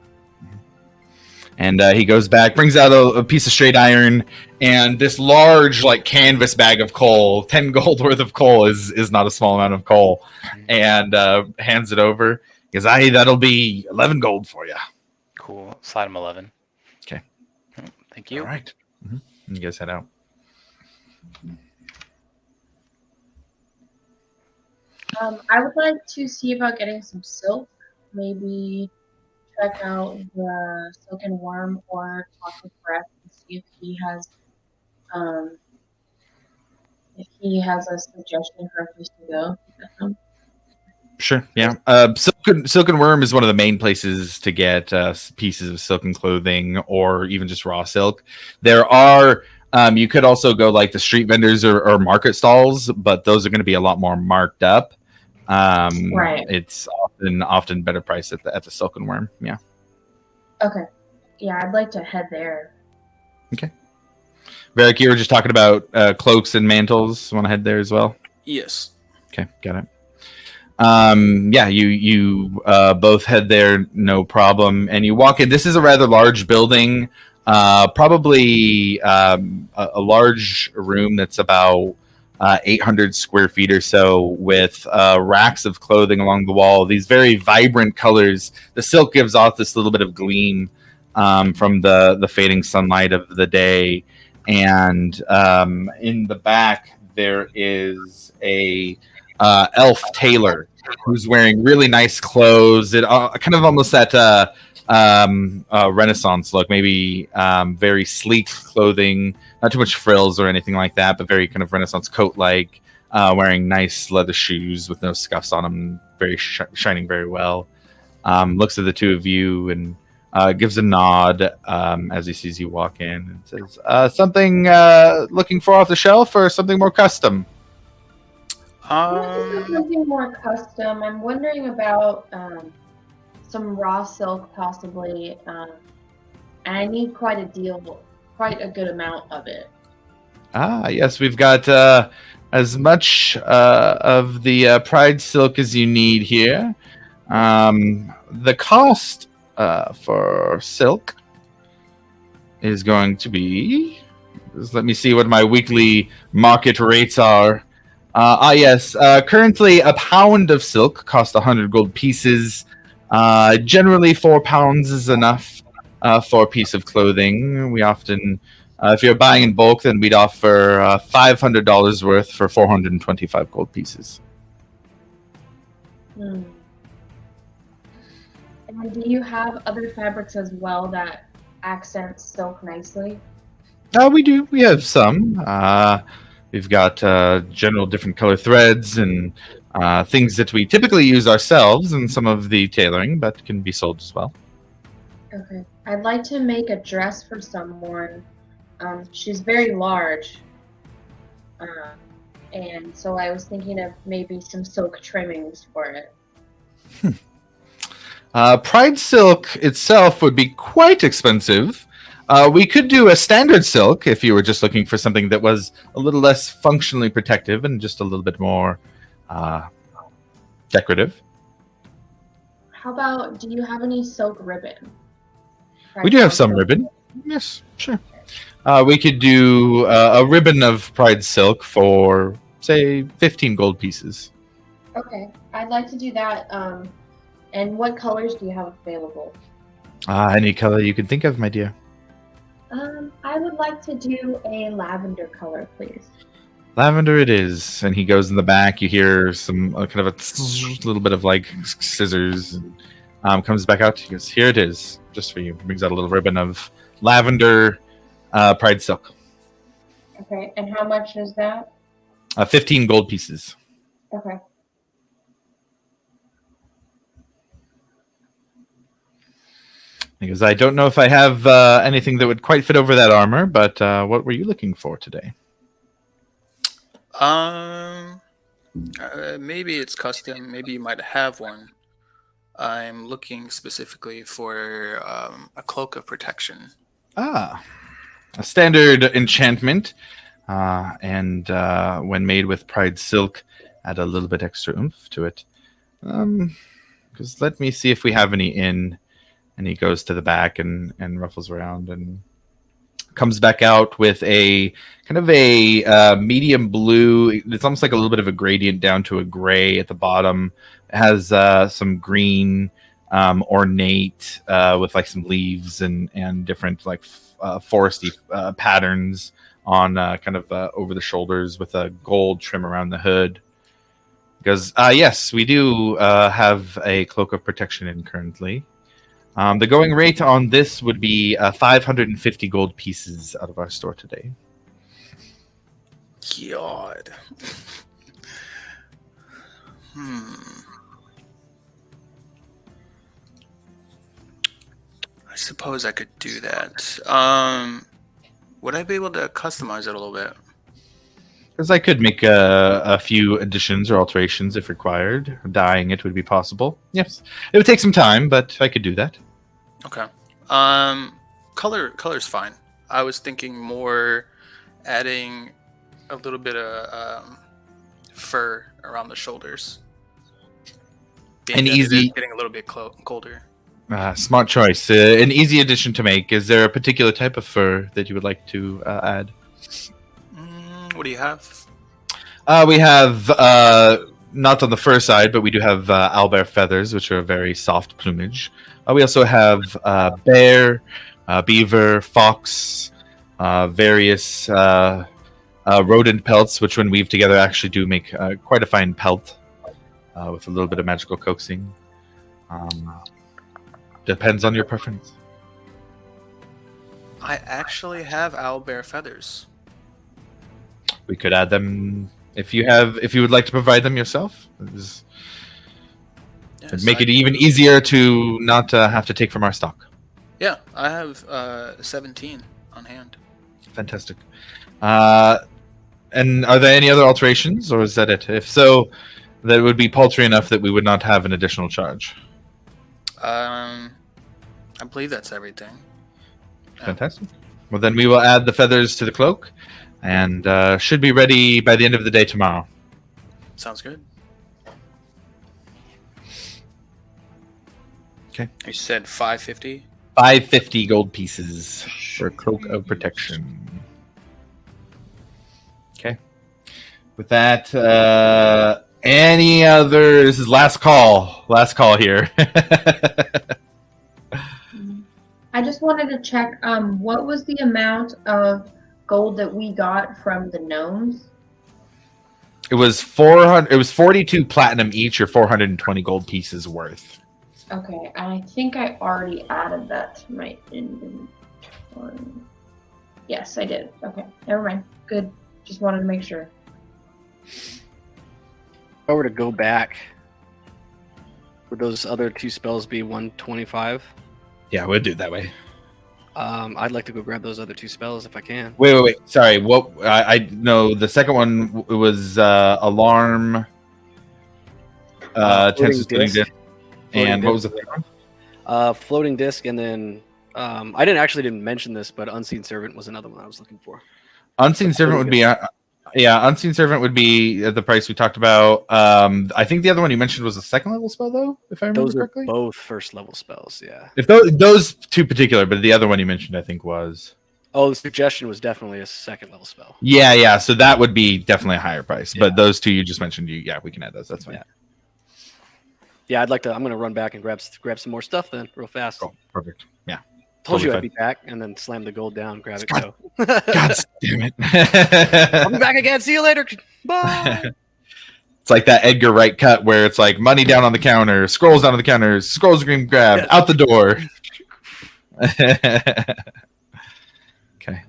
And he goes back, brings out a piece of straight iron, and this large, like, canvas bag of coal. 10 gold worth of coal is not a small amount of coal. And hands it over. He goes, that'll be 11 gold for you. Cool. Slide him 11. Okay. Thank you. All right. Mm-hmm. You guys head out. I would like to see about getting some silk. Maybe check out the Silken Worm or talk with Brett and see if he has a suggestion for a place to go. Sure. Yeah. Silken Worm is one of the main places to get pieces of silken clothing or even just raw silk. There are. You could also go like the street vendors or market stalls, but those are going to be a lot more marked up. Right. It's often better priced at the Silken Worm. Yeah. Okay. Yeah, I'd like to head there. Okay. Varric, you were just talking about cloaks and mantles. Want to head there as well? Yes. Okay, got it. Yeah, you both head there, no problem. And you walk in. This is a rather large building. Probably a large room that's about 800 square feet or so, with racks of clothing along the wall. These very vibrant colors. The silk gives off this little bit of gleam from the fading sunlight of the day. And in the back, there is a elf tailor who's wearing really nice clothes. It kind of almost that Renaissance look, maybe very sleek clothing, not too much frills or anything like that, but very kind of Renaissance coat-like, wearing nice leather shoes with no scuffs on them, very shining very well. Looks at the two of you and gives a nod as he sees you walk in and says, something looking for off the shelf or something more custom? Something more custom. I'm wondering about some raw silk, possibly. And I need quite a good amount of it. Yes, we've got as much of the Pride silk as you need here. The cost for silk is going to be... let me see what my weekly market rates are. Yes. Currently, a pound of silk costs 100 gold pieces. Generally, 4 pounds is enough for a piece of clothing. We often, if you're buying in bulk, then we'd offer $500 worth for 425 gold pieces. And do you have other fabrics as well that accent silk nicely? We do. We have some. We've got general different color threads and things that we typically use ourselves in some of the tailoring, but can be sold as well. Okay. I'd like to make a dress for someone. She's very large. And so I was thinking of maybe some silk trimmings for it. Pride silk itself would be quite expensive. We could do a standard silk if you were just looking for something that was a little less functionally protective and just a little bit more decorative. How about, do you have any silk ribbon? We do have some ribbon. Yes, sure. We could do a ribbon of Pride Silk for, say, 15 gold pieces. Okay, I'd like to do that. And what colors do you have available? Any color you can think of, my dear. I would like to do a lavender color, please. Lavender it is. And he goes in the back. You hear some kind of a little bit of like scissors. And, comes back out. He goes, here it is, just for you. Brings out a little ribbon of lavender Pride Silk. Okay, and how much is that? 15 gold pieces. Okay. He goes, I don't know if I have anything that would quite fit over that armor, but what were you looking for today? Maybe it's custom. Maybe you might have one. I'm looking specifically for a cloak of protection. A standard enchantment, and when made with Pride Silk, add a little bit extra oomph to it. Because let me see if we have any in. And he goes to the back and ruffles around and comes back out with a kind of a medium blue. It's almost like a little bit of a gradient down to a gray at the bottom. It has some green ornate with like some leaves and different like foresty patterns on kind of over the shoulders with a gold trim around the hood. Because yes, we do have a cloak of protection in currently. The going rate on this would be 550 gold pieces out of our store today. God. I suppose I could do that. Would I be able to customize it a little bit? Because I could make a few additions or alterations if required. Dyeing it would be possible. Yes, it would take some time, but I could do that. Okay. Color's fine. I was thinking more adding a little bit of fur around the shoulders. An easy, getting a little bit colder. Smart choice. An easy addition to make. Is there a particular type of fur that you would like to add? What do you have? We have not on the fur side, but we do have owlbear feathers, which are very soft plumage. We also have bear, beaver, fox, various rodent pelts, which when weaved together actually do make quite a fine pelt with a little bit of magical coaxing. Depends on your preference. I actually have owlbear feathers. We could add them if you would like to provide them yourself. It'd make it even easier to not have to take from our stock. Yeah, I have 17 on hand. Fantastic. And are there any other alterations, or is that it? If so, that would be paltry enough that we would not have an additional charge. I believe that's everything. Fantastic. Well, then we will add the feathers to the cloak, and should be ready by the end of the day tomorrow. Sounds good. Okay. You said 550? 550 gold pieces for a cloak of protection. Okay. With that, any other? This is last call. Last call here. I just wanted to check, what was the amount of gold that we got from the gnomes? It was 400. It was 42 platinum each, or 420 gold pieces worth. Okay, I think I already added that to my inventory. Yes, I did. Okay, never mind. Good. Just wanted to make sure. If I were to go back, would those other two spells be 125? Yeah, we'll do it that way. I'd like to go grab those other two spells if I can. Wait. Sorry. What? I know the second one was alarm. Tenses putting disc. And what was the third one? Floating disc, and then I didn't mention this, but unseen servant was another one I was looking for. Unseen servant would be Yeah, Unseen Servant would be at the price we talked about. I think the other one you mentioned was a second level spell, though, if I remember Those are correctly. both first level spells. Yeah. If those two particular, but the other one you mentioned, I think was. Oh, the suggestion was definitely a second level spell. Yeah. So that would be definitely a higher price. Yeah. But those two you just mentioned, we can add those. That's fine. Yeah. Yeah, I'd like to. I'm gonna run back and grab some more stuff then, real fast. Cool. Perfect. Yeah. Told you Totally I'd be back, and then slam the gold down, grab it, God- go. God damn it. I'll be back again. See you later. Bye. It's like that Edgar Wright cut where it's like money down on the counter, scrolls down on the counter, scrolls green grabbed, out the door. Okay.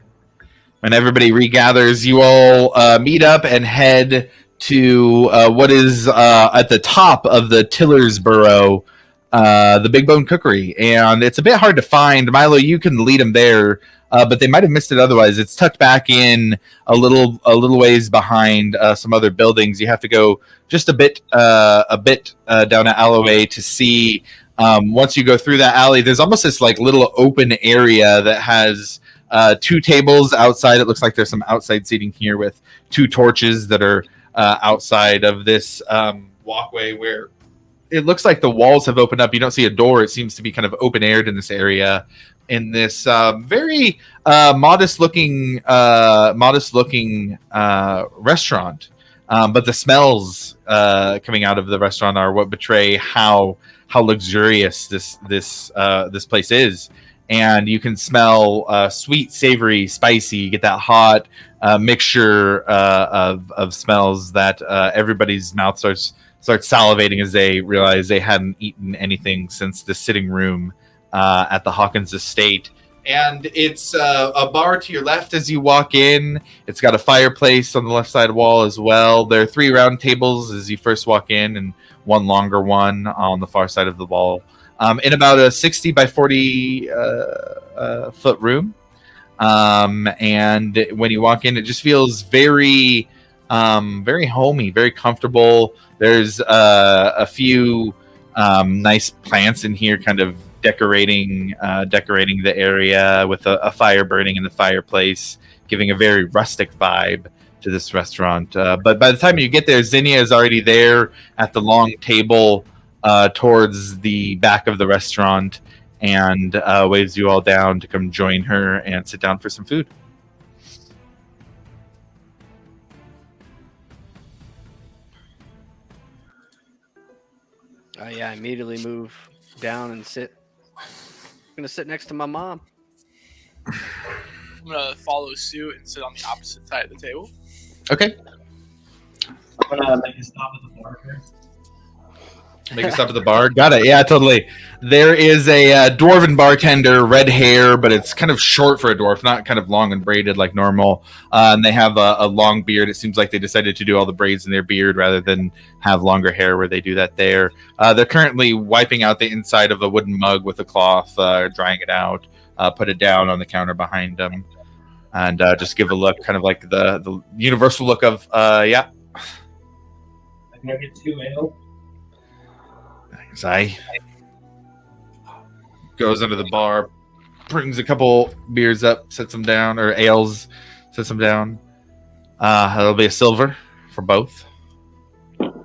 When everybody regathers, you all meet up and head to what is at the top of the Tiller's Burrow, the Big Bone Cookery. And it's a bit hard to find. Milo, you can lead them there, but they might have missed it otherwise. It's tucked back in a little ways behind some other buildings. You have to go just a bit down an alleyway to see. Once you go through that alley, there's almost this like little open area that has two tables outside. It looks like there's some outside seating here with two torches that are outside of this walkway where it looks like the walls have opened up. You don't see a door. It seems to be kind of open aired in this area, in this very modest looking restaurant. But the smells coming out of the restaurant are what betray how luxurious this place is. And you can smell sweet, savory, spicy. You get that hot mixture of smells that everybody's mouth starts salivating as they realize they hadn't eaten anything since the sitting room at the Hawkins estate. And it's a bar to your left as you walk in. It's got a fireplace on the left side wall as well. There are 3 round tables as you first walk in, and one longer one on the far side of the wall. In about a 60 by 40 foot room. And when you walk in, it just feels very homey, very comfortable. There's a few nice plants in here, kind of decorating the area with a fire burning in the fireplace, giving a very rustic vibe to this restaurant. But by the time you get there, Zinnia is already there at the long table towards the back of the restaurant, and waves you all down to come join her and sit down for some food. Yeah, I immediately move down and sit. I'm gonna sit next to my mom. I'm gonna follow suit and sit on the opposite side of the table. Okay. I'm gonna make a stop at the bar here. Make a stop at the bar. Got it. Yeah, totally. There is a dwarven bartender, red hair, but it's kind of short for a dwarf, not kind of long and braided like normal. And they have a long beard. It seems like they decided to do all the braids in their beard rather than have longer hair where they do that there. They're currently wiping out the inside of a wooden mug with a cloth, drying it out, put it down on the counter behind them, and just give a look, kind of like the universal look of, yeah. Can I get 2 ale? Zai goes under the bar, brings a couple beers up, sets them down, or ales, sets them down. It'll be a silver for both. I'm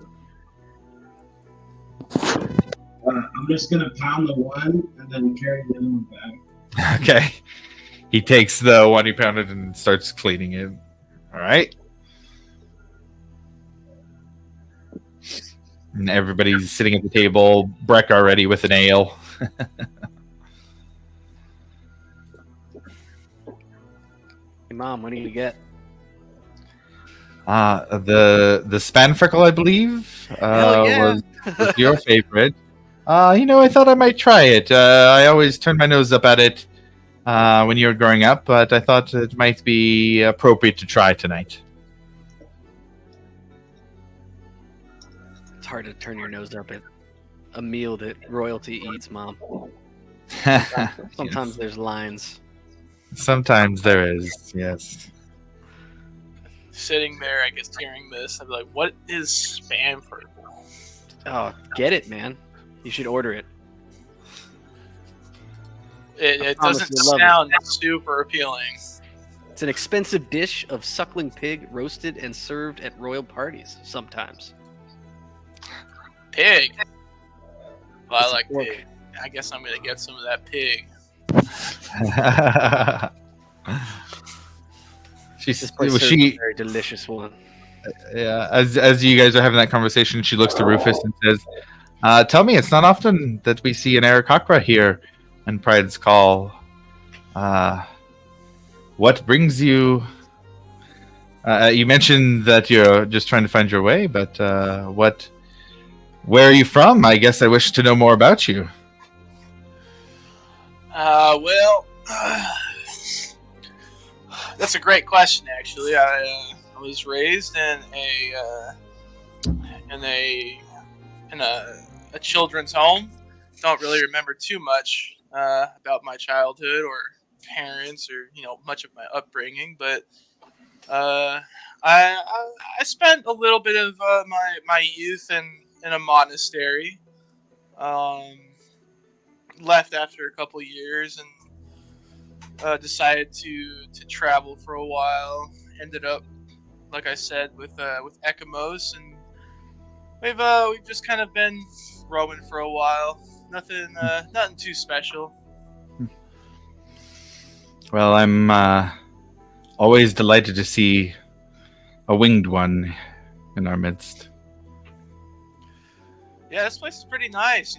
just gonna pound the one and then carry the other one back. Okay. He takes the one he pounded and starts cleaning it. All right. And everybody's sitting at the table. Breck already with an ale. Hey, Mom, what do you get? The Spanferkel, I believe, Hell yeah. was your favorite. I thought I might try it. I always turned my nose up at it when you were growing up, but I thought it might be appropriate to try tonight. It's hard to turn your nose up at a meal that royalty eats, Mom. Sometimes there's lines. Sometimes there is, yes. Sitting there, I guess, hearing this, I'd be like, "What is Spanford?" Oh, get it, man. You should order it. It promise doesn't you'll love it. sound super appealing. It's an expensive dish of suckling pig roasted and served at royal parties sometimes. Pig. Well, I It's a like pork. pig. I guess I'm gonna get some of that pig. This place Was serves she? a very delicious one. Yeah. As you guys are having that conversation, she looks to Rufus and says, "Tell me, it's not often that we see an Aarakocra here in Pride's Call. What brings you? You mentioned that you're just trying to find your way, but what? Where are you from? I guess I wish to know more about you." Well, that's a great question. Actually, I was raised in a children's home. Don't really remember too much about my childhood or parents or much of my upbringing, but I spent a little bit of my youth in a monastery. Left after a couple years and decided to travel for a while. Ended up, like I said, with Ekamos, and we've just kind of been roaming for a while. Nothing too special. Well, I'm always delighted to see a winged one in our midst. Yeah, this place is pretty nice.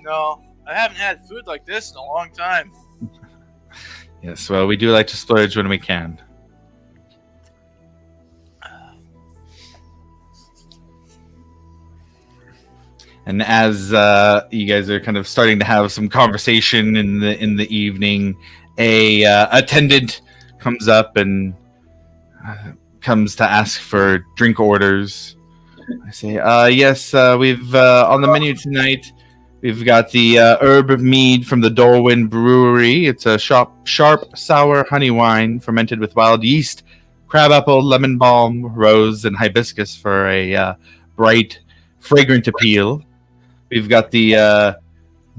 I haven't had food like this in a long time. Yes, well, we do like to splurge when we can. And as you guys are kind of starting to have some conversation in the evening, a attendant comes up and comes to ask for drink orders. I say, yes, we've on the menu tonight. We've got the herb mead from the Dorwin Brewery. It's a sharp, sour honey wine fermented with wild yeast, crabapple, lemon balm, rose, and hibiscus for a bright, fragrant appeal. We've got the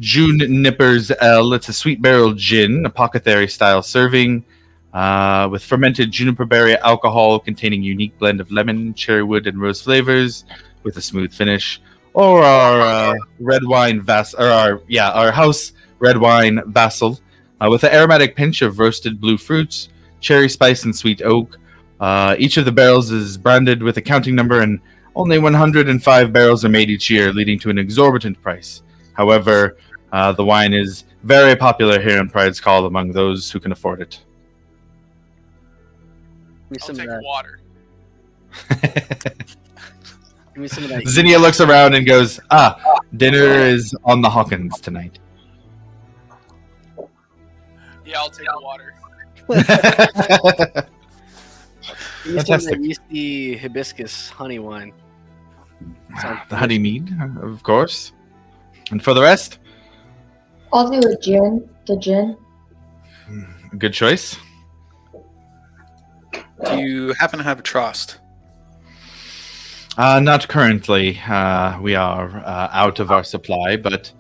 June Nippers L. It's a sweet barrel gin, apothecary-style serving, with fermented juniper berry alcohol containing unique blend of lemon, cherrywood, and rose flavors with a smooth finish. Or our red wine our house red wine Vassal, with an aromatic pinch of roasted blue fruits, cherry spice, and sweet oak. Each of the barrels is branded with a counting number, and only 105 barrels are made each year, leading to an exorbitant price. However, the wine is very popular here in Pride's Call among those who can afford it. Give me I'll some take of that. water. Give me some of that. Zinnia looks around and goes, dinner is on the Hawkins tonight. Yeah, I'll take water. Give me some of Fantastic. that yeasty hibiscus honey wine. Sounds The honey mead, of course. And for the rest, I'll do a gin. The gin. good choice. Do you happen to have a trust? Not currently. We are out of our supply, but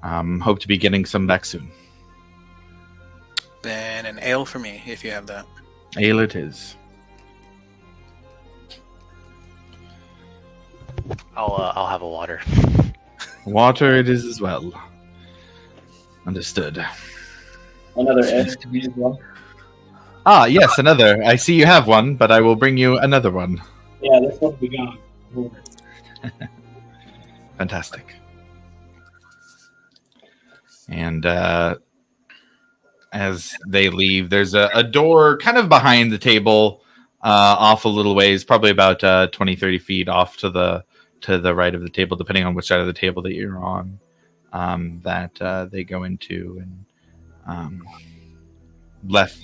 hope to be getting some back soon. Then an ale for me, if you have that. Ale it is. I'll have a water. Water it is as well. Understood. Another S to me as well. Yes, another. I see you have one, but I will bring you another one. Yeah, that's what we got. Fantastic. And as they leave, there's a door kind of behind the table, off a little ways, probably about 20, 30 feet off to the right of the table, depending on which side of the table that you're on, that they go into, and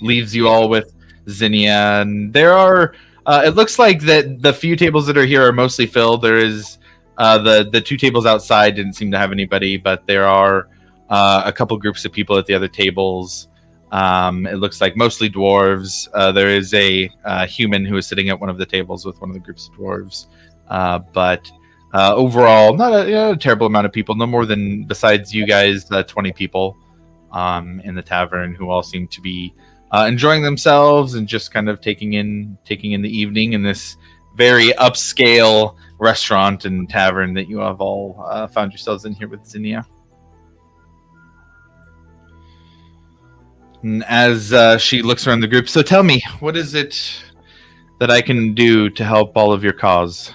leaves you all with Zinnia. And there are, it looks like that the few tables that are here are mostly filled. There is the two tables outside didn't seem to have anybody, but there are a couple groups of people at the other tables. It looks like mostly dwarves. There is a human who is sitting at one of the tables with one of the groups of dwarves. But overall, not a terrible amount of people. No more than, besides you guys, 20 people in the tavern, who all seem to be enjoying themselves and just kind of taking in the evening in this very upscale restaurant and tavern that you have all found yourselves in here with Zinnia. And as she looks around the group, so tell me, what is it that I can do to help all of your cause?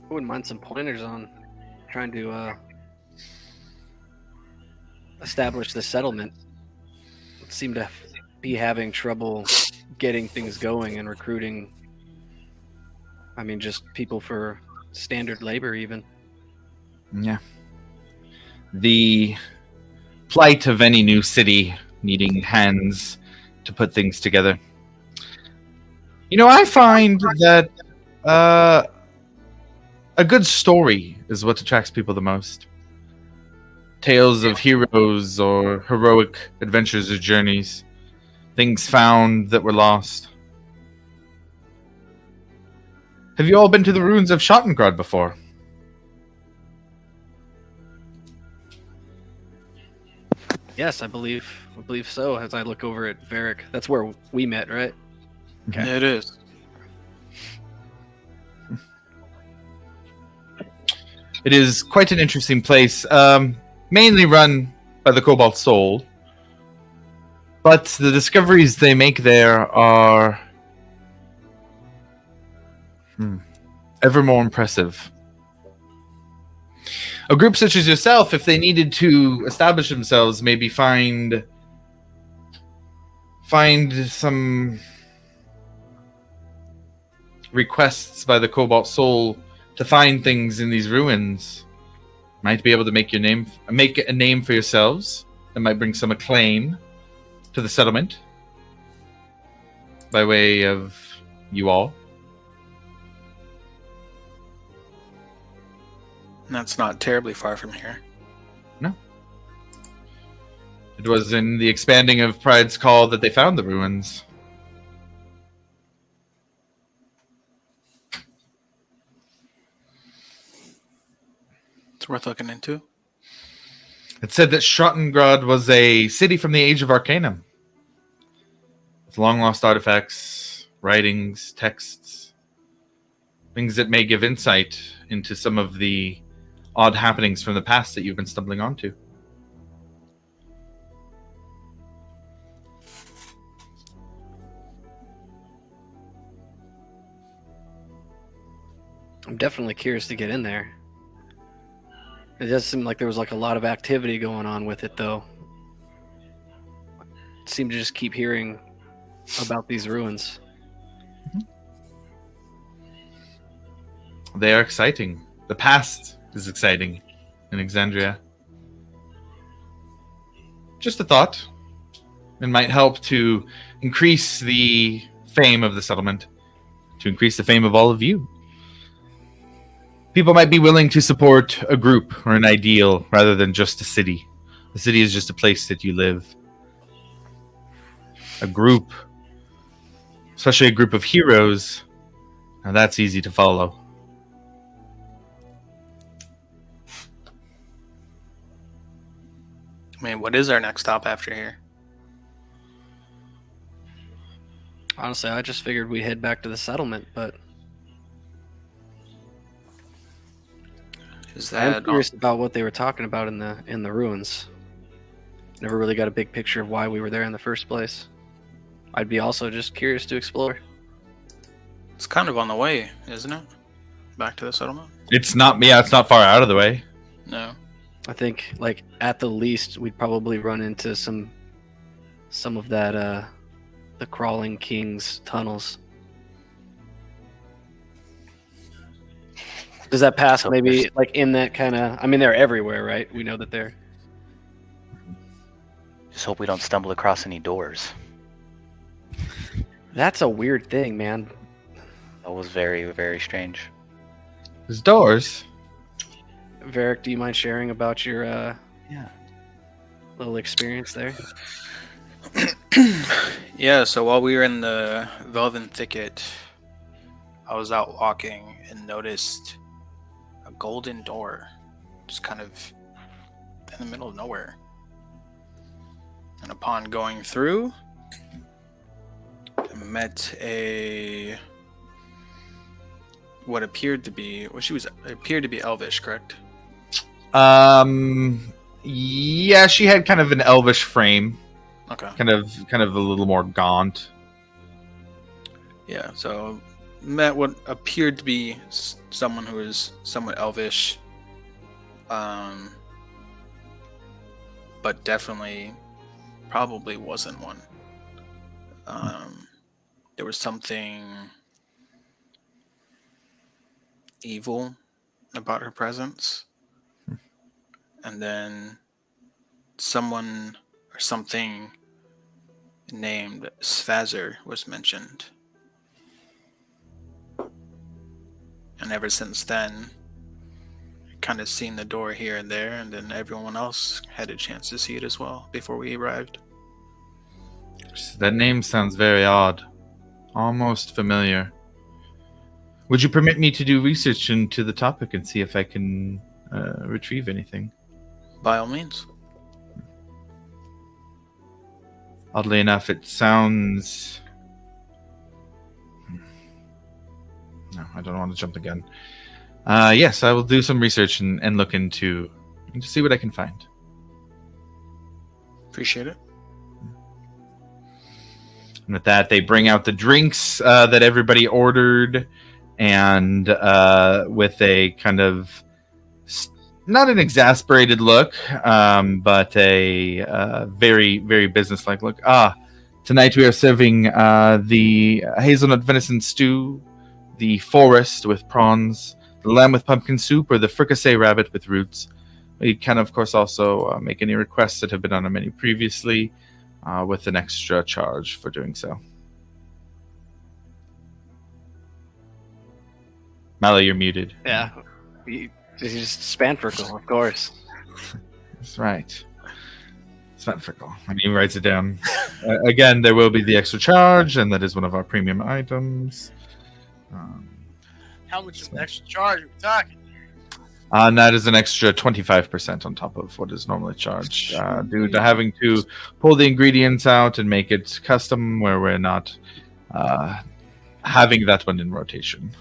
I wouldn't mind some pointers on trying to establish the settlement. Seem to be having trouble getting things going and recruiting. I mean, just people for standard labor, even. Yeah. The plight of any new city needing hands to put things together. You know, I find that a good story is what attracts people the most. Tales of heroes or heroic adventures or journeys. Things found that were lost. Have you all been to the ruins of Schottengrad before? Yes, I believe so. As I look over at Varric, that's where we met, right? Okay. Yeah, it is. It is quite an interesting place, mainly run by the Cobalt Soul. But the discoveries they make there are ever more impressive. A group such as yourself, if they needed to establish themselves, maybe find some requests by the Cobalt Soul to find things in these ruins, might be able to make a name for yourselves. That might bring some acclaim to the settlement by way of you all. That's not terribly far from here. No. It was in the expanding of Pride's Call that they found the ruins. It's worth looking into. It said that Schottengrad was a city from the Age of Arcanum. With long-lost artifacts, writings, texts, things that may give insight into some of the odd happenings from the past that you've been stumbling onto. I'm definitely curious to get in there. It does seem like there was like a lot of activity going on with it, though. Seem to just keep hearing about these ruins. They are exciting. The past is exciting in Exandria. Just a thought. It might help to increase the fame of the settlement, to increase the fame of all of you. People might be willing to support a group or an ideal rather than just a city. The city is just a place that you live. A group, especially a group of heroes, now that's easy to follow. I mean, what is our next stop after here? Honestly, I just figured we'd head back to the settlement, but Is I'm that curious about what they were talking about in the ruins. Never really got a big picture of why we were there in the first place. I'd be also just curious to explore. it's kind of on the way, isn't it? Back to the settlement? It's not far out of the way. No. I think, like, at the least, we'd probably run into some of that, the Crawling King's tunnels. Does that pass So maybe, there's- like, in that kind of... I mean, they're everywhere, right? We know that they're... Just hope we don't stumble across any doors. That's a weird thing, man. That was very, very strange. There's doors. Varric, do you mind sharing about your Yeah. little experience there? Yeah, so while we were in the Velven Thicket, I was out walking and noticed a golden door just kind of in the middle of nowhere. And upon going through, I met what appeared to be elvish, correct? Yeah, she had kind of an elvish frame, Okay. kind of a little more gaunt. Yeah, so met what appeared to be someone who was somewhat elvish, but definitely probably wasn't one. There was something evil about her presence, and then someone or something named Svazzer was mentioned. And ever since then, kind of seen the door here and there, and then everyone else had a chance to see it as well before we arrived. That name sounds very odd. Almost familiar. Would you permit me to do research into the topic and see if I can retrieve anything? By all means. Oddly enough, it sounds... No, I don't want to jump again. Yes, I will do some research and look into to see what I can find. Appreciate it. And with that, they bring out the drinks that everybody ordered, and with a kind of not an exasperated look, but a very, very businesslike look. Tonight we are serving the hazelnut venison stew, the forest with prawns, the lamb with pumpkin soup, or the fricassee rabbit with roots. We can, of course, also make any requests that have been on our menu previously, with an extra charge for doing so. Mallow, you're muted. Yeah. Just Spanferkle, of course. That's right. Spanferkle. And he writes it down. Again, there will be the extra charge, and that is one of our premium items. How much of an extra charge are we talking? And that is an extra 25% on top of what is normally charged, due to having to pull the ingredients out and make it custom, where we're not having that one in rotation.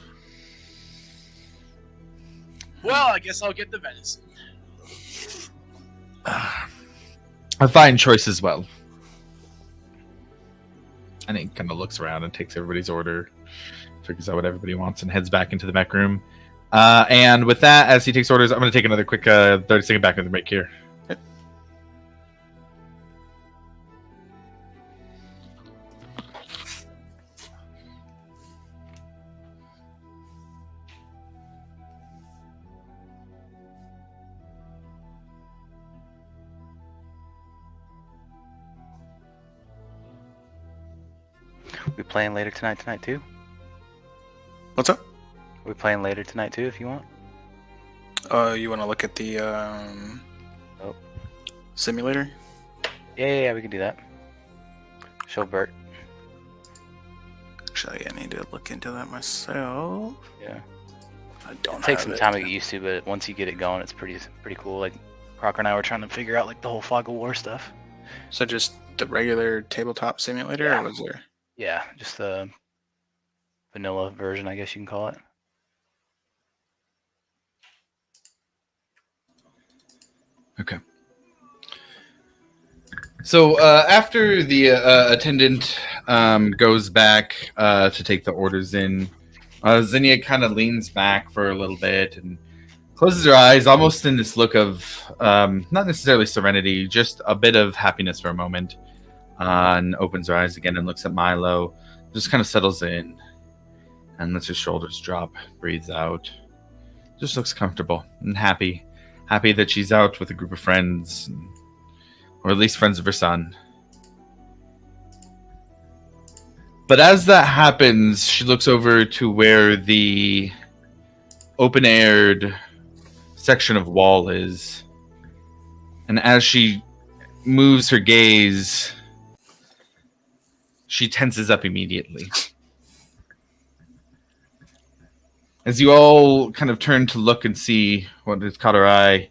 Well, I guess I'll get the venison. A fine choice as well. And he kind of looks around and takes everybody's order, figures out what everybody wants, and heads back into the back room. And with that, as he takes orders, I'm going to take another quick 30-second back in the break here. Okay. We playing later tonight too? What's up? We playing later tonight too if you want. You want to look at the simulator? Yeah, we can do that. Show Bert. Actually, I need to look into that myself. Yeah. I don't It takes have some it. time to get used to, but once you get it going, it's pretty cool. Like Crocker and I were trying to figure out like the whole Fog of War stuff. So just the regular tabletop simulator, Yeah. or was there? Yeah, just the vanilla version, I guess you can call it. Okay. So after the attendant goes back to take the orders in, Zinnia kind of leans back for a little bit and closes her eyes, almost in this look of not necessarily serenity, just a bit of happiness for a moment, and opens her eyes again and looks at Milo, just kind of settles in and lets her shoulders drop, breathes out, just looks comfortable and happy that she's out with a group of friends, or at least friends of her son. But as that happens, she looks over to where the open-aired section of wall is, and as she moves her gaze, she tenses up immediately. As you all kind of turn to look and see what has caught her eye,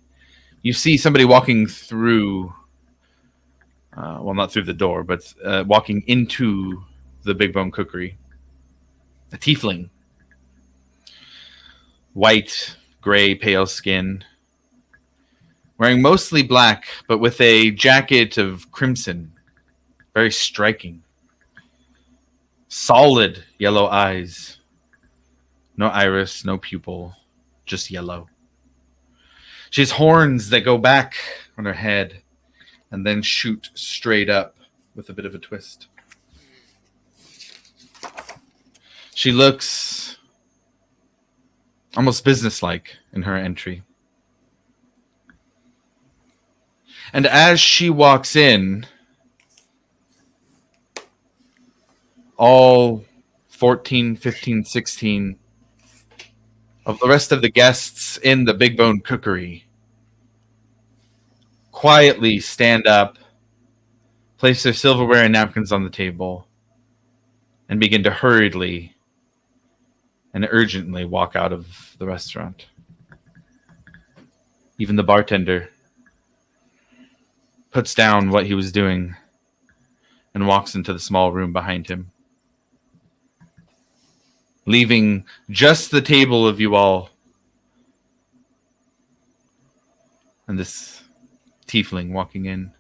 You see somebody walking through, well, not through the door, but walking into the Big Bone Cookery. A tiefling. White, gray, pale skin. Wearing mostly black, but with a jacket of crimson. Very striking. Solid yellow eyes. No iris, no pupil, just yellow. She has horns that go back on her head and then shoot straight up with a bit of a twist. She looks almost businesslike in her entry. And as she walks in, all 14, 15, 16 of the rest of the guests in the Big Bone Cookery quietly stand up, place their silverware and napkins on the table, and begin to hurriedly and urgently walk out of the restaurant. Even the bartender puts down what he was doing and walks into the small room behind him, leaving just the table of you all and this tiefling walking in.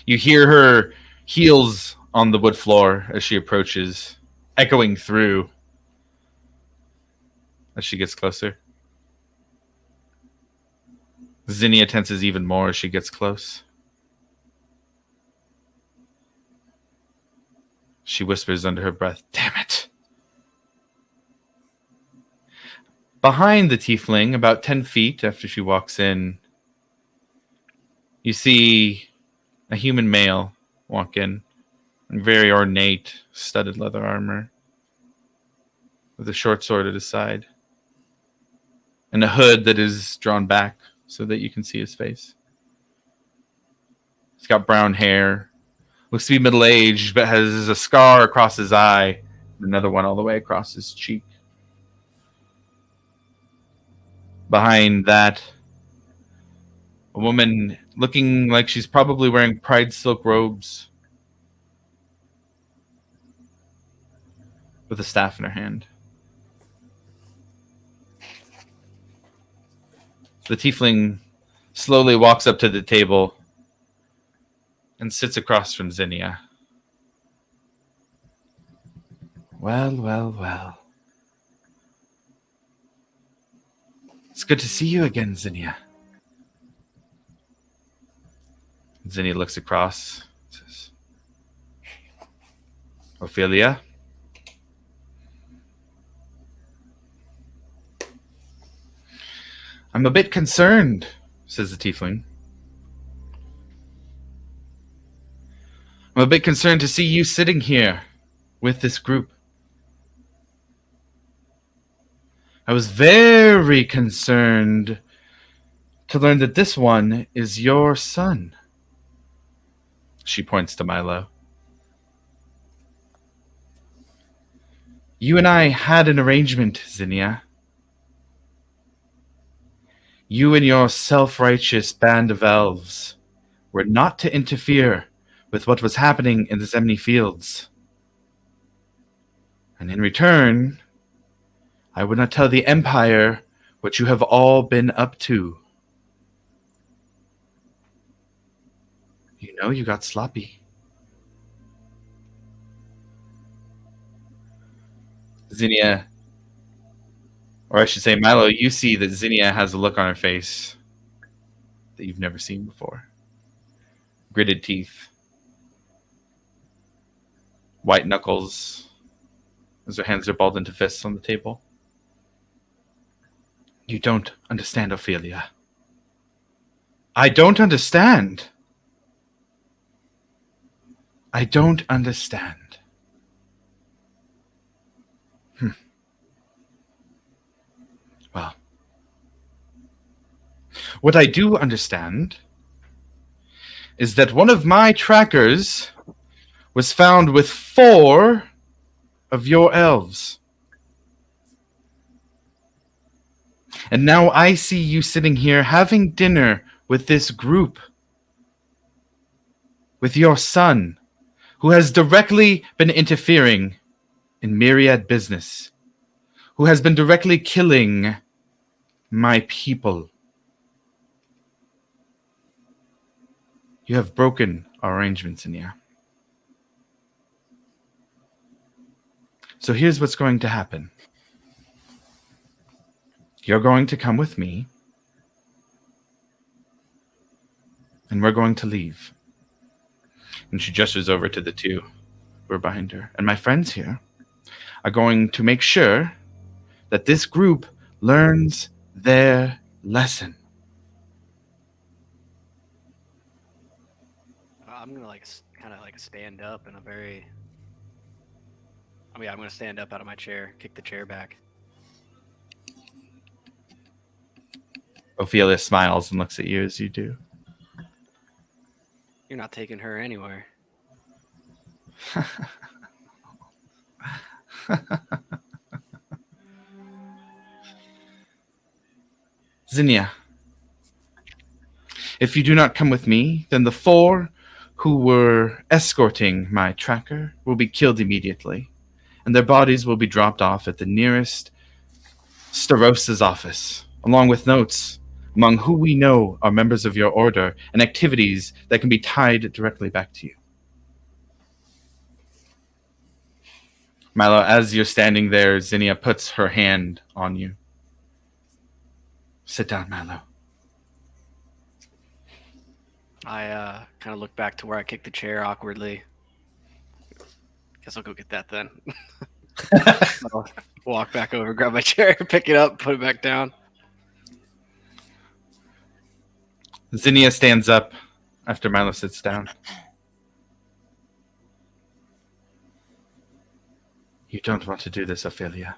You hear her heels on the wood floor as she approaches, echoing through as she gets closer. Zinnia tenses even more as she gets close. She whispers under her breath, "Damn it." Behind the tiefling, about 10 feet after she walks in, you see a human male walk in very ornate, studded leather armor, with a short sword at his side, and a hood that is drawn back so that you can see his face. He's got brown hair, looks to be middle-aged, but has a scar across his eye, and another one all the way across his cheek. Behind that, a woman looking like she's probably wearing pride silk robes, with a staff in her hand. The tiefling slowly walks up to the table and sits across from Zinnia. Well, well, well. It's good to see you again, Zinnia. Zinnia looks across and says, Ophelia? I'm a bit concerned, says the tiefling. I'm a bit concerned to see you sitting here with this group. I was very concerned to learn that this one is your son. She points to Milo. You and I had an arrangement, Zinnia. You and your self-righteous band of elves were not to interfere with what was happening in the Zemni fields. And in return, I would not tell the Empire what you have all been up to. You know you got sloppy. Zinnia, or I should say Milo, you see that Zinnia has a look on her face that you've never seen before. Gritted teeth. White knuckles as her hands are balled into fists on the table. You don't understand, Ophelia. I don't understand. I don't understand. Well, what I do understand is that one of my trackers was found with 4 of your elves. And now I see you sitting here having dinner with this group, with your son, who has directly been interfering in Myriad business, who has been directly killing my people. You have broken our arrangements, Zinnia. So here's what's going to happen. You're going to come with me, and we're going to leave. And she gestures over to the two who are behind her. And my friends here are going to make sure that this group learns their lesson. I'm gonna kind of stand up in a very. I'm gonna stand up out of my chair, kick the chair back. Ophelia smiles and looks at you as you do. You're not taking her anywhere. Zinnia, if you do not come with me, then the 4 who were escorting my tracker will be killed immediately, and their bodies will be dropped off at the nearest Starosta's office, along with notes among who we know are members of your order and activities that can be tied directly back to you. Milo, as you're standing there, Zinnia puts her hand on you. Sit down, Milo. I kind of look back to where I kicked the chair awkwardly. Guess I'll go get that then. I'll walk back over, grab my chair, pick it up, put it back down. Zinnia stands up after Milo sits down. You don't want to do this, Ophelia.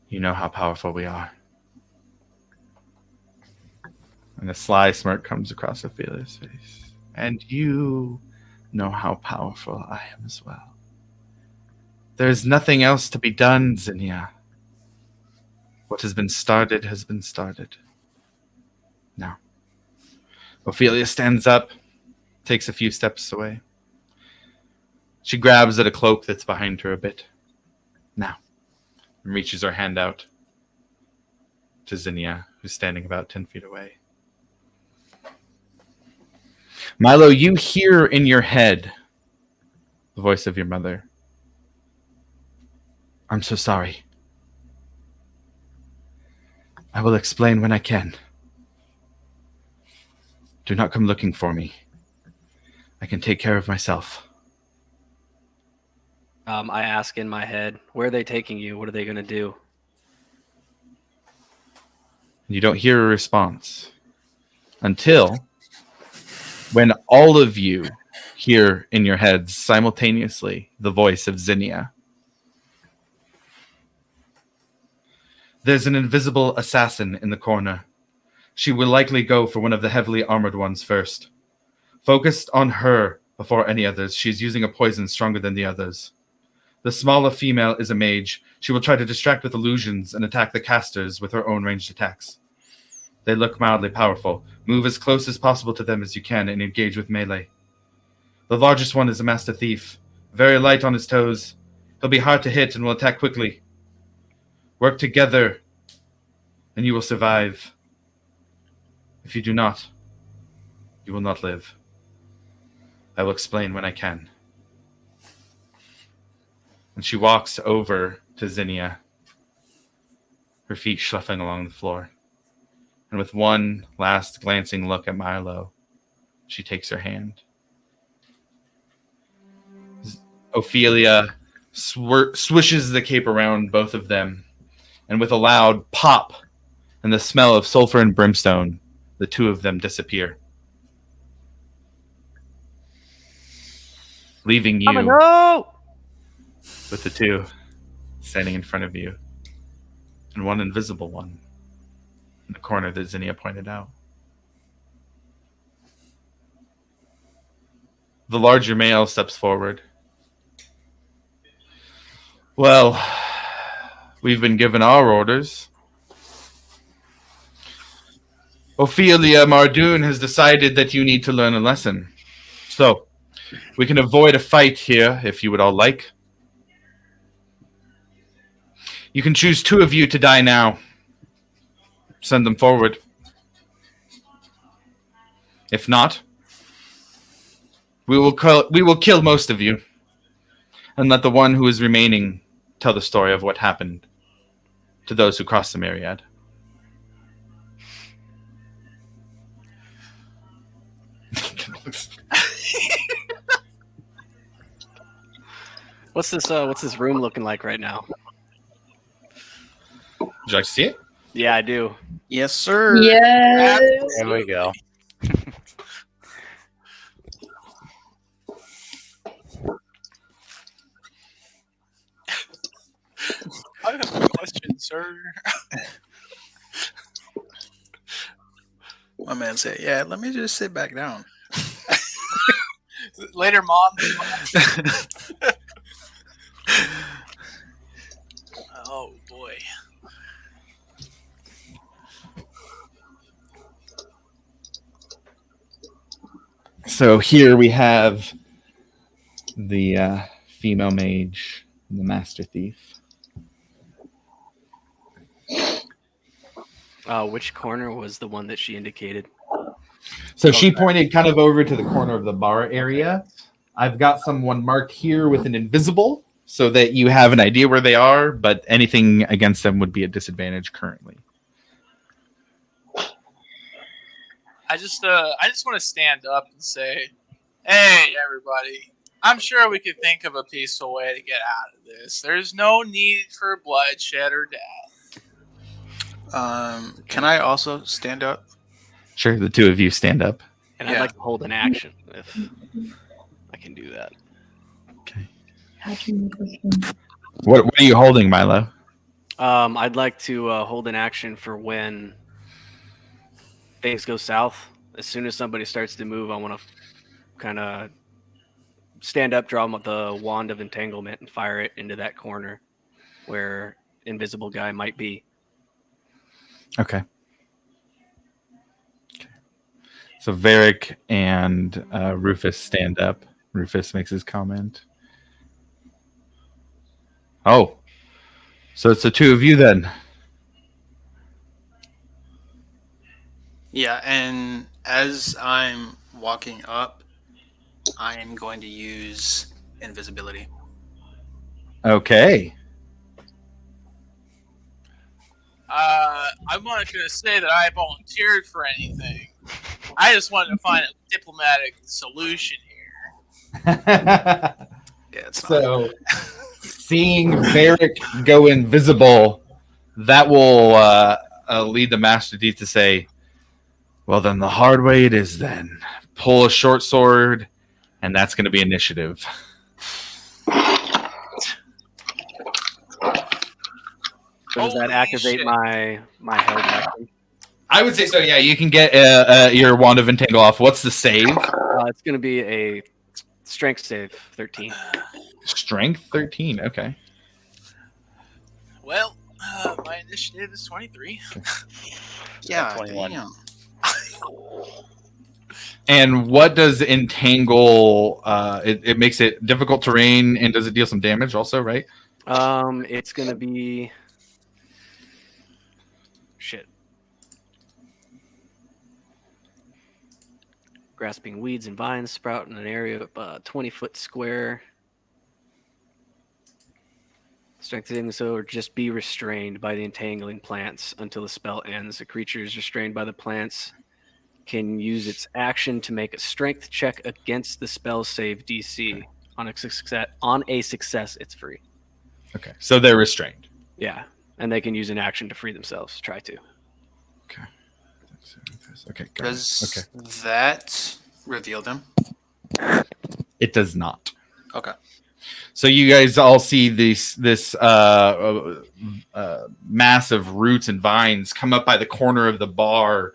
You know how powerful we are. And a sly smirk comes across Ophelia's face. And you know how powerful I am as well. There's nothing else to be done, Zinnia. What has been started has been started. Now, Ophelia stands up, takes a few steps away. She grabs at a cloak that's behind her a bit. Now, and reaches her hand out to Zinnia, who's standing about 10 feet away. Milo, you hear in your head the voice of your mother. I'm so sorry. I will explain when I can. Do not come looking for me. I can take care of myself. I ask in my head, where are they taking you? What are they going to do? You don't hear a response until when all of you hear in your heads simultaneously the voice of Zinnia. There's an invisible assassin in the corner. She will likely go for one of the heavily armored ones first. Focused on her before any others, she is using a poison stronger than the others. The smaller female is a mage. She will try to distract with illusions and attack the casters with her own ranged attacks. They look mildly powerful. Move as close as possible to them as you can and engage with melee. The largest one is a master thief. Very light on his toes. He'll be hard to hit and will attack quickly. Work together, and you will survive. If you do not, you will not live. I will explain when I can. And she walks over to Zinnia, her feet shuffling along the floor. And with one last glancing look at Milo, she takes her hand. Ophelia swishes the cape around both of them, and with a loud pop and the smell of sulfur and brimstone, the two of them disappear, leaving you with the two standing in front of you, and one invisible one in the corner that Zinnia pointed out. The larger male steps forward. Well, We've been given our orders. Ophelia Mardoon has decided that you need to learn a lesson. So, we can avoid a fight here if you would all like. You can choose 2 of you to die now. Send them forward. If not, we will kill most of you, and let the one who is remaining tell the story of what happened to those who crossed the Myriad. What's this room looking like right now? Would you like to see it? Yeah, I do. Yes, sir. Yes. There we go. I have a question, sir. My man said, "Yeah, let me just sit back down." Later, Mom. Oh boy. So here we have the female mage and the master thief. Which corner was the one that she indicated? So she pointed kind of over to the corner of the bar area. I've got someone marked here with an invisible so that you have an idea where they are, but anything against them would be a disadvantage currently. I just want to stand up and say, "Hey, everybody! I'm sure we could think of a peaceful way to get out of this. There's no need for bloodshed or death." Can I also stand up? Sure, the 2 of you stand up. And Yeah. I'd like to hold an action if I can do that. What are you holding, Milo? I'd like to hold an action for when things go south. As soon as somebody starts to move, I want to kind of stand up, draw the wand of entanglement, and fire it into that corner where invisible guy might be. Okay. So Varric and Rufus stand up. Rufus makes his comment. Oh, so it's the 2 of you then. Yeah, and as I'm walking up, I am going to use invisibility. Okay. I'm not going to say that I volunteered for anything. I just wanted to find a diplomatic solution here. Yeah, it's not. So, seeing Varric go invisible, that will lead the Master Thief to say, "Well, then the hard way it is then. Pull a short sword, and that's going to be initiative." So does that Holy activate shit. my held action? I would say so, yeah. You can get your Wand of Entangle off. What's the save? It's going to be a strength save, 13. Strength 13, okay. Well, my initiative is 23. Yeah, 21. damn. And what does Entangle, it makes it difficult terrain, and does it deal some damage also, right? It's going to be... Shit. Grasping weeds and vines sprout in an area of 20-foot square. Strengthening so or just be restrained by the entangling plants until the spell ends. The creature is restrained by the plants. Can use its action to make a strength check against the spell save DC. On a success, it's free. Okay, so they're restrained. Yeah, and they can use an action to free themselves. Try to. Okay, got it. Does that reveal them? It does not. Okay. So you guys all see this mass of roots and vines come up by the corner of the bar,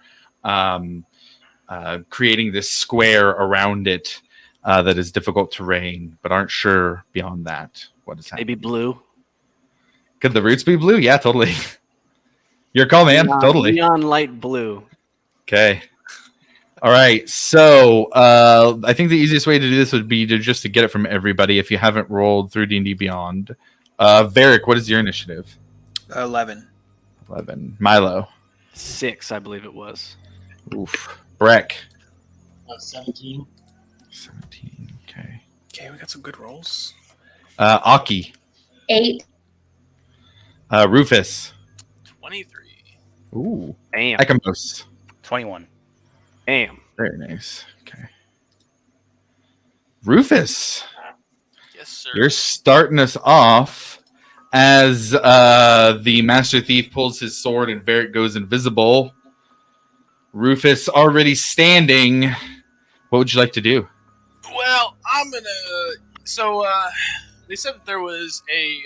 creating this square around it that is difficult terrain, but aren't sure beyond that what is happening. Maybe blue. Could the roots be blue? Yeah, totally. Your call, man. Totally. Neon light blue. Okay. All right. So I think the easiest way to do this would be to just to get it from everybody if you haven't rolled through D&D Beyond. Varric, what is your initiative? 11. 11. Milo. 6, I believe it was. Oof. Breck. 17. 17. Okay. Okay, we got some good rolls. Aki. 8. Rufus. 23. Ooh. Damn. Ekamos. 21. Damn. Very nice. Okay. Rufus. Yes, sir. You're starting us off as the Master Thief pulls his sword and Varric goes invisible. Rufus already standing. What would you like to do? Well, I'm gonna. So they said that there was a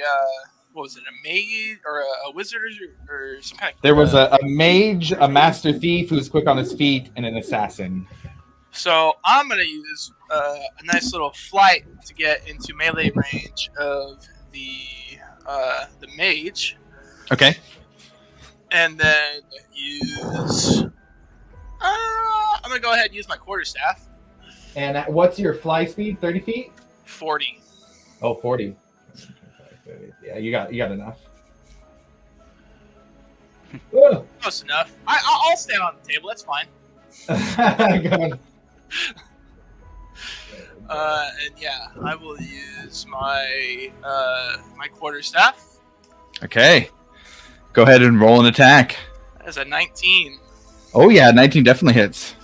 what was it, a mage or a wizard or some kind of. There was a mage, a Master Thief who's quick on his feet, and an assassin. So I'm gonna use a nice little flight to get into melee range of the mage, Okay. and then use. I'm gonna go ahead and use my quarterstaff. And what's your fly speed? 30 feet? 40. Oh, 40. Yeah, you got enough. Close enough. I'll stand on the table. That's fine. Good. And yeah, I will use my my quarterstaff. Okay. Go ahead and roll an attack. As a 19. Oh yeah, 19 definitely hits.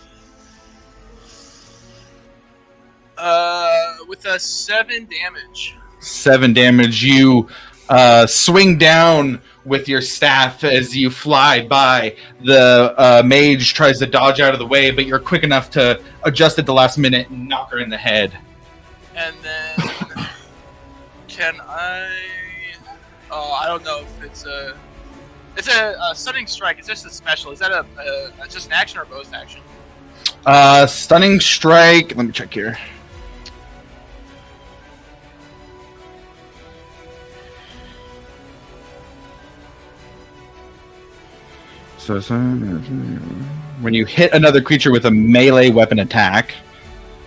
With a 7 damage. 7 damage. You swing down with your staff as you fly by. The mage tries to dodge out of the way, but you're quick enough to adjust at the last minute and knock her in the head. And then can I? Oh, I don't know if it's a. It's a stunning strike. It's just a special. Is that a just an action or a bonus action? Stunning strike. Let me check here. So when you hit another creature with a melee weapon attack,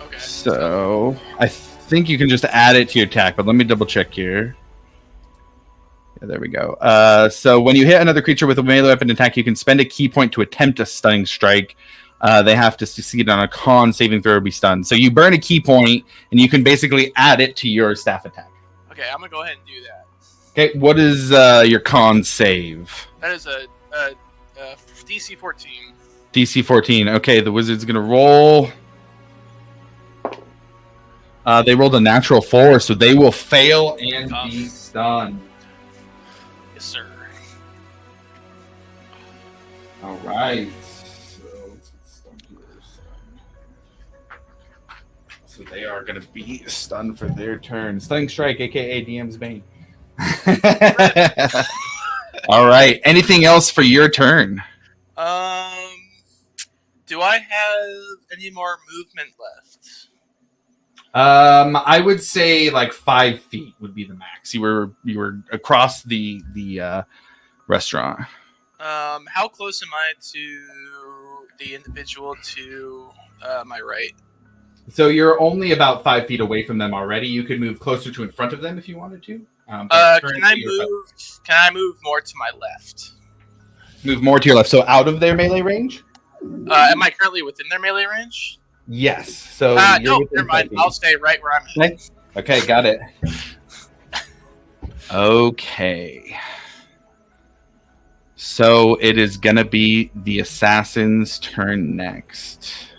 Okay. so I think you can just add it to your attack, but let me double check here. Yeah, there we go. So when you hit another creature with a melee weapon attack, you can spend a key point to attempt a stunning strike. They have to succeed on a con saving throw or be stunned. So you burn a key point, and you can basically add it to your staff attack. Okay, I'm gonna go ahead and do that. Okay, what is your con save? That is a DC 14. DC 14. Okay, the wizard's going to roll. They rolled a natural 4, so they will fail and be stunned. Yes, sir. All right. So let's get stunned here. So they are going to be stunned for their turn. Stunning strike, aka DM's Bane. All right. Anything else for your turn? Do I have any more movement left? I would say like 5 feet would be the max. You were across the restaurant. How close am I to the individual to my right? So you're only about 5 feet away from them already. You could move closer to in front of them if you wanted to. Can I move more to my left? Move more to your left, so out of their melee range? Am I currently within their melee range? Yes. So no, never mind. I'll stay right where I'm at. Okay, got it. Okay. So it is gonna be the assassin's turn next.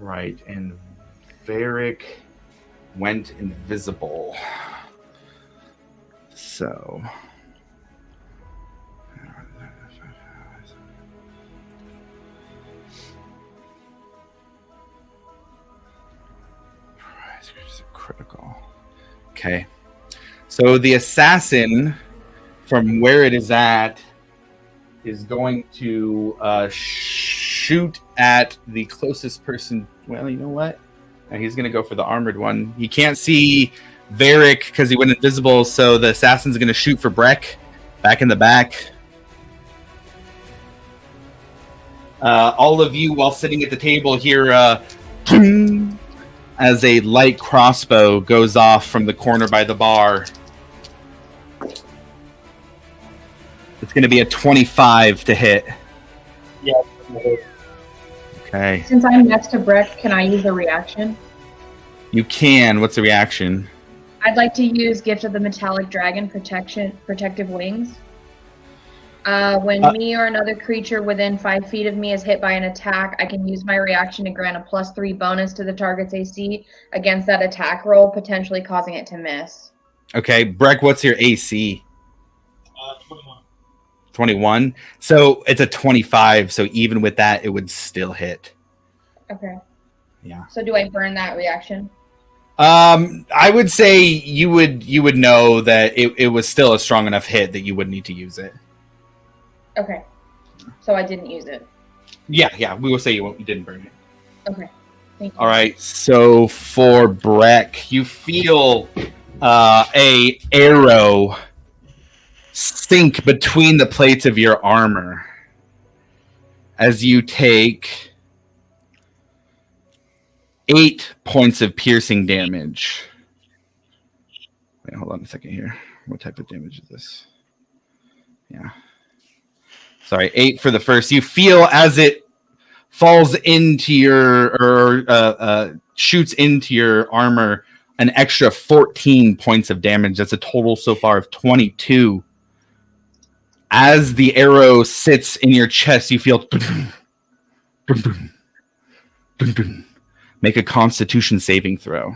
Right, and Varric went invisible. So critical. Okay. So the assassin, from where it is at, is going to shoot at the closest person. Well, you know what? He's going to go for the armored one. He can't see Varric because he went invisible, so the assassin's going to shoot for Breck. Back in the back. All of you, while sitting at the table, hear as a light crossbow goes off from the corner by the bar. It's going to be a 25 to hit. Yeah. Okay. Since I'm next to Breck, can I use a reaction? You can. What's the reaction? I'd like to use Gift of the Metallic Dragon Protective Wings. When me or another creature within 5 feet of me is hit by an attack, I can use my reaction to grant a +3 bonus to the target's AC against that attack roll, potentially causing it to miss. Okay, Breck, what's your AC? 21. 21. So it's a 25. So even with that, it would still hit. Okay. Yeah. So do I burn that reaction? I would say you would know that it was still a strong enough hit that you would need to use it. Okay. So I didn't use it. Yeah. We will say you didn't burn it. Okay. Thank you. All right. So for Breck, you feel a arrow sink between the plates of your armor as you take 8 points of piercing damage. Wait, hold on a second here. What type of damage is this? Yeah. Sorry, 8 for the first. You feel as it falls into your shoots into your armor an extra 14 points of damage. That's a total so far of 22. As the arrow sits in your chest, you feel make a Constitution saving throw.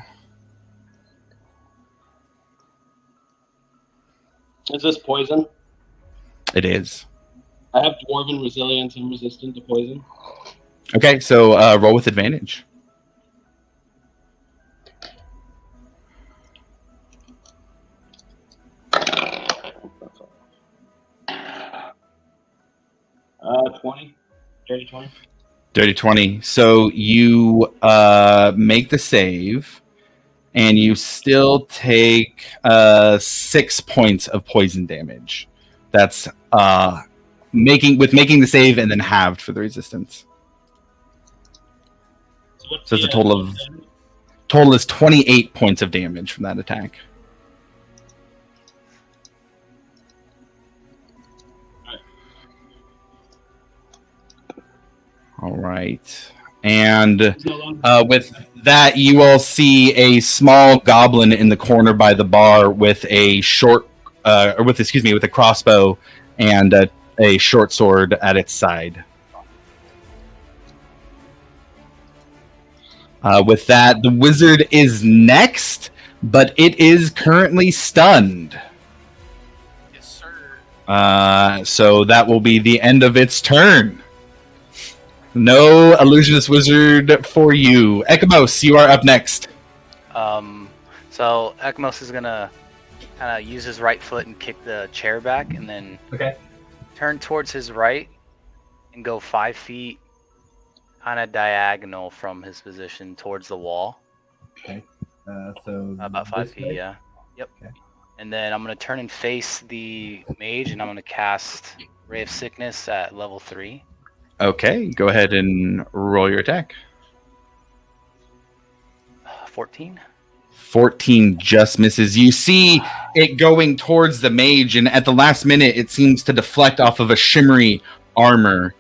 Is this poison? It is. I have Dwarven Resilience and resistant to poison. Okay, so roll with advantage. Uh, 20. Dirty 20. Dirty 20. So you make the save, and you still take 6 points of poison damage. That's making the save and then halved for the resistance. So it's a total is 28 points of damage from that attack. All right. And with that, you all see a small goblin in the corner by the bar with a with a crossbow and a short sword at its side. With that, the wizard is next, but it is currently stunned. Yes, sir. So that will be the end of its turn. No illusionist wizard for you. Ekamos, you are up next. So Ekmos is gonna kind of use his right foot and kick the chair back, and then turn towards his right and go 5 feet, kind of diagonal from his position towards the wall. Okay. So about 5 feet, yeah. Yep. Okay. And then I'm gonna turn and face the mage, and I'm gonna cast Ray of Sickness at level 3. Okay, go ahead and roll your attack. 14. 14 just misses. You see it going towards the mage, and at the last minute, it seems to deflect off of a shimmery armor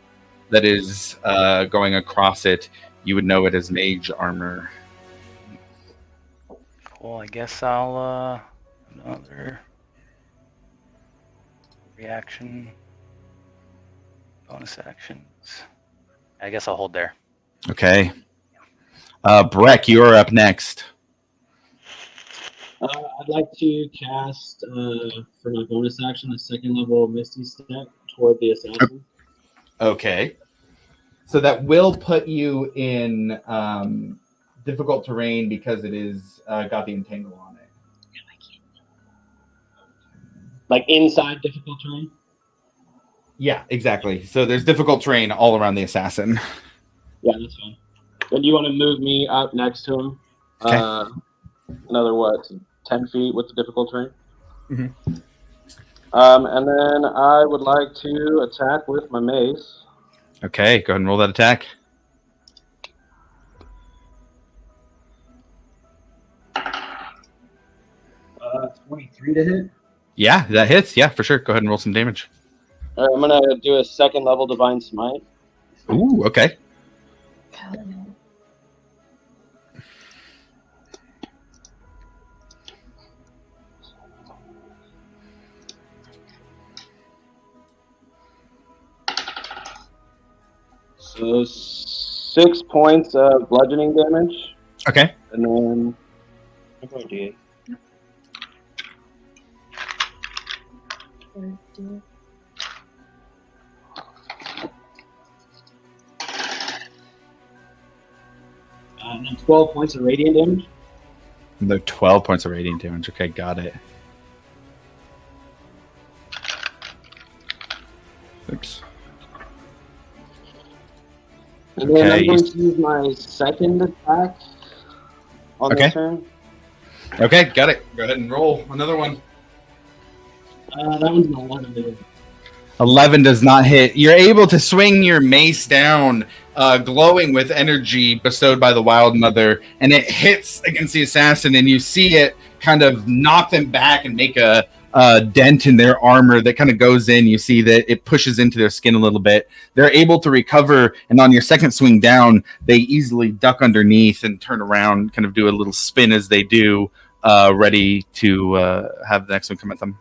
that is going across it. You would know it as mage armor. Cool. I guess I'll another reaction, bonus actions. I guess I'll hold there. Okay. Breck, you are up next. I'd like to cast, for my bonus action, a second level Misty Step toward the assassin. Okay. So that will put you in difficult terrain because it is got the entangle on it. Like inside difficult terrain? Yeah, exactly. So there's difficult terrain all around the assassin. Yeah, that's fine. Then do you want to move me up next to him? Okay. Another what? 10 feet with the difficult terrain. Mhm. And then I would like to attack with my mace. Okay, go ahead and roll that attack. Uh, 23 to hit. Yeah, that hits. Yeah, for sure. Go ahead and roll some damage. All right, I'm gonna do a second level divine smite. Ooh, okay. So 6 points of bludgeoning damage, Okay. and then oh, dear. And then 12 points of radiant damage. Another 12 points of radiant damage. Okay, got it. Oops. And then Okay, I'm going to use my second attack on Okay. this turn. Okay, got it. Go ahead and roll another one. That one's an 11 to hit. 11 does not hit. You're able to swing your mace down, glowing with energy bestowed by the Wild Mother, and it hits against the assassin, and you see it kind of knock them back and make a dent in their armor that kind of goes in. You see that it pushes into their skin a little bit. They're able to recover, and on your second swing down, they easily duck underneath and turn around, kind of do a little spin as they do, ready to have the next one come at them.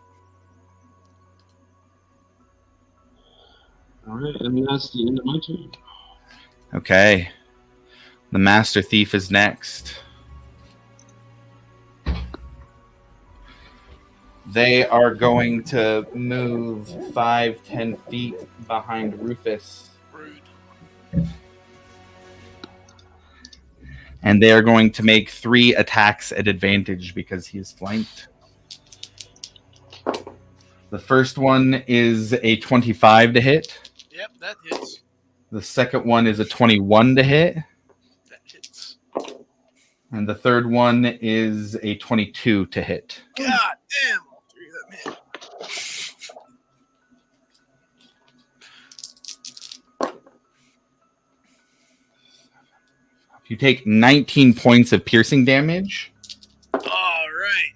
All right, and that's the end of my turn. Okay. The Master Thief is next. They are going to move 5-10 feet behind Rufus. Rude. And they are going to make 3 attacks at advantage because he is flanked. The first one is a 25 to hit. Yep, that hits. The second one is a 21 to hit. That hits. And the third one is a 22 to hit. God damn, all 3 of them hit. You take 19 points of piercing damage. All right.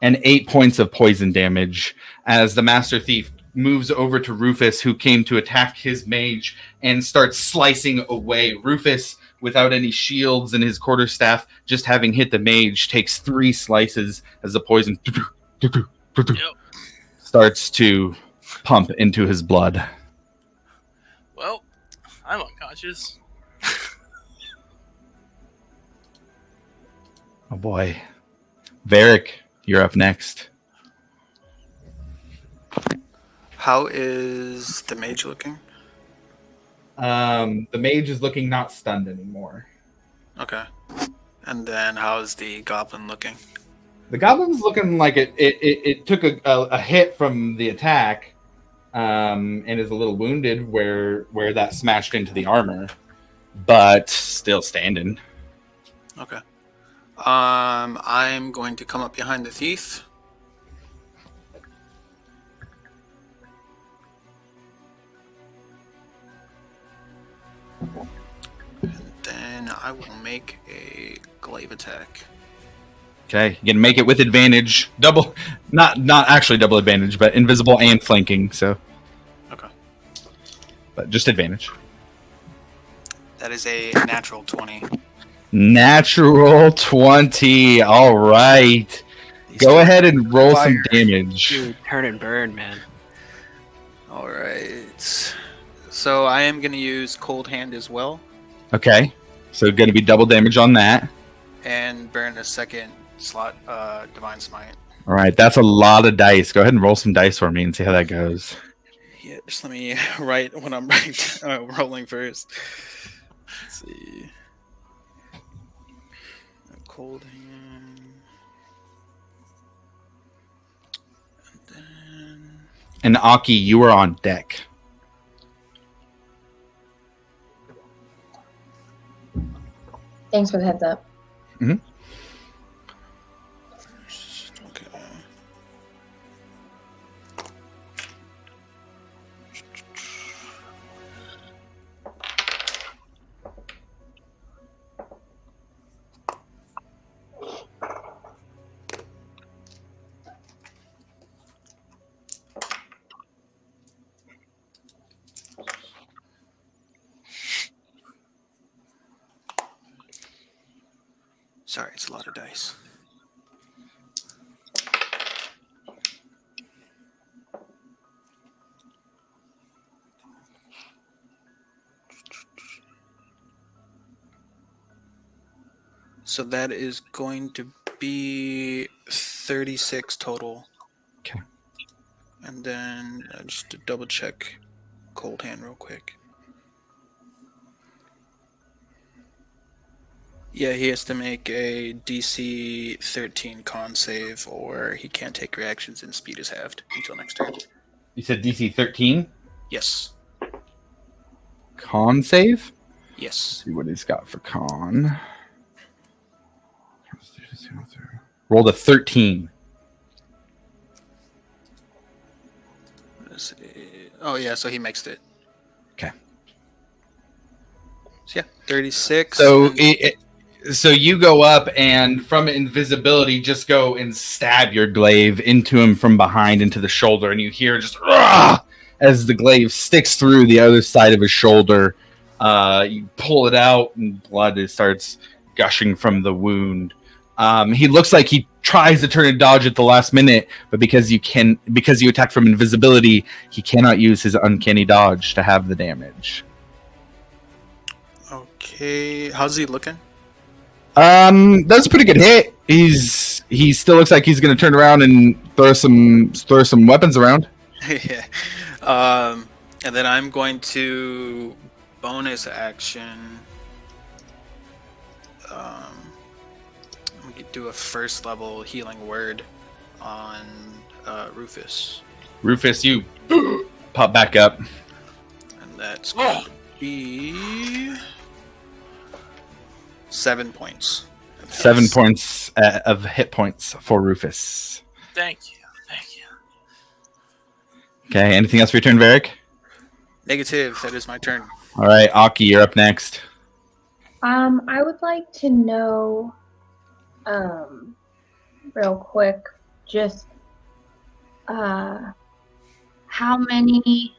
And 8 points of poison damage as the Master Thief moves over to Rufus, who came to attack his mage, and starts slicing away. Rufus, without any shields and his quarterstaff, just having hit the mage, takes 3 slices as the poison starts to pump into his blood. Well, I'm unconscious. Oh boy. Varric, you're up next. How is the mage looking? The mage is looking not stunned anymore. Okay. And then how's the goblin looking? The goblin's looking like it took a hit from the attack, and is a little wounded where that smashed into the armor, but still standing. Okay. I'm going to come up behind the thief. And then I will make a glaive attack. Okay, you can make it with advantage. Double, not actually double advantage, but invisible and flanking. So, Okay. but just advantage. That is a natural 20. Natural 20. All right. Go ahead and roll some Fire. damage. Dude, turn and burn, man. All right. So I am going to use Cold Hand as well Okay. So going to be double damage on that. and burn a second slot Divine Smite. All right. That's a lot of dice. Go ahead and roll some dice for me and see how that goes. Yeah, just let me write when I'm rolling first. Let's see. Cold Hand. And then... And Aki, you are on deck. Thanks for the heads up. Sorry, it's a lot of dice. So that is going to be 36 total. Okay. And then just to double check Cold Hand real quick. Yeah, he has to make a DC 13 con save, or he can't take reactions and speed is halved until next turn. You said DC 13? Yes. Con save? Yes. See what he's got for con. Rolled a 13. Oh, yeah, so he makes it. Okay. So, yeah, 36. So so you go up and from invisibility just go and stab your glaive into him from behind into the shoulder, and you hear just as the glaive sticks through the other side of his shoulder. You pull it out and blood starts gushing from the wound. He looks like he tries to turn and dodge at the last minute, but because you attack from invisibility, he cannot use his uncanny dodge to have the damage. Okay, how's he looking? That's a pretty good hit. He still looks like he's going to turn around and throw some weapons around. Yeah. And then I'm going to bonus action. I'm going to do a first level healing word on Rufus. Rufus, you pop back up. And that's going to be 7 points. 7 points of hit points for Rufus. Thank you. Okay, anything else for your turn, Varric? Negative. That is my turn. All right, Aki, you're up next. I would like to know, real quick, just how many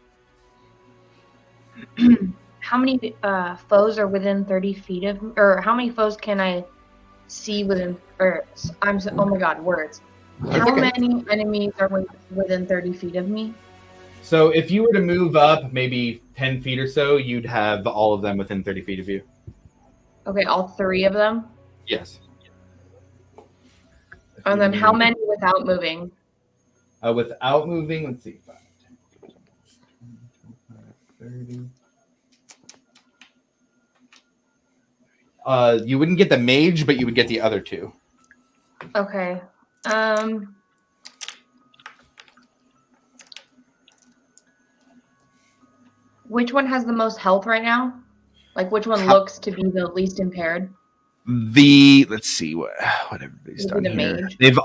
foes are within 30 feet of me, or how many foes can I see within? Oh my God, words. How many enemies are within 30 feet of me? So if you were to move up maybe 10 feet or so, you'd have all of them within 30 feet of you. Okay, all 3 of them. Yes. And then how many without moving? Without moving, let's see. 5, 10, 30. You wouldn't get the mage, but you would get the other 2. Okay. Which one has the most health right now? Like, which one looks to be the least impaired? Let's see what everybody's done here. Mage. They've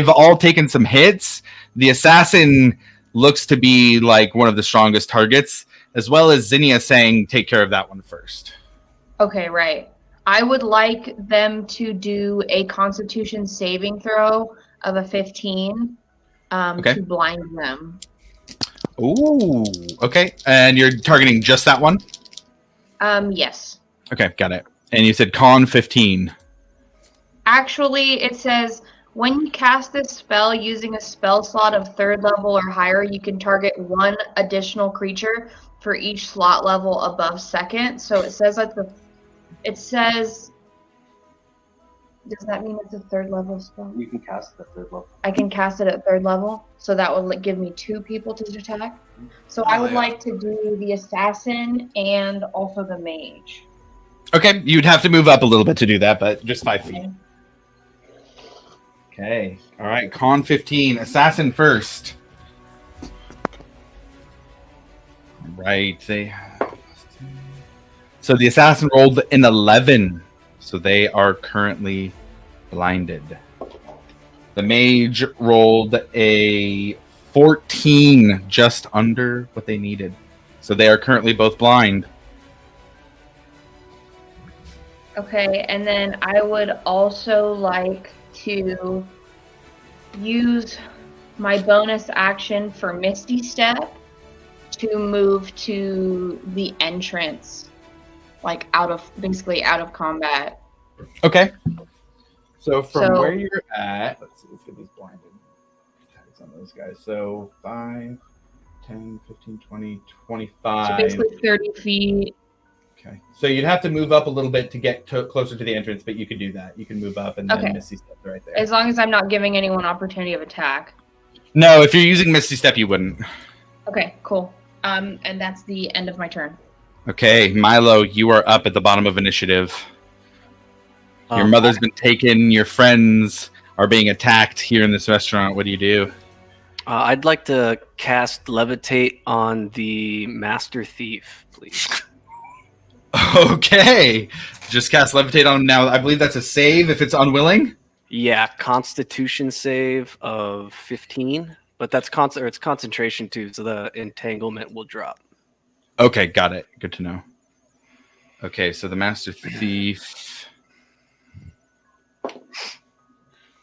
all taken some hits. The assassin looks to be like one of the strongest targets, as well as Zinnia saying, "Take care of that one first." Okay, right. I would like them to do a Constitution saving throw of a 15 to blind them. Ooh, okay. And you're targeting just that one? Yes. Okay, got it. And you said con 15. Actually, it says when you cast this spell using a spell slot of 3rd level or higher, you can target 1 additional creature for each slot level above 2nd. So it says like does that mean it's a 3rd level spell? You can cast it at 3rd level. I can cast it at 3rd level, so that will give me 2 people to attack. So I would like to do the assassin and also the mage. Okay, you'd have to move up a little bit to do that, but just 5 feet. Okay, all right, con 15, assassin first. Right, so the assassin rolled an 11, so they are currently blinded. The mage rolled a 14, just under what they needed, so they are currently both blind. Okay, and then I would also like to use my bonus action for Misty Step to move to the entrance, like basically out of combat. Okay. So from So- where you're at, let's see, let's get these blinded tags on those guys. So 5, 10, 15, 20, So 25. basically 30 feet. Okay. So you'd have to move up a little bit to get closer to the entrance, but you could do that. You can move up and then Okay. Misty Step right there. As long as I'm not giving anyone opportunity of attack. No, if you're using Misty Step, you wouldn't. Okay, cool. And that's the end of my turn. Okay, Milo, you are up at the bottom of initiative. Your Um, mother's been taken. Your friends are being attacked here in this restaurant. What do you do? I'd like to cast Levitate on the Master Thief, please. Okay, just cast Levitate on him now. I believe that's a save if it's unwilling. Yeah, Constitution save of 15, but that's it's concentration too, so the entanglement will drop. Okay, got it. Good to know. Okay, so the Master Thief.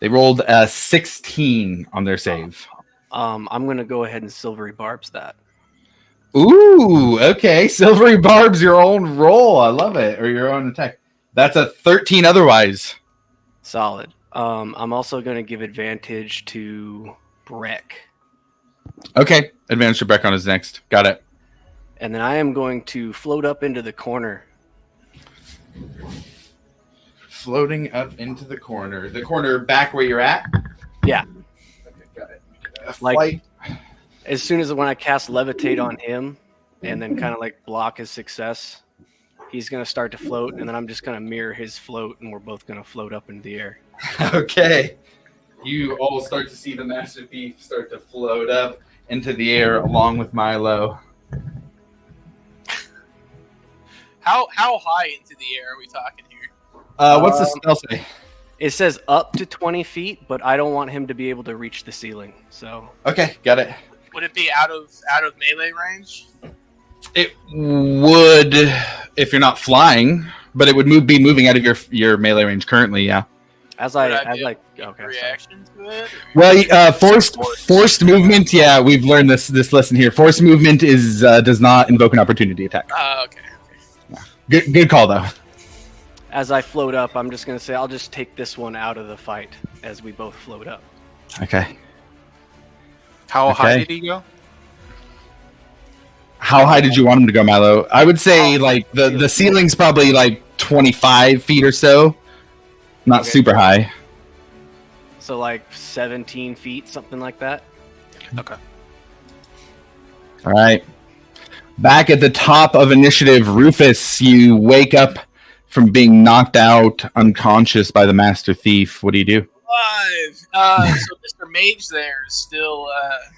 They rolled a 16 on their save. I'm gonna go ahead and Silvery Barbs that. Ooh, okay. Silvery Barb's your own roll. I love it. Or your own attack. That's a 13 otherwise. Solid. I'm also gonna give advantage to Breck, Okay. Advantage to Breck on his next. Got it. and then I am going to float up into the corner. Floating up into the corner. The corner back where you're at? Yeah. Okay, got it. Like- Flight. As soon as when I cast Levitate on him, and then kind of like block his success, he's gonna start to float, and then I'm just gonna mirror his float, and we're both gonna float up into the air. Okay. You all start to see the Master Thief start to float up into the air along with Milo. How high into the air are we talking here? What's the spell say? It says up to 20 feet, but I don't want him to be able to reach the ceiling. So Okay, got it. Would it be out of melee range? It would if you're not flying, but it would be moving out of your melee range currently, yeah. as Would I be like, able to okay, take sorry. reaction to it? Well, forced movement. Yeah, we've learned this lesson here. Forced movement is does not invoke an opportunity attack. Okay. Good call though. As I float up, I'm just gonna say I'll just take this one out of the fight as we both float up. Okay. How high Okay. did he go? How high did you want him to go, Milo? I would say like the ceiling's probably like 25 feet or so. Not Okay. super high. So like 17 feet, something like that. Okay. All right. Back at the top of initiative, Rufus, you wake up from being knocked out unconscious by the Master Thief. What do you do? Alive. So Mr. Mage there is still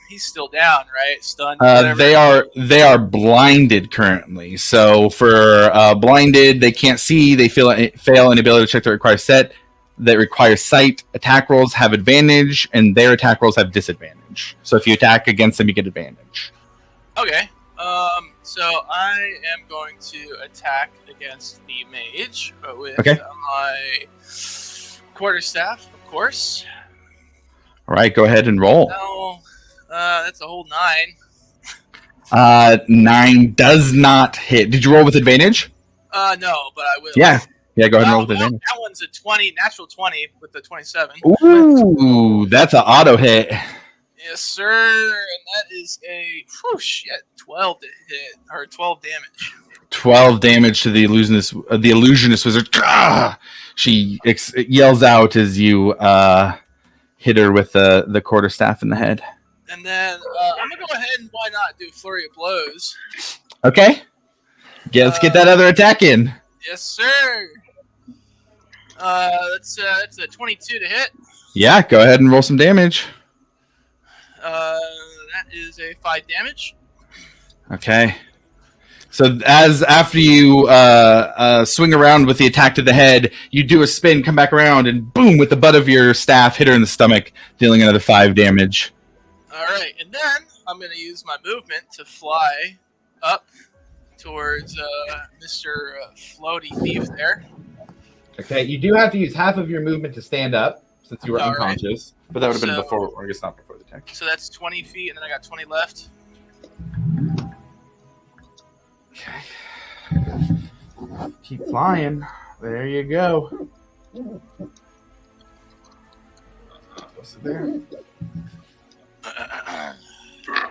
he's still down, right? Stunned. whatever. They are blinded currently. So for blinded, they can't see. They fail an ability to check that requires set. That requires sight. Attack rolls have advantage, and their attack rolls have disadvantage. So if you attack against them, you get advantage. Okay. So I am going to attack against the mage with Okay. my quarterstaff, of course. All right, go ahead and roll. No, that's a whole 9. 9 does not hit. Did you roll with advantage? No, but I will. Yeah, go ahead and roll with Well, advantage. that one's a 20, natural 20 with the 27. Ooh, that's an auto hit. Yes, sir. And that is a 12 to hit or 12 damage. 12 damage to the illusionist wizard. Ah! She yells out as you hit her with the quarterstaff in the head. And then I'm gonna go ahead and why not do flurry of blows? Okay. Yeah, let's get that other attack in. Yes, sir. That's a 22 to hit. Yeah, go ahead and roll some damage. That is a 5 damage. Okay. So after you swing around with the attack to the head, you do a spin, come back around, and boom, with the butt of your staff, hit her in the stomach, dealing another 5 damage. All right, and then I'm gonna use my movement to fly up towards Mr. Floaty Thief there. Okay, you do have to use half of your movement to stand up, since you were All right. unconscious. But that would have been So- before, or I guess not before the attack. So that's 20 feet, and then I got 20 left. Keep flying. There you go. So there.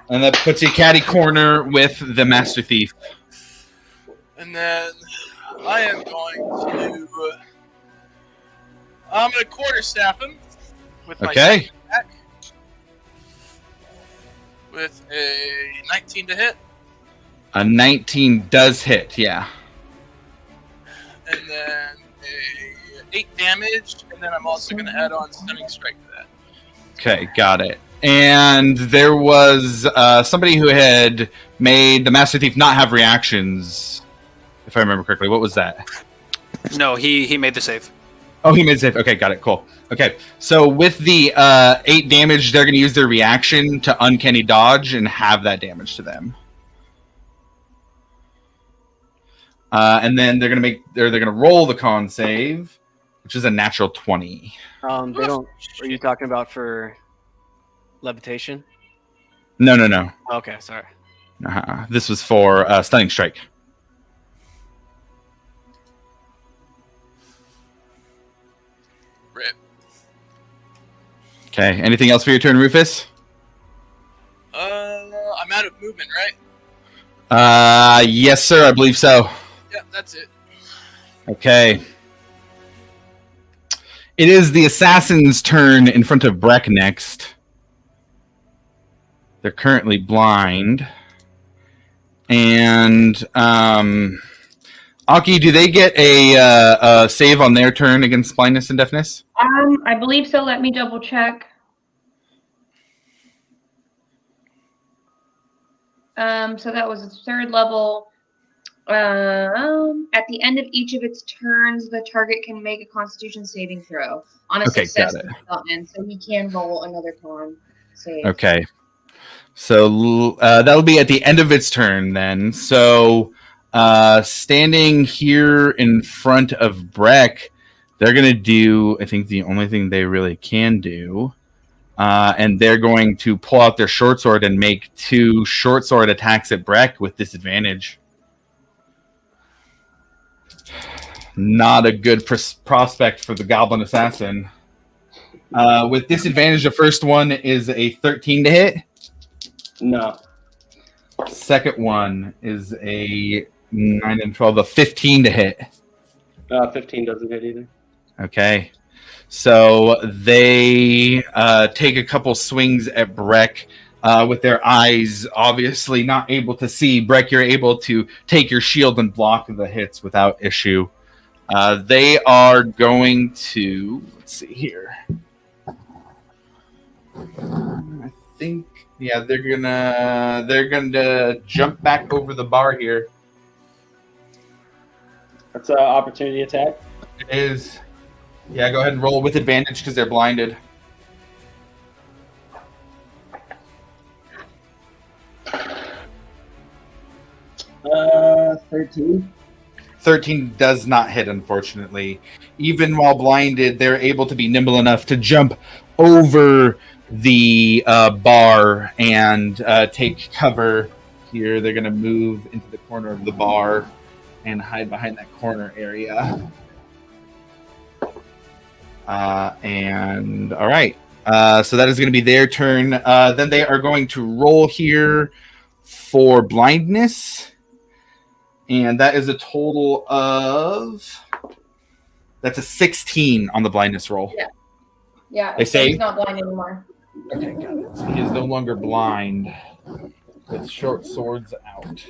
And that puts you catty corner with the Master Thief. And then I am going to. I'm going to quarterstaff him with my Okay. second attack with a 19 to hit, A 19 does hit, yeah. and then a 8 damage, and then I'm also going to add on stunning strike to that. Okay, got it. And there was somebody who had made the Master Thief not have reactions, if I remember correctly. What was that? No, he made the save. Oh, he made safe. Okay, got it. Cool. Okay, so with the 8 damage, they're going to use their reaction to uncanny dodge and have that damage to them. And then they're going to roll the con save, which is a natural 20. They don't. Are you talking about for levitation? No. Okay, sorry. This was for stunning strike. Rip. Okay. Anything else for your turn, Rufus? I'm out of movement, right? Yes, sir. I believe so. Yeah, that's it. Okay. It is the assassin's turn in front of Breck next. They're currently blind. And Aki, do they get a save on their turn against blindness and deafness? I believe so. Let me double check. So that was its 3rd level. At the end of each of its turns, the target can make a Constitution saving throw on a Okay, success got it. development, so he can roll another con save. Okay. So that'll be at the end of its turn then. So standing here in front of Breck, they're going to do, I think, the only thing they really can do. And they're going to pull out their short sword and make 2 short sword attacks at Breck with disadvantage. Not a good prospect for the Goblin Assassin. With disadvantage, the first one is a 13 to hit. No. Second one is a 9 and 12, a 15 to hit. 15 doesn't hit either. Okay. So they take a couple swings at Breck with their eyes obviously not able to see. Breck, you're able to take your shield and block the hits without issue. They are going to, let's see here. I think, yeah, they're gonna jump back over the bar here. That's an opportunity attack. It is. Yeah, go ahead and roll with advantage because they're blinded. 13. 13 does not hit, unfortunately. Even while blinded, they're able to be nimble enough to jump over the bar and take cover here. They're going to move into the corner of the bar and hide behind that corner area. And all right. So that is going to be their turn. Then they are going to roll here for blindness. And that is a total of... That's a 16 on the blindness roll. Yeah. Yeah. They say- he's not blind anymore. Okay, got it. So he is no longer blind with short swords out.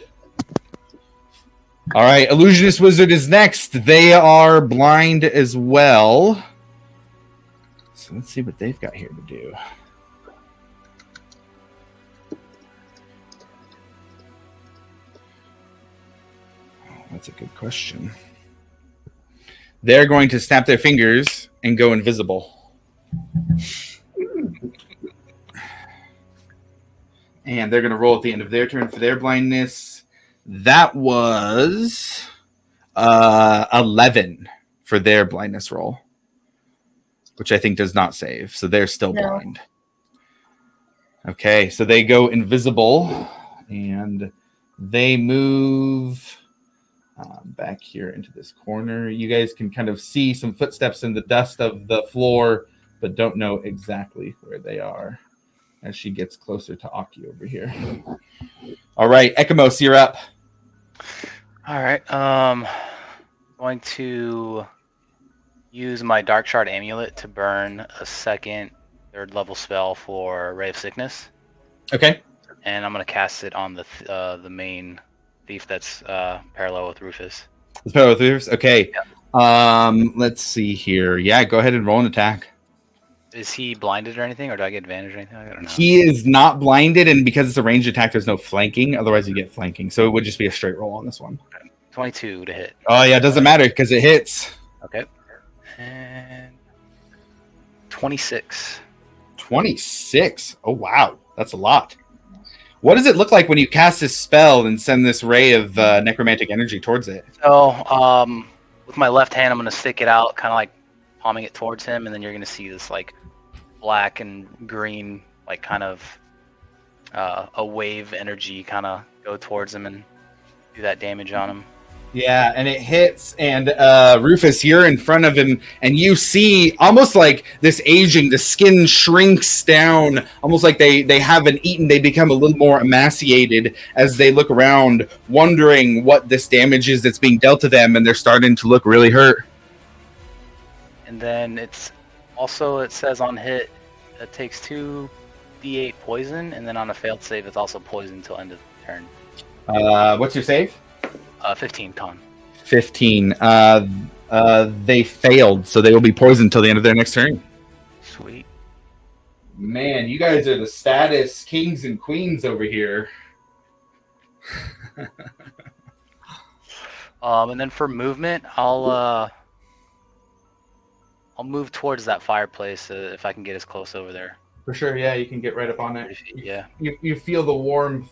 All right, Illusionist Wizard is next. They are blind as well. So let's see what they've got here to do. That's a good question. They're going to snap their fingers and go invisible. And they're going to roll at the end of their turn for their blindness. That was 11 for their blindness roll, which I think does not save. So they're still blind. Okay, so they go invisible, and they move back here into this corner. You guys can kind of see some footsteps in the dust of the floor but don't know exactly where they are as she gets closer to Aki over here. All right, Ekamos, you're up. All right. Going to use my Dark Shard Amulet to burn a second 3rd level spell for Ray of Sickness, Okay. and I'm gonna cast it on the main thief that's parallel with Rufus. Let's play with yours. Okay. Let's see here. Yeah, go ahead and roll an attack. Is he blinded or anything, or do I get advantage or anything? I don't know. He is not blinded, and because it's a ranged attack, there's no flanking. Otherwise, you get flanking. So it would just be a straight roll on this one. 22 to hit. Oh yeah, it doesn't matter because it hits. Okay. And 26. 26. Oh wow, that's a lot. What does it look like when you cast this spell and send this ray of necromantic energy towards it? So, with my left hand, I'm gonna stick it out, kind of like palming it towards him, and then you're gonna see this like black and green, like kind of a wave energy kind of go towards him and do that damage on him. Yeah, and it hits, and Rufus, you're in front of him, and you see almost like this aging, the skin shrinks down, almost like they haven't eaten, they become a little more emaciated as they look around, wondering what this damage is that's being dealt to them, and they're starting to look really hurt. And then it says on hit, it takes 2d8 poison, and then on a failed save, it's also poison until end of the turn. What's your save? 15 con. 15. They failed, so they will be poisoned until the end of their next turn. Sweet. Man, you guys are the status kings and queens over here. And then for movement, I'll move towards that fireplace if I can get as close over there. For sure, yeah, you can get right up on it. Yeah. You feel the warmth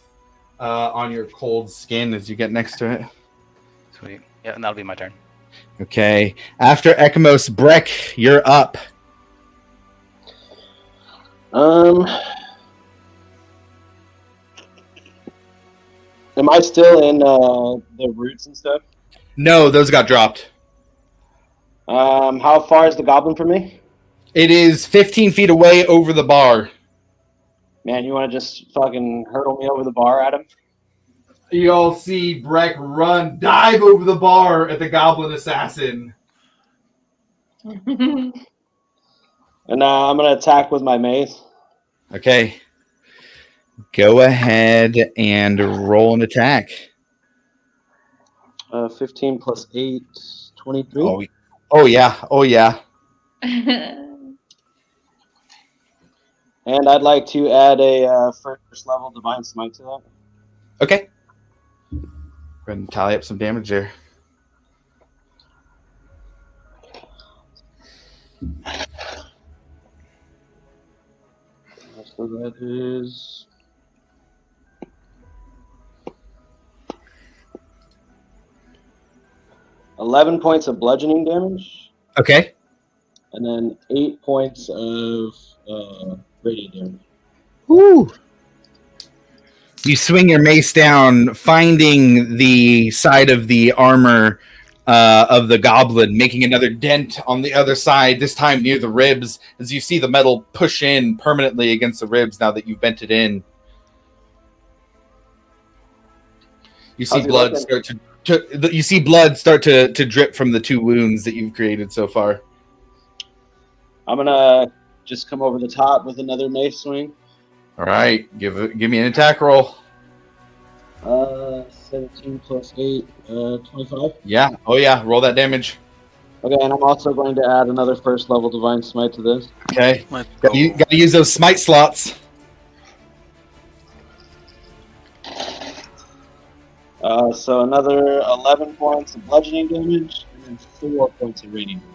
on your cold skin as you get next to it. Sweet. Yeah, and that'll be my turn. Okay. After Ekamos, Breck, you're up. Am I still in the roots and stuff? No, those got dropped. How far is the goblin from me? It is 15 feet away over the bar. Man, you want to just fucking hurdle me over the bar, Adam? You all see Breck dive over the bar at the goblin assassin. And I'm going to attack with my mace. Okay. Go ahead and roll an attack. 15 plus 8, 23. Oh yeah. Oh, yeah. And I'd like to add a first level Divine Smite to that. Okay. Go ahead and tally up some damage there. So that is 11 points of bludgeoning damage. Okay. And then 8 points of radiant damage. Woo! You swing your mace down, finding the side of the armor of the goblin, making another dent on the other side, this time near the ribs, as you see the metal push in permanently against the ribs now that you've bent it in. You see blood start to drip from the 2 wounds that you've created so far. I'm gonna just come over the top with another mace swing. All right, give me an attack roll. 17 plus 8, 25. Yeah. Oh yeah. Roll that damage. Okay, and I'm also going to add another first level Divine Smite to this. Okay. You got to use those smite slots. So another 11 points of bludgeoning damage, and then 4 points of radiant damage.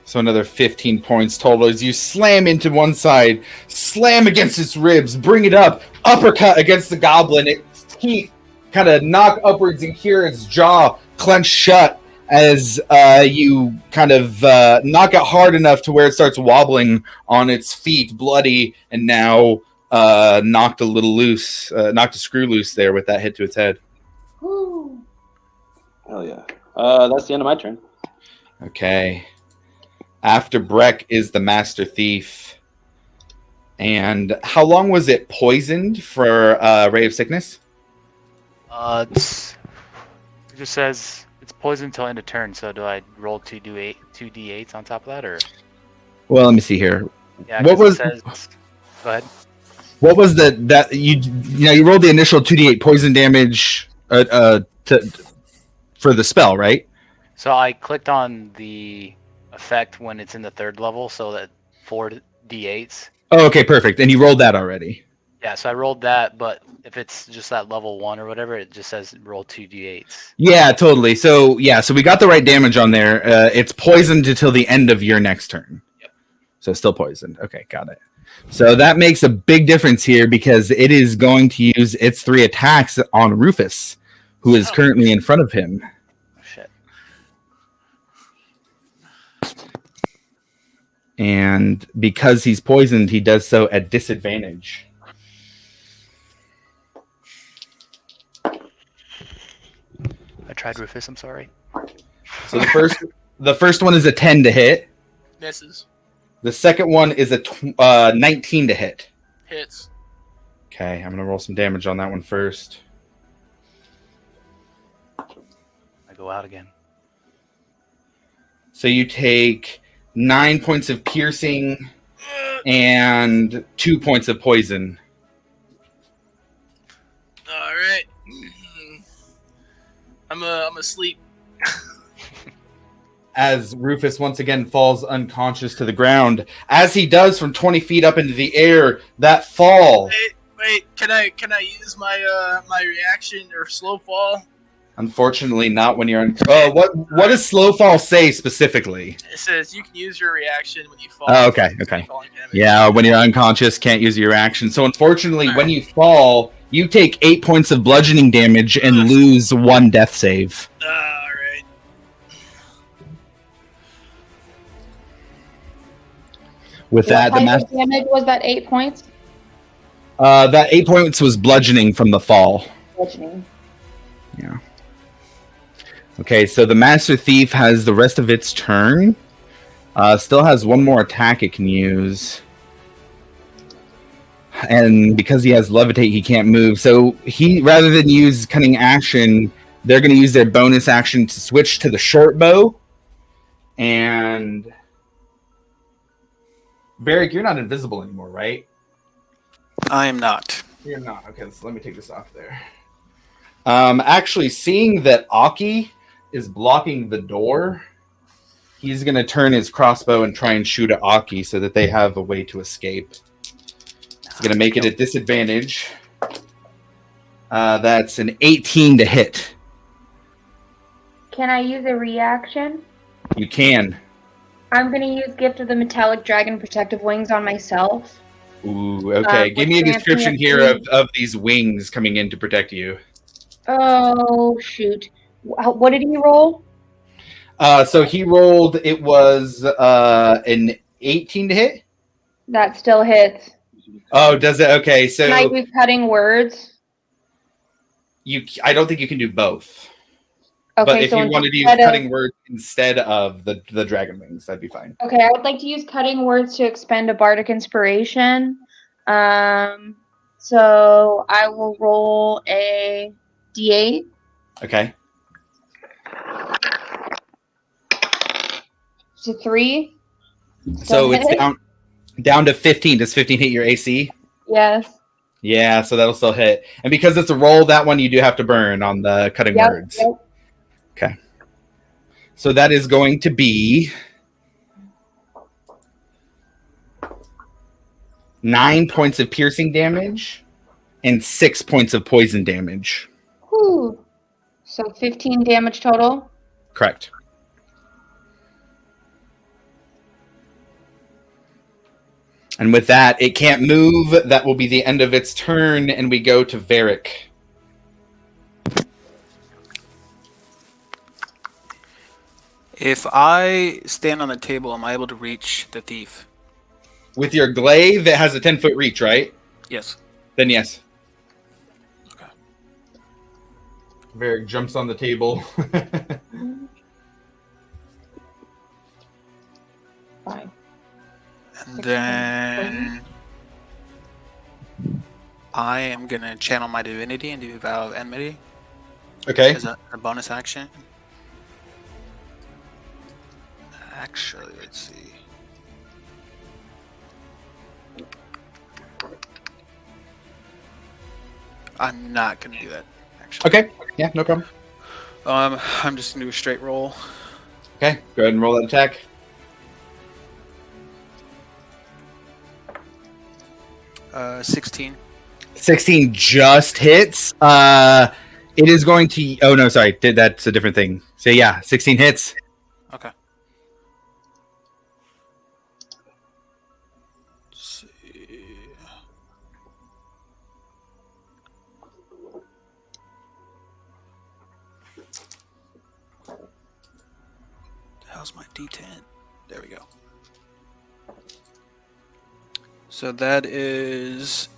So another 15 points total as you slam into one side, slam against its ribs, bring it up, uppercut against the goblin. Its teeth kind of knock upwards and hear its jaw clench shut as you kind of knock it hard enough to where it starts wobbling on its feet, bloody, and now knocked a little loose, knocked a screw loose there with that hit to its head. Woo. Hell yeah. That's the end of my turn. Okay. After Breck is the Master Thief. And how long was it poisoned for Ray of Sickness? It just says it's poison until end of turn. So do I roll 2d8s on top of that, or? Well, let me see here. Yeah, What 'cause was- it says, go ahead. What was you rolled the initial 2d8 poison damage for the spell, right? So I clicked on the effect when it's in the 3rd level, so that 4d8s. Oh, okay, perfect. And you rolled that already. Yeah, so I rolled that, but if it's just that level 1 or whatever, it just says roll 2d8s. Yeah, totally. So so we got the right damage on there. It's poisoned until the end of your next turn. Yep. So it's still poisoned. Okay, got it. So that makes a big difference here because it is going to use its 3 attacks on Rufus, who is currently in front of him. Shit. And because he's poisoned, he does so at disadvantage. I tried Rufus, I'm sorry. So the first one is a 10 to hit. Misses. The second one is a 19 to hit. Hits. Okay, I'm gonna roll some damage on that one first. I go out again. So you take 9 points of piercing and 2 points of poison. All right. I'm asleep. As Rufus once again falls unconscious to the ground. As he does from 20 feet up into the air, that fall. Wait. Can I use my my reaction or slow fall? Unfortunately, not when you're what does slow fall say specifically? It says you can use your reaction when you fall. Oh, okay. Falling damage. Yeah, when you're unconscious, can't use your action. So unfortunately, when you fall, you take 8 points of bludgeoning damage and lose 1 death save. All right. With that, What the type of damage was that? 8 points? that 8 points was bludgeoning from the fall. Bludgeoning. Yeah. Okay, so the Master Thief has the rest of its turn. Still has 1 more attack it can use. And because he has Levitate, he can't move. So rather than use Cunning Action, they're going to use their bonus action to switch to the short bow. And Varric, you're not invisible anymore, right? I am not. You're not. Okay, so let me take this off there. Actually, seeing that Aki is blocking the door, he's going to turn his crossbow and try and shoot at Aki so that they have a way to escape. It's going to make it a disadvantage. That's an 18 to hit. Can I use a reaction? You can. I'm going to use Gift of the Metallic Dragon Protective Wings on myself. Ooh, okay. Give me a description here of these wings coming in to protect you. Oh, shoot. What did he roll? So he rolled, it was an 18 to hit? That still hits. Oh, does it? Okay, so Can I do cutting words? I don't think you can do both. Okay, But if so you wanted to use instead of- cutting words instead of the dragon wings, that'd be fine. Okay, I would like to use cutting words to expend a bardic inspiration. So I will roll a d8. Okay. It's a 3. So Still it's hit? down to 15. Does 15 hit your AC? Yes. Yeah, so that'll still hit. And because it's a roll, that one you do have to burn on the cutting Yep, words. yep. Okay. So that is going to be 9 points of piercing damage and 6 points of poison damage. Whew. So 15 damage total. Correct. And with that, it can't move. That will be the end of its turn, and we go to Varric. If I stand on the table, am I able to reach the thief? With your glaive, it has a 10-foot reach, right? Yes. Then yes. Okay. Varric jumps on the table. Then I am gonna channel my divinity and do Vow of Enmity Okay. as a bonus action. Actually, let's see. I'm not gonna do that. Actually. Okay. Yeah, no problem. I'm just gonna do a straight roll. Okay. Go ahead and roll that attack. 16. 16 just hits. It is going to. Oh no, sorry. That's a different thing. So yeah, 16 hits. Okay. Let's see. How's my D10? There we go. So that is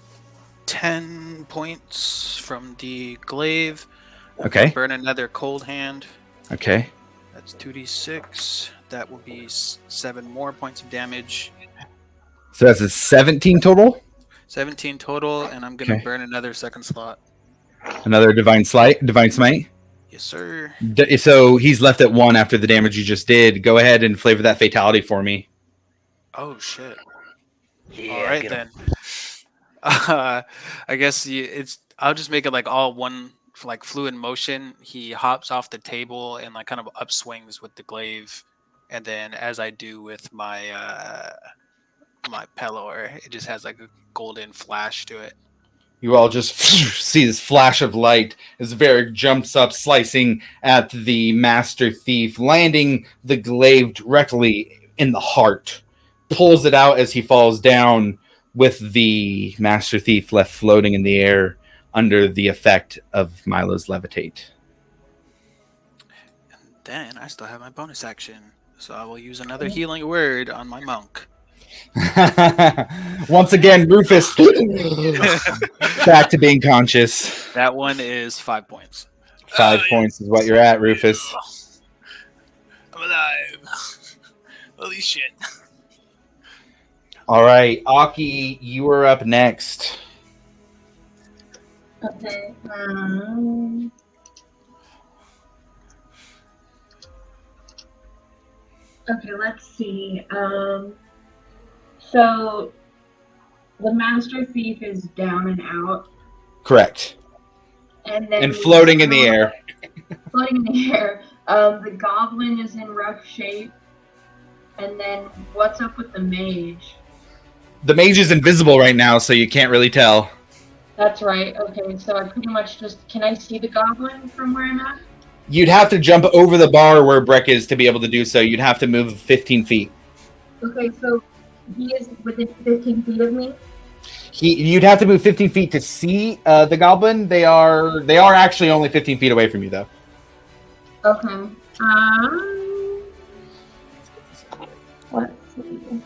10 points from the glaive. Okay. Burn another cold hand. Okay. That's 2d6. That will be 7 more points of damage. So that's a 17 total. 17 total, and I'm going to Okay. burn another second slot. Another divine smite. Yes, sir. So he's left at 1 after the damage you just did. Go ahead and flavor that fatality for me. Oh, shit. Yeah, All right, get 'em. then. I guess I'll just make it like all one, like fluid motion. He hops off the table and like kind of upswings with the glaive, and then as I do with my my Pelor, it just has like a golden flash to it. You all just see this flash of light as Varric jumps up, slicing at the Master Thief, landing the glaive directly in the heart. Pulls it out as he falls down, with the Master Thief left floating in the air under the effect of Milo's levitate. Then I still have my bonus action, so I will use another healing word on my monk. Once again, Rufus back to being conscious. That one is 5 points. 5 points is what you're at, Rufus. I'm alive. Holy shit. All right, Aki, you are up next. Okay. Okay, let's see. So the Master Thief is down and out, Correct. and then And floating in the air. Floating in the air. The Goblin is in rough shape, and then what's up with the Mage? The mage is invisible right now, so you can't really tell. That's right. Okay, so I pretty much just can I see the Goblin from where I'm at? You'd have to jump over the bar where Breck is to be able to do so. You'd have to move 15 feet. Okay, so he is within 15 feet of me. You'd have to move 15 feet to see the goblin. They are actually only 15 feet away from you, though. Okay. Let's see.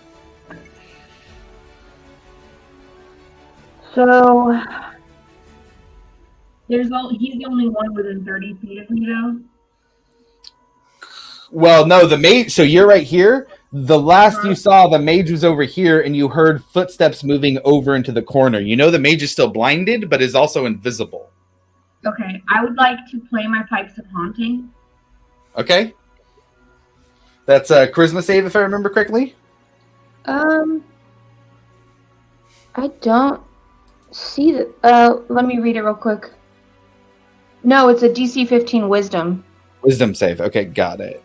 So he's the only one within 30 feet of me, though. Well, no, the mage. So you're right here. The last you saw, the mage was over here, and you heard footsteps moving over into the corner. You know the mage is still blinded, but is also invisible. Okay, I would like to play my Pipes of Haunting. Okay. That's a charisma save, if I remember correctly. I don't see that. Let me read it real quick. No, it's a DC 15 Wisdom. Wisdom save. Okay, got it.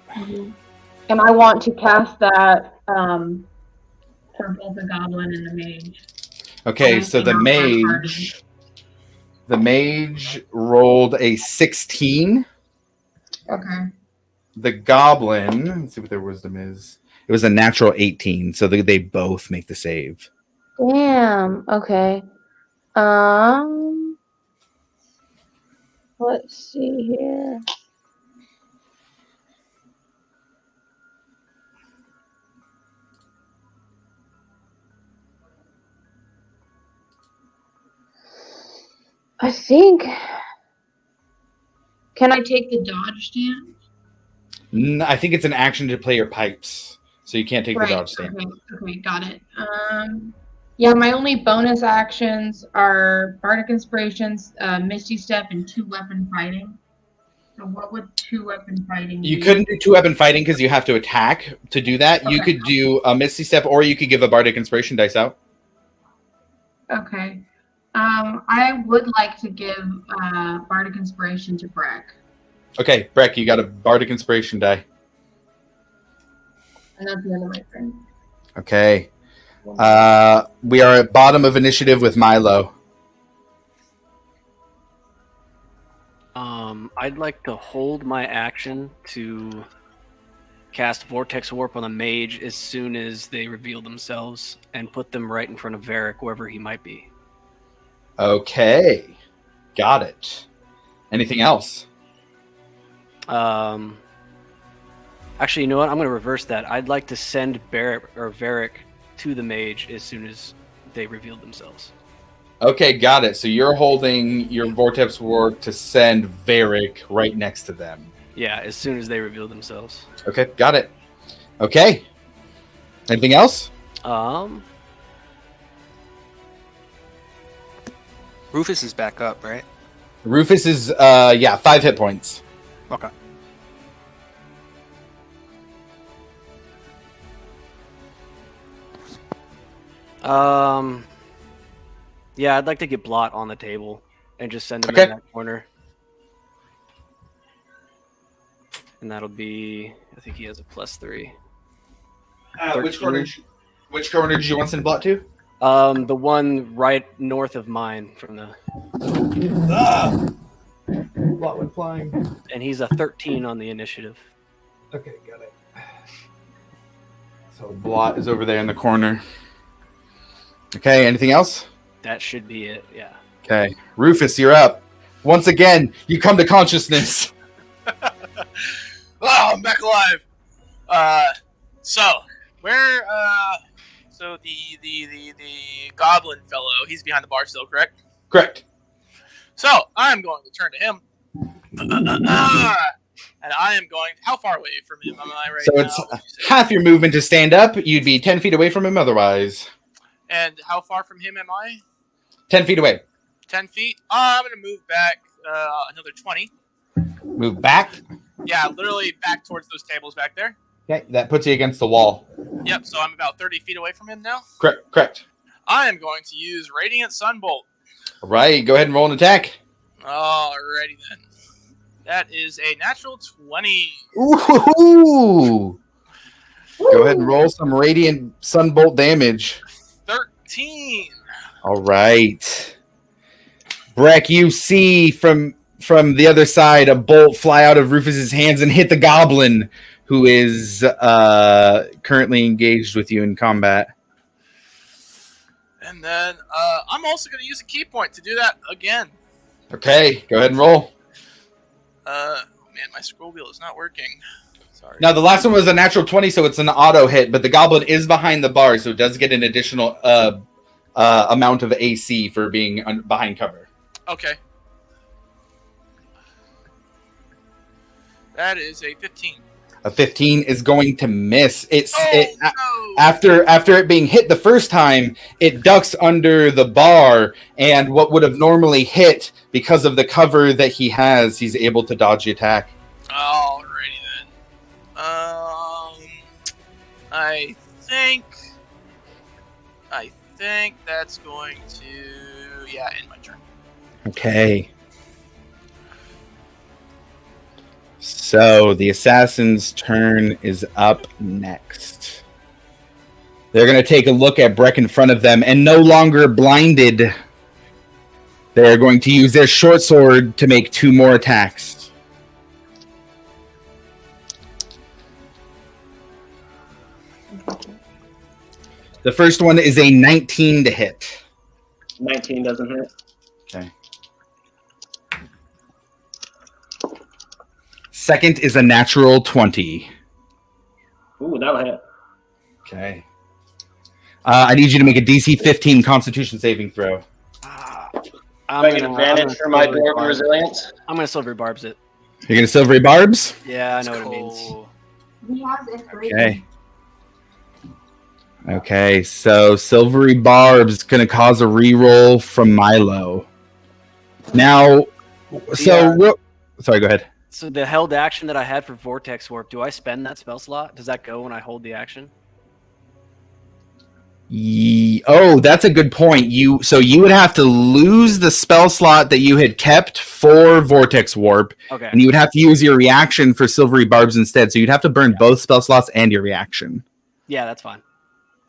And I want to cast that for both the Goblin and the Mage. Okay, so the mage rolled a 16. Okay. The goblin, let's see what their wisdom is. It was a natural 18, so they both make the save. Damn. Okay. Let's see here. I think. Can I take the dodge stance? I think it's an action to play your pipes. So you can't take the dodge stand. Okay, got it. Yeah, my only bonus actions are Bardic Inspirations, Misty Step, and 2-weapon fighting. So what would 2-weapon fighting be? You couldn't do 2-weapon fighting because you have to attack to do that. You could do a Misty Step, or you could give a Bardic Inspiration dice out. Okay. I would like to give Bardic Inspiration to Breck. Okay, Breck, you got a Bardic Inspiration die. And that's the end of my turn. Okay. We are at bottom of initiative with Milo. I'd like to hold my action to cast Vortex Warp on the mage as soon as they reveal themselves and put them right in front of Varric, wherever he might be. Okay. Got it. Anything else? Actually, you know what? I'm going to reverse that. I'd like to send Varric to the mage as soon as they reveal themselves. Okay, got it. So you're holding your Vortex Warp to send Varric right next to them. Yeah, as soon as they reveal themselves. Okay, got it. Okay. Anything else? Rufus is back up, right? Rufus is 5 hit points. Okay. Yeah, I'd like to get Blot on the table and just send him Okay. in that corner. And that'll be, I think he has a +3. Which corner did you want to send Blot to? The one right north of mine from the. Blot went flying. And he's a 13 on the initiative. Okay, got it. So Blot is over there in the corner. Okay, anything else? That should be it, yeah. Okay. Rufus, you're up. Once again, you come to consciousness. Oh, I'm back alive. So the goblin fellow, he's behind the bar still, correct? Correct. So I'm going to turn to him, and I am going. How far away from him am I right So now? it's half your movement to stand up. You'd be 10 feet away from him otherwise. And how far from him am I? 10 feet away. 10 feet. I'm going to move back another 20. Move back. Yeah, literally back towards those tables back there. Okay, that puts you against the wall. Yep, so I'm about 30 feet away from him now. Correct. I am going to use Radiant Sunbolt. All right, go ahead and roll an attack. Alrighty then. That is a natural 20. Ooh! Go ahead and roll some Radiant Sunbolt damage. 13. All right. Breck, you see from the other side a bolt fly out of Rufus's hands and hit the goblin, who is currently engaged with you in combat. And then I'm also going to use a key point to do that again. Okay, go ahead and roll. Man, my scroll wheel is not working. Sorry. Now, the last one was a natural 20, so it's an auto hit, but the goblin is behind the bar, so it does get an additional amount of AC for being behind cover. Okay. That is a 15. A 15 is going to miss. No! After it being hit the first time, it ducks under the bar, and what would have normally hit, because of the cover that he has, he's able to dodge the attack. Alrighty then. I think that's going to end my turn. Okay. So the assassin's turn is up next. They're going to take a look at Breck in front of them, and no longer blinded, they're going to use their short sword to make 2 more attacks. The first one is a 19 to hit. 19 doesn't hit. Okay. Second is a natural 20. Ooh, that'll hit. Okay. I need you to make a DC 15 Constitution saving throw. I get advantage for my dwarven resilience? I'm going to silvery barbs it. You're going to silvery barbs? Yeah, I know That's what it means. cool. He has inspiration. Okay. Okay, so Silvery Barb's gonna cause a reroll from Milo. Now, sorry, go ahead. So the held action that I had for Vortex Warp, do I spend that spell slot? Does that go when I hold the action? Oh, that's a good point. You would have to lose the spell slot that you had kept for Vortex Warp, Okay. and you would have to use your reaction for Silvery Barbs instead. So you'd have to burn both spell slots and your reaction. Yeah, that's fine.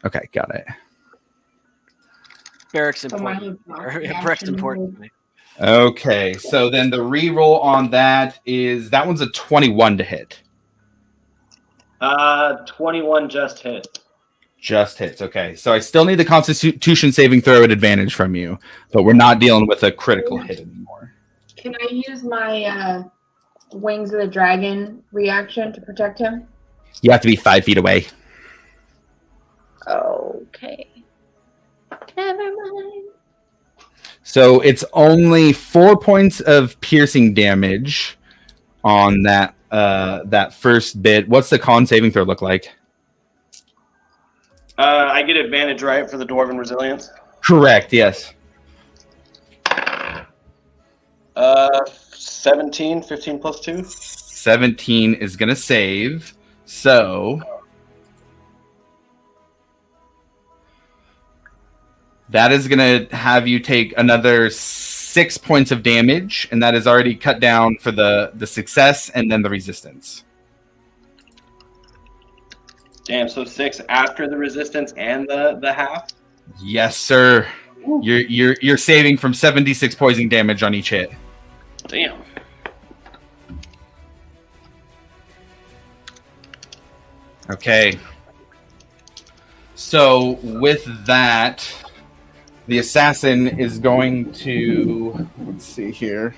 Okay, got it. Barrack's So important. mine Or, was Barrack's action important move. to me. Okay, so then the reroll on that one's a 21 to hit. 21 just hit. Just hits. Okay, so I still need the Constitution saving throw at advantage from you, but we're not dealing with a critical hit anymore. Can I use my Wings of the Dragon reaction to protect him? You have to be 5 feet away. Okay. Never mind. So it's only 4 points of piercing damage on that first bit. What's the con saving throw look like? I get advantage, right, for the Dwarven Resilience? Correct, yes. 17, 15 plus 2. 17 is going to save. So that is going to have you take another 6 points of damage, and that is already cut down for the success and then the resistance. Damn, so 6 after the resistance and the half? Yes, sir. You're saving from 76 poison damage on each hit. Damn. Okay. So with that, the assassin is going to, let's see here.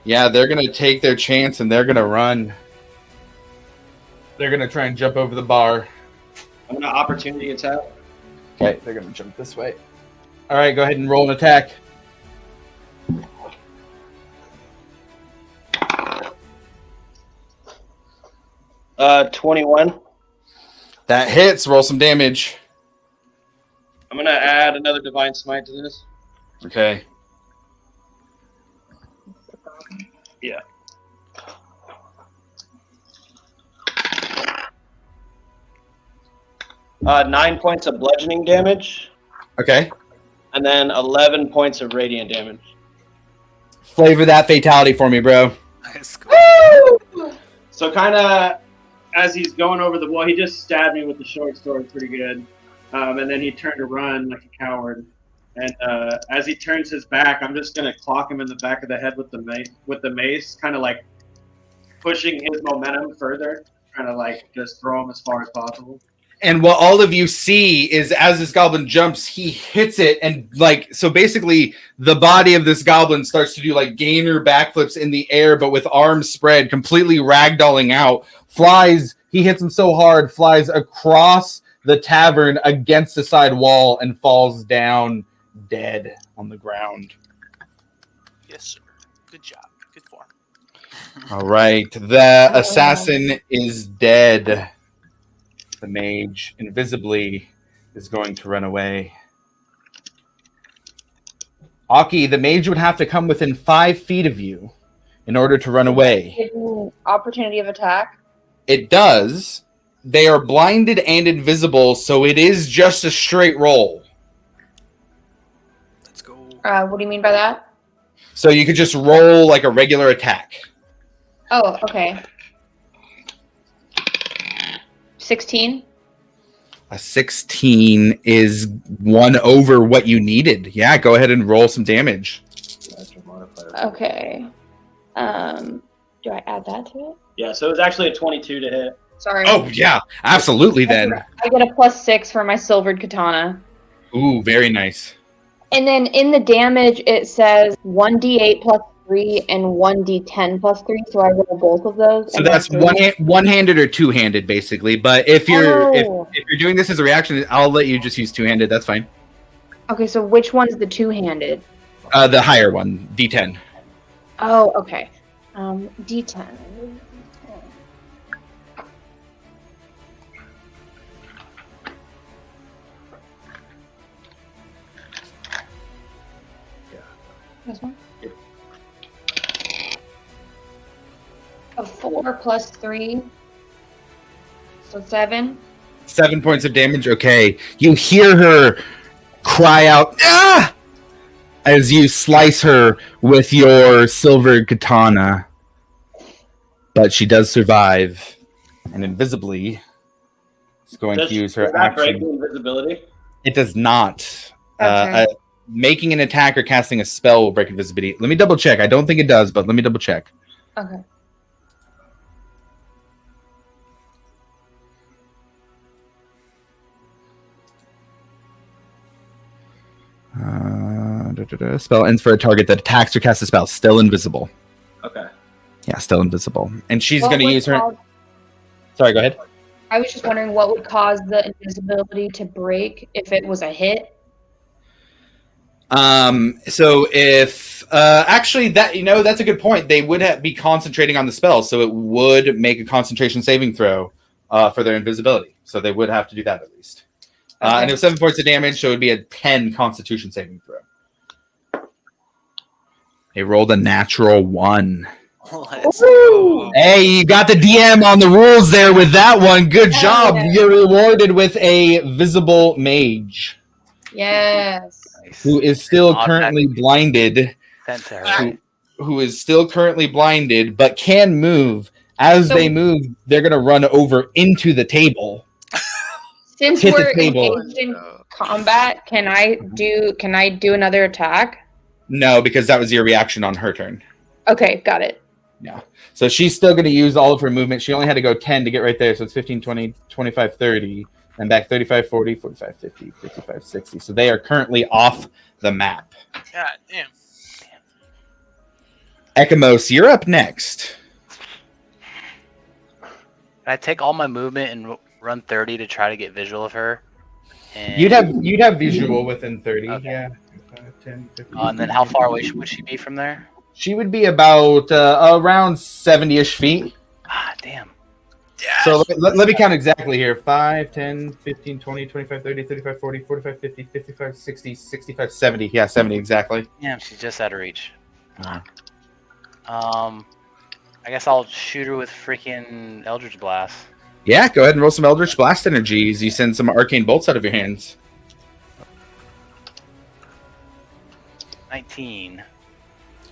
Yeah, they're going to take their chance and they're going to run. They're going to try and jump over the bar. I'm going to opportunity attack. Okay, they're going to jump this way. All right, go ahead and roll an attack. Uh, 21. That hits. Roll some damage. I'm going to add another Divine Smite to this. Okay. Yeah. Uh, 9 points of bludgeoning damage, Okay. and then 11 points of radiant damage. Flavor that fatality for me, bro. Nice. Cool. So kind of as he's going over the wall, he just stabbed me with the short sword pretty good, and then he turned to run like a coward. And as he turns his back, I'm just gonna clock him in the back of the head with the mace, kind of like pushing his momentum further, trying to like just throw him as far as possible. And what all of you see is as this goblin jumps, he hits it, and like so basically the body of this goblin starts to do like gainer backflips in the air, but with arms spread, completely ragdolling out. Flies, he hits him so hard, flies across the tavern against the side wall and falls down dead on the ground. Yes, sir. Good job. Good form. All right, the assassin is dead. The mage invisibly is going to run away. Aki, the mage would have to come within 5 feet of you in order to run away. Give me opportunity of attack. It does. They are blinded and invisible, so it is just a straight roll. Let's go. What do you mean by that? So you could just roll like a regular attack. Oh, okay. 16. A 16 is 1 over what you needed. Yeah, go ahead and roll some damage. Okay. Do I add that to it? Yeah, so it was actually a 22 to hit. Sorry. Oh, yeah, absolutely then. I get a +6 for my silvered katana. Ooh, very nice. And then in the damage, it says 1d8 plus 3 and 1d10 plus 3. So I roll both of those. So and that's then one-handed or two-handed, basically. But if you're Oh. if you're doing this as a reaction, I'll let you just use two-handed. That's fine. Okay, so which one's the two-handed? The higher one, D10. Oh, okay. D10. This one? A 4 plus 3. So 7. 7 points of damage. Okay. You hear her cry out, "Ah!" as you slice her with your silver katana. But she does survive. And invisibly is going to use her Does that break action. the invisibility? It does not. Okay. Making an attack or casting a spell will break invisibility. Let me double check. I don't think it does, but let me double check. Okay. Spell ends for a target that attacks or casts a spell. Still invisible. Okay. Yeah, still invisible. And she's What going to would use her. cause- Sorry, go ahead. I was just wondering what would cause the invisibility to break if it was a hit. So if actually that's a good point. They would be concentrating on the spell, so it would make a concentration saving throw for their invisibility. So they would have to do that at least. And it was 7 points of damage, so it would be a 10 Constitution saving throw. They rolled a natural 1. Let's go. Hey, you got the DM on the rules there with that one. Good job. Yeah. You're rewarded with a visible mage Yes. Nice. who is still Automatic currently blinded. Sent to her. Who is still currently blinded but can move. As So- they move, they're going to run over into the table. Since Hit the we're table. engaged in combat, can I do another attack? No, because that was your reaction on her turn. Okay, got it. So she's still going to use all of her movement. She only had to go 10 to get right there. So it's 15, 20, 25, 30. And back 35, 40, 45, 50, 55, 60. So they are currently off the map. God damn. Ekamos, you're up next. Can I take all my movement and run 30 to try to get visual of her? And, You'd have visual within 30. Okay. Yeah. 5, 10, 15. and then how far away would she be from there? She would be about around 70-ish feet. Ah, damn. Yeah. So let me count exactly here. 5, 10, 15, 20, 25, 30, 35, 40, 45, 50, 55, 60, 65, 70. Yeah, 70 exactly. Damn, she's just out of reach. Uh, I guess I'll shoot her with freaking Eldritch Blast. Yeah, go ahead and roll some Eldritch Blast energies. You send some arcane bolts out of your hands. 19.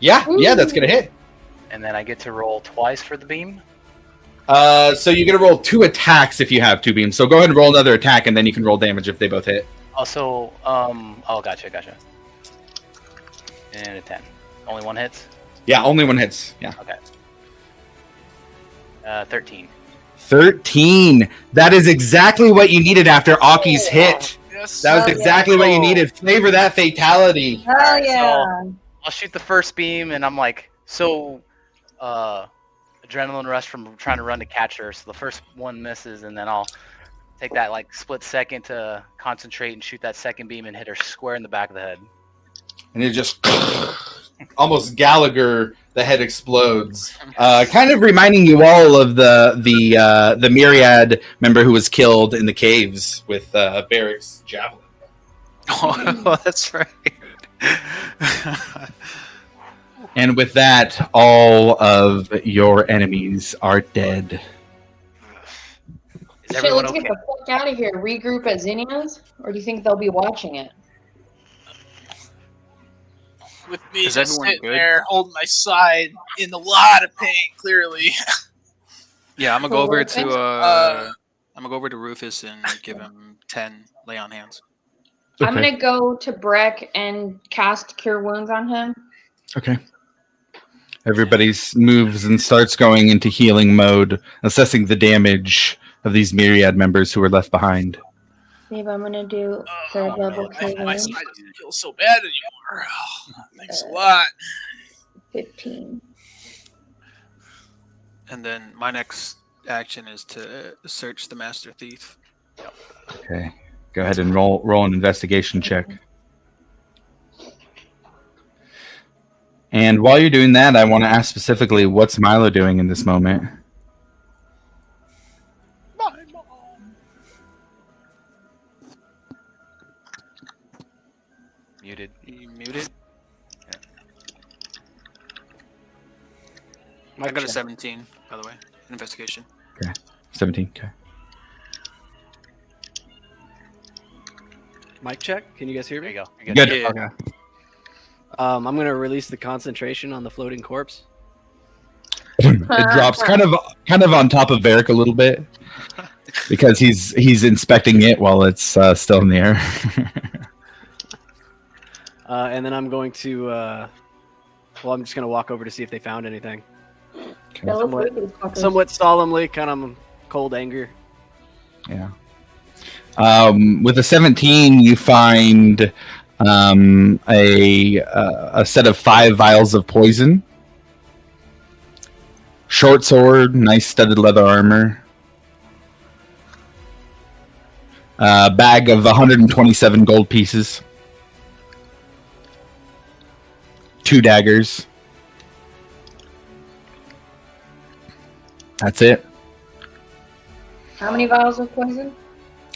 Yeah, that's gonna hit. And then I get to roll twice for the beam. So you're gonna roll 2 attacks if you have 2 beams. So go ahead and roll another attack, and then you can roll damage if they both hit. Also, gotcha. And a 10. Only one hits? Yeah, only one hits. Yeah. 13. 13. That is exactly what you needed after Aki's hit. Yes. That was Oh, exactly what you needed. Flavor that fatality. Hell yeah. I'll shoot the first beam, and I'm like, adrenaline rush from trying to run to catch her. So the first one misses, and then I'll take that like split second to concentrate and shoot that second beam and hit her square in the back of the head. And it just almost Gallagher, the head explodes. Kind of reminding you all of the Myriad member who was killed in the caves with Barrick's javelin. Oh, that's right. And with that, all of your enemies are dead. Is Shit, everyone let's okay? get the fuck out of here. Regroup at Zinnia's? Or do you think they'll be watching it? With me Is just everyone sitting good? there holding my side in a lot of pain, clearly. Yeah, I'm gonna go over to Uh, I'm gonna go over to Rufus and give him 10 lay on hands. I'm gonna go to Breck and cast Cure Wounds on him. Okay. Everybody moves and starts going into healing mode, assessing the damage of these Myriad members who were left behind. Maybe I'm gonna do third level Cure my Wounds. side doesn't feel so bad anymore. Thanks a lot. 15. And then my next action is to search the Master Thief. Okay. Go ahead and roll an investigation check. And while you're doing that, I want to ask specifically, what's Milo doing in this moment? My mom. Muted. You muted? I got a 17, by the way. Investigation. 17. Okay. Mic check. Can you guys hear There me? you go. You're good. Good. Yeah. Okay. I'm gonna release the concentration on the floating corpse. It drops kind of on top of Varric a little bit because he's inspecting it while it's still in the air. And then I'm going to. I'm just gonna walk over to see if they found anything. Yeah, let's wait for these fuckers. Somewhat solemnly, kind of cold anger. Yeah. With a 17, you find a set of 5 vials of poison, short sword, nice studded leather armor, a bag of 127 gold pieces, 2 daggers. That's it. How many vials of poison?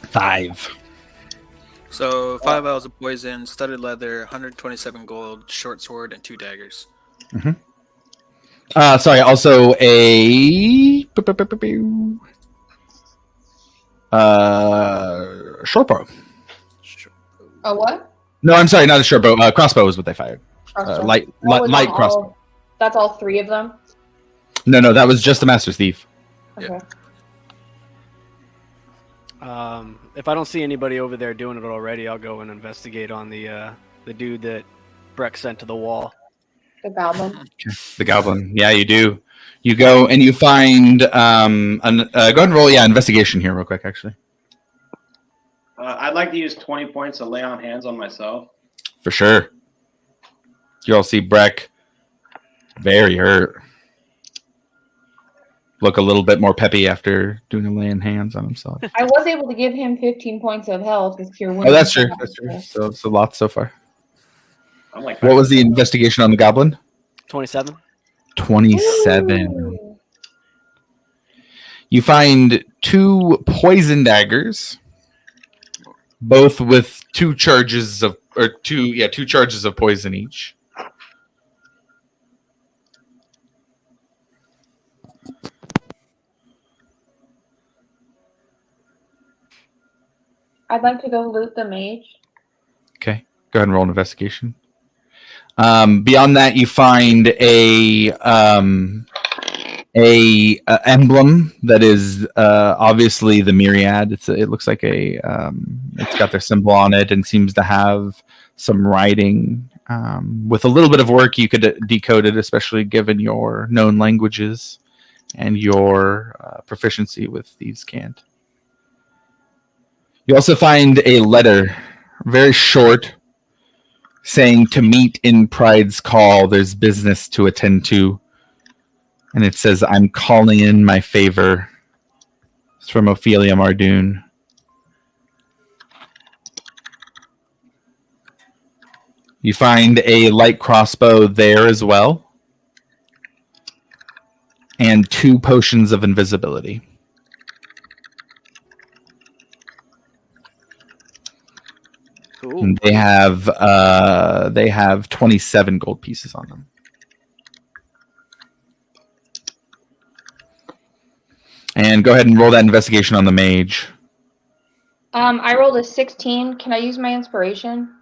5. So 5 vials of poison, studded leather, 127 gold, short sword, and 2 daggers. Sorry, also a short bow. A what? No, I'm sorry, not a short bow. Crossbow is what they fired. Crossbow. Light That was on crossbow. all- That's all 3 of them? No, that was just the Master's Thief. Okay. If I don't see anybody over there doing it already, I'll go and investigate on the dude that Breck sent to the wall. The goblin. The goblin. Yeah, you do. You go and you find go ahead and roll investigation here real quick actually. I'd like to use 20 points to lay on hands on myself. For sure. You all see Breck very hurt. Look a little bit more peppy after doing a laying hands on himself. I was able to give him 15 points of health with Cure Wounds. Oh, that's true. That's true. So it's a lot so far. I'm like, What was the investigation on the goblin? 27. 27. Ooh. You find 2 poison daggers, both with 2 charges of two charges of poison each. I'd like to go loot the mage. Okay, go ahead and roll an investigation. Beyond that, you find a emblem that is obviously the Myriad. It looks like it's got their symbol on it and seems to have some writing. With a little bit of work, you could decode it, especially given your known languages and your proficiency with Thieves' Cant. You also find a letter, very short, saying to meet in Pride's call. There's business to attend to. And it says, I'm calling in my favor. It's from Ophelia Mardoon. You find a light crossbow there as well. And 2 potions of invisibility. Cool. And they have 27 gold pieces on them. And go ahead and roll that investigation on the mage. I rolled a 16. Can I use my inspiration?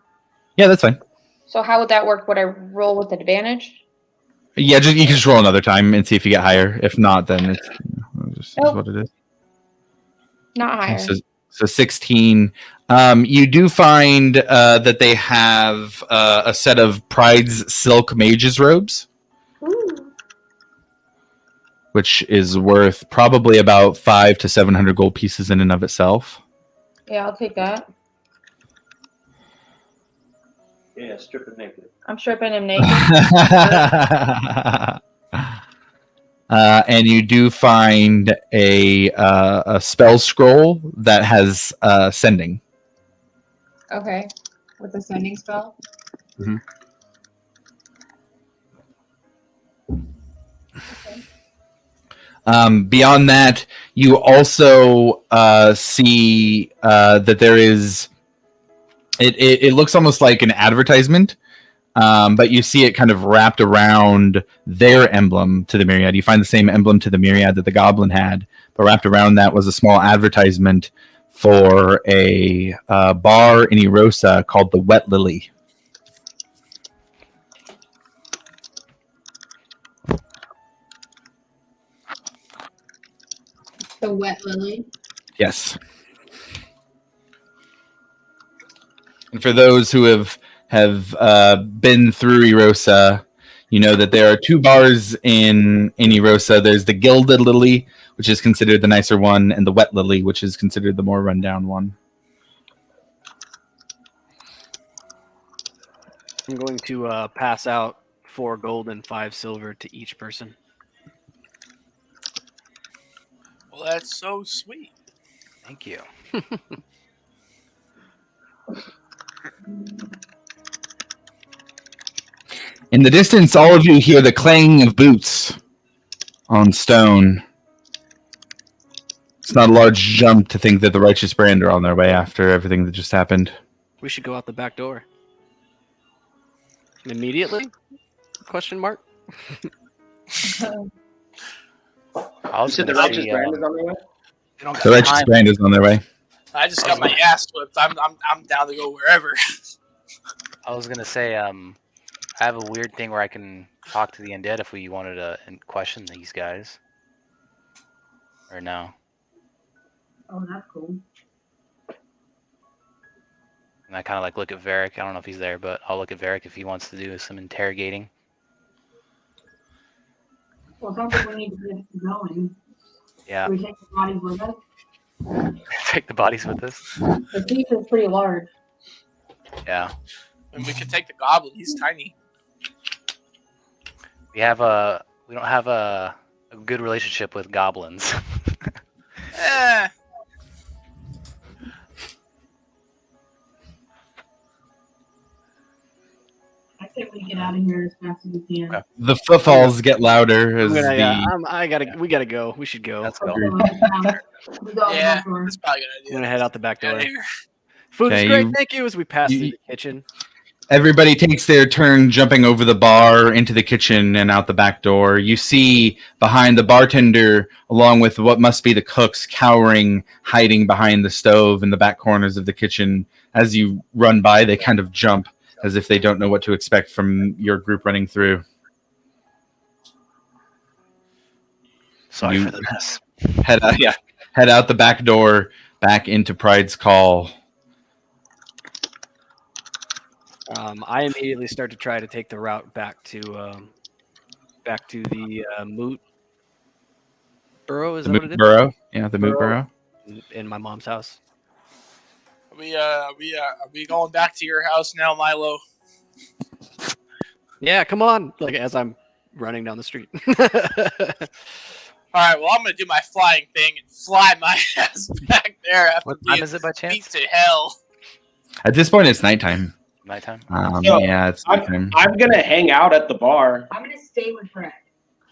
Yeah, that's fine. So how would that work? Would I roll with advantage? Yeah, you can just roll another time and see if you get higher. If not, then it's just Nope. what it is. Not higher. So 16. You do find that they have a set of Pride's silk mage's robes, Ooh. which is worth probably about 500 to 700 gold pieces in and of itself. Yeah, I'll take that. yeah, strip it naked. I'm stripping him naked. And you do find a spell scroll that has sending. Okay. With the sending spell? Mhm. Beyond that, you also see that there is. It looks almost like an advertisement but you see it kind of wrapped around their emblem to the Myriad. You find the same emblem to the Myriad that the goblin had, but wrapped around that was a small advertisement for a bar in Erosa called the Wet Lily. The Wet Lily. Yes. And for those who have been through Erosa, you know that there are 2 bars in Erosa. There's the Gilded Lily, which is considered the nicer one, and the Wet Lily, which is considered the more rundown one. I'm going to pass out 4 gold and 5 silver to each person. Well, that's so sweet. Thank you. In the distance, all of you hear the clanging of boots on stone. It's not a large jump to think that the Righteous Brand are on their way after everything that just happened. We should go out the back door. Immediately? Question mark? I was You said the gonna Righteous say, Brand is on the way? they don't got The Righteous time. Brand is on their way. I just got my ass whipped. I'm down to go wherever. I was gonna say, I have a weird thing where I can talk to the undead if we wanted to question these guys. Or no? Oh, that's cool. And I kind of like look at Varric. I don't know if he's there, but I'll look at Varric if he wants to do some interrogating. Well, it sounds like we need to get going. Yeah, Should we take the bodies with us? take the bodies with us. The thief is pretty large. Yeah, And we could take the goblin. He's tiny. we don't have a good relationship with goblins. Eh. I say we get out of here as fast as we can. Okay. The footfalls get louder as We gotta go. We should go. Let's go. We go out Yeah, the door. that's probably a I'm good gonna idea. head out the back Get door. out of here. Food is Okay, great, you- thank you. As we pass you- through the kitchen. Everybody takes their turn jumping over the bar into the kitchen and out the back door. You see behind the bartender, along with what must be the cooks, cowering, hiding behind the stove in the back corners of the kitchen. As you run by, they kind of jump as if they don't know what to expect from your group running through. Sorry You- for the mess. Head out the back door, back into Pride's Call. I immediately start to try to take the route back to the Moot Burrow. Is The that what it Moot is? Burrow, yeah, the Moot Burrow. In my mom's house. Are we going back to your house now, Milo? Yeah, come on! Like as I'm running down the street. All right. Well, I'm gonna do my flying thing and fly my ass back there after What time being is it by beat chance? to hell. At this point, it's nighttime. Nighttime? So, Yeah, it's nighttime. I'm gonna hang out at the bar. I'm gonna stay with Fred.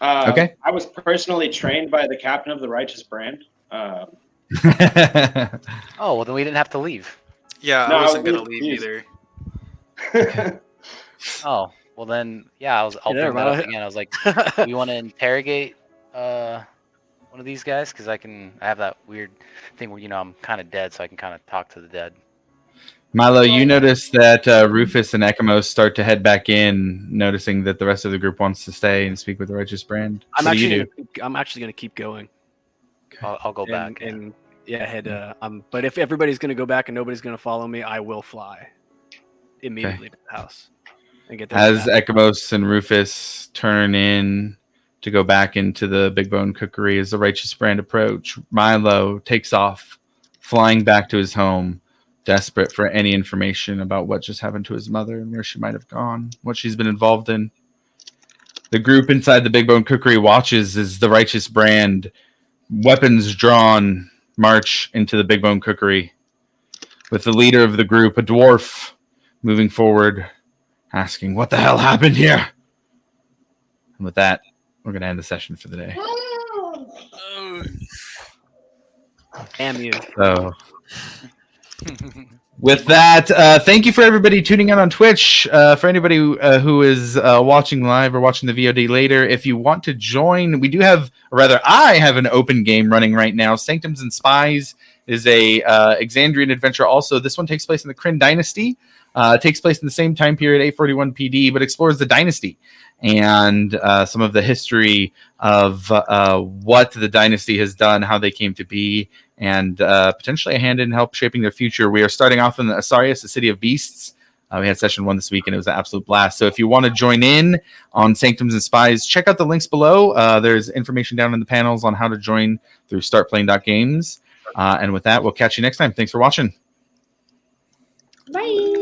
Okay. I was personally trained by the captain of the Righteous Brand. Oh, well, then we didn't have to leave. Yeah, No, I wasn't I gonna was leave confused. either. Oh, well then, yeah, I'll Yeah, bring that up right. again. I was like, we want to interrogate one of these guys because I have that weird thing where I'm kind of dead, so I can kind of talk to the dead. Milo, you notice that Rufus and Ekamos start to head back in, noticing that the rest of the group wants to stay and speak with the Righteous Brand. I'm What do you actually do? I'm actually gonna keep going. I'll go back. And yeah, head. But if everybody's gonna go back and nobody's gonna follow me, I will fly immediately to the house and get there. As Ekamos and Rufus turn in to go back into the Big Bone Cookery as the Righteous Brand approach, Milo takes off, flying back to his home, desperate for any information about what just happened to his mother and where she might have gone, what she's been involved in. The group inside the Big Bone Cookery watches as the Righteous Brand, weapons drawn, march into the Big Bone Cookery, with the leader of the group, a dwarf, moving forward, asking, "What the hell happened here?" And with that, we're going to end the session for the day. Oh, Damn you. So, With that, thank you for everybody tuning in on Twitch. For anybody who is watching live or watching the VOD later, if you want to join, we do have, or rather, I have an open game running right now. Sanctums and Spies is a Exandrian adventure. Also, this one takes place in the Kryn Dynasty. It takes place in the same time period, 841 PD, but explores the dynasty and some of the history of what the dynasty has done, how they came to be, and potentially a hand in help shaping their future. We are starting off in the Asarius, the City of Beasts. We had session 1 this week, and it was an absolute blast. So if you want to join in on Sanctums and Spies, check out the links below. There's information down in the panels on how to join through startplaying.games. And with that, we'll catch you next time. Thanks for watching. Bye.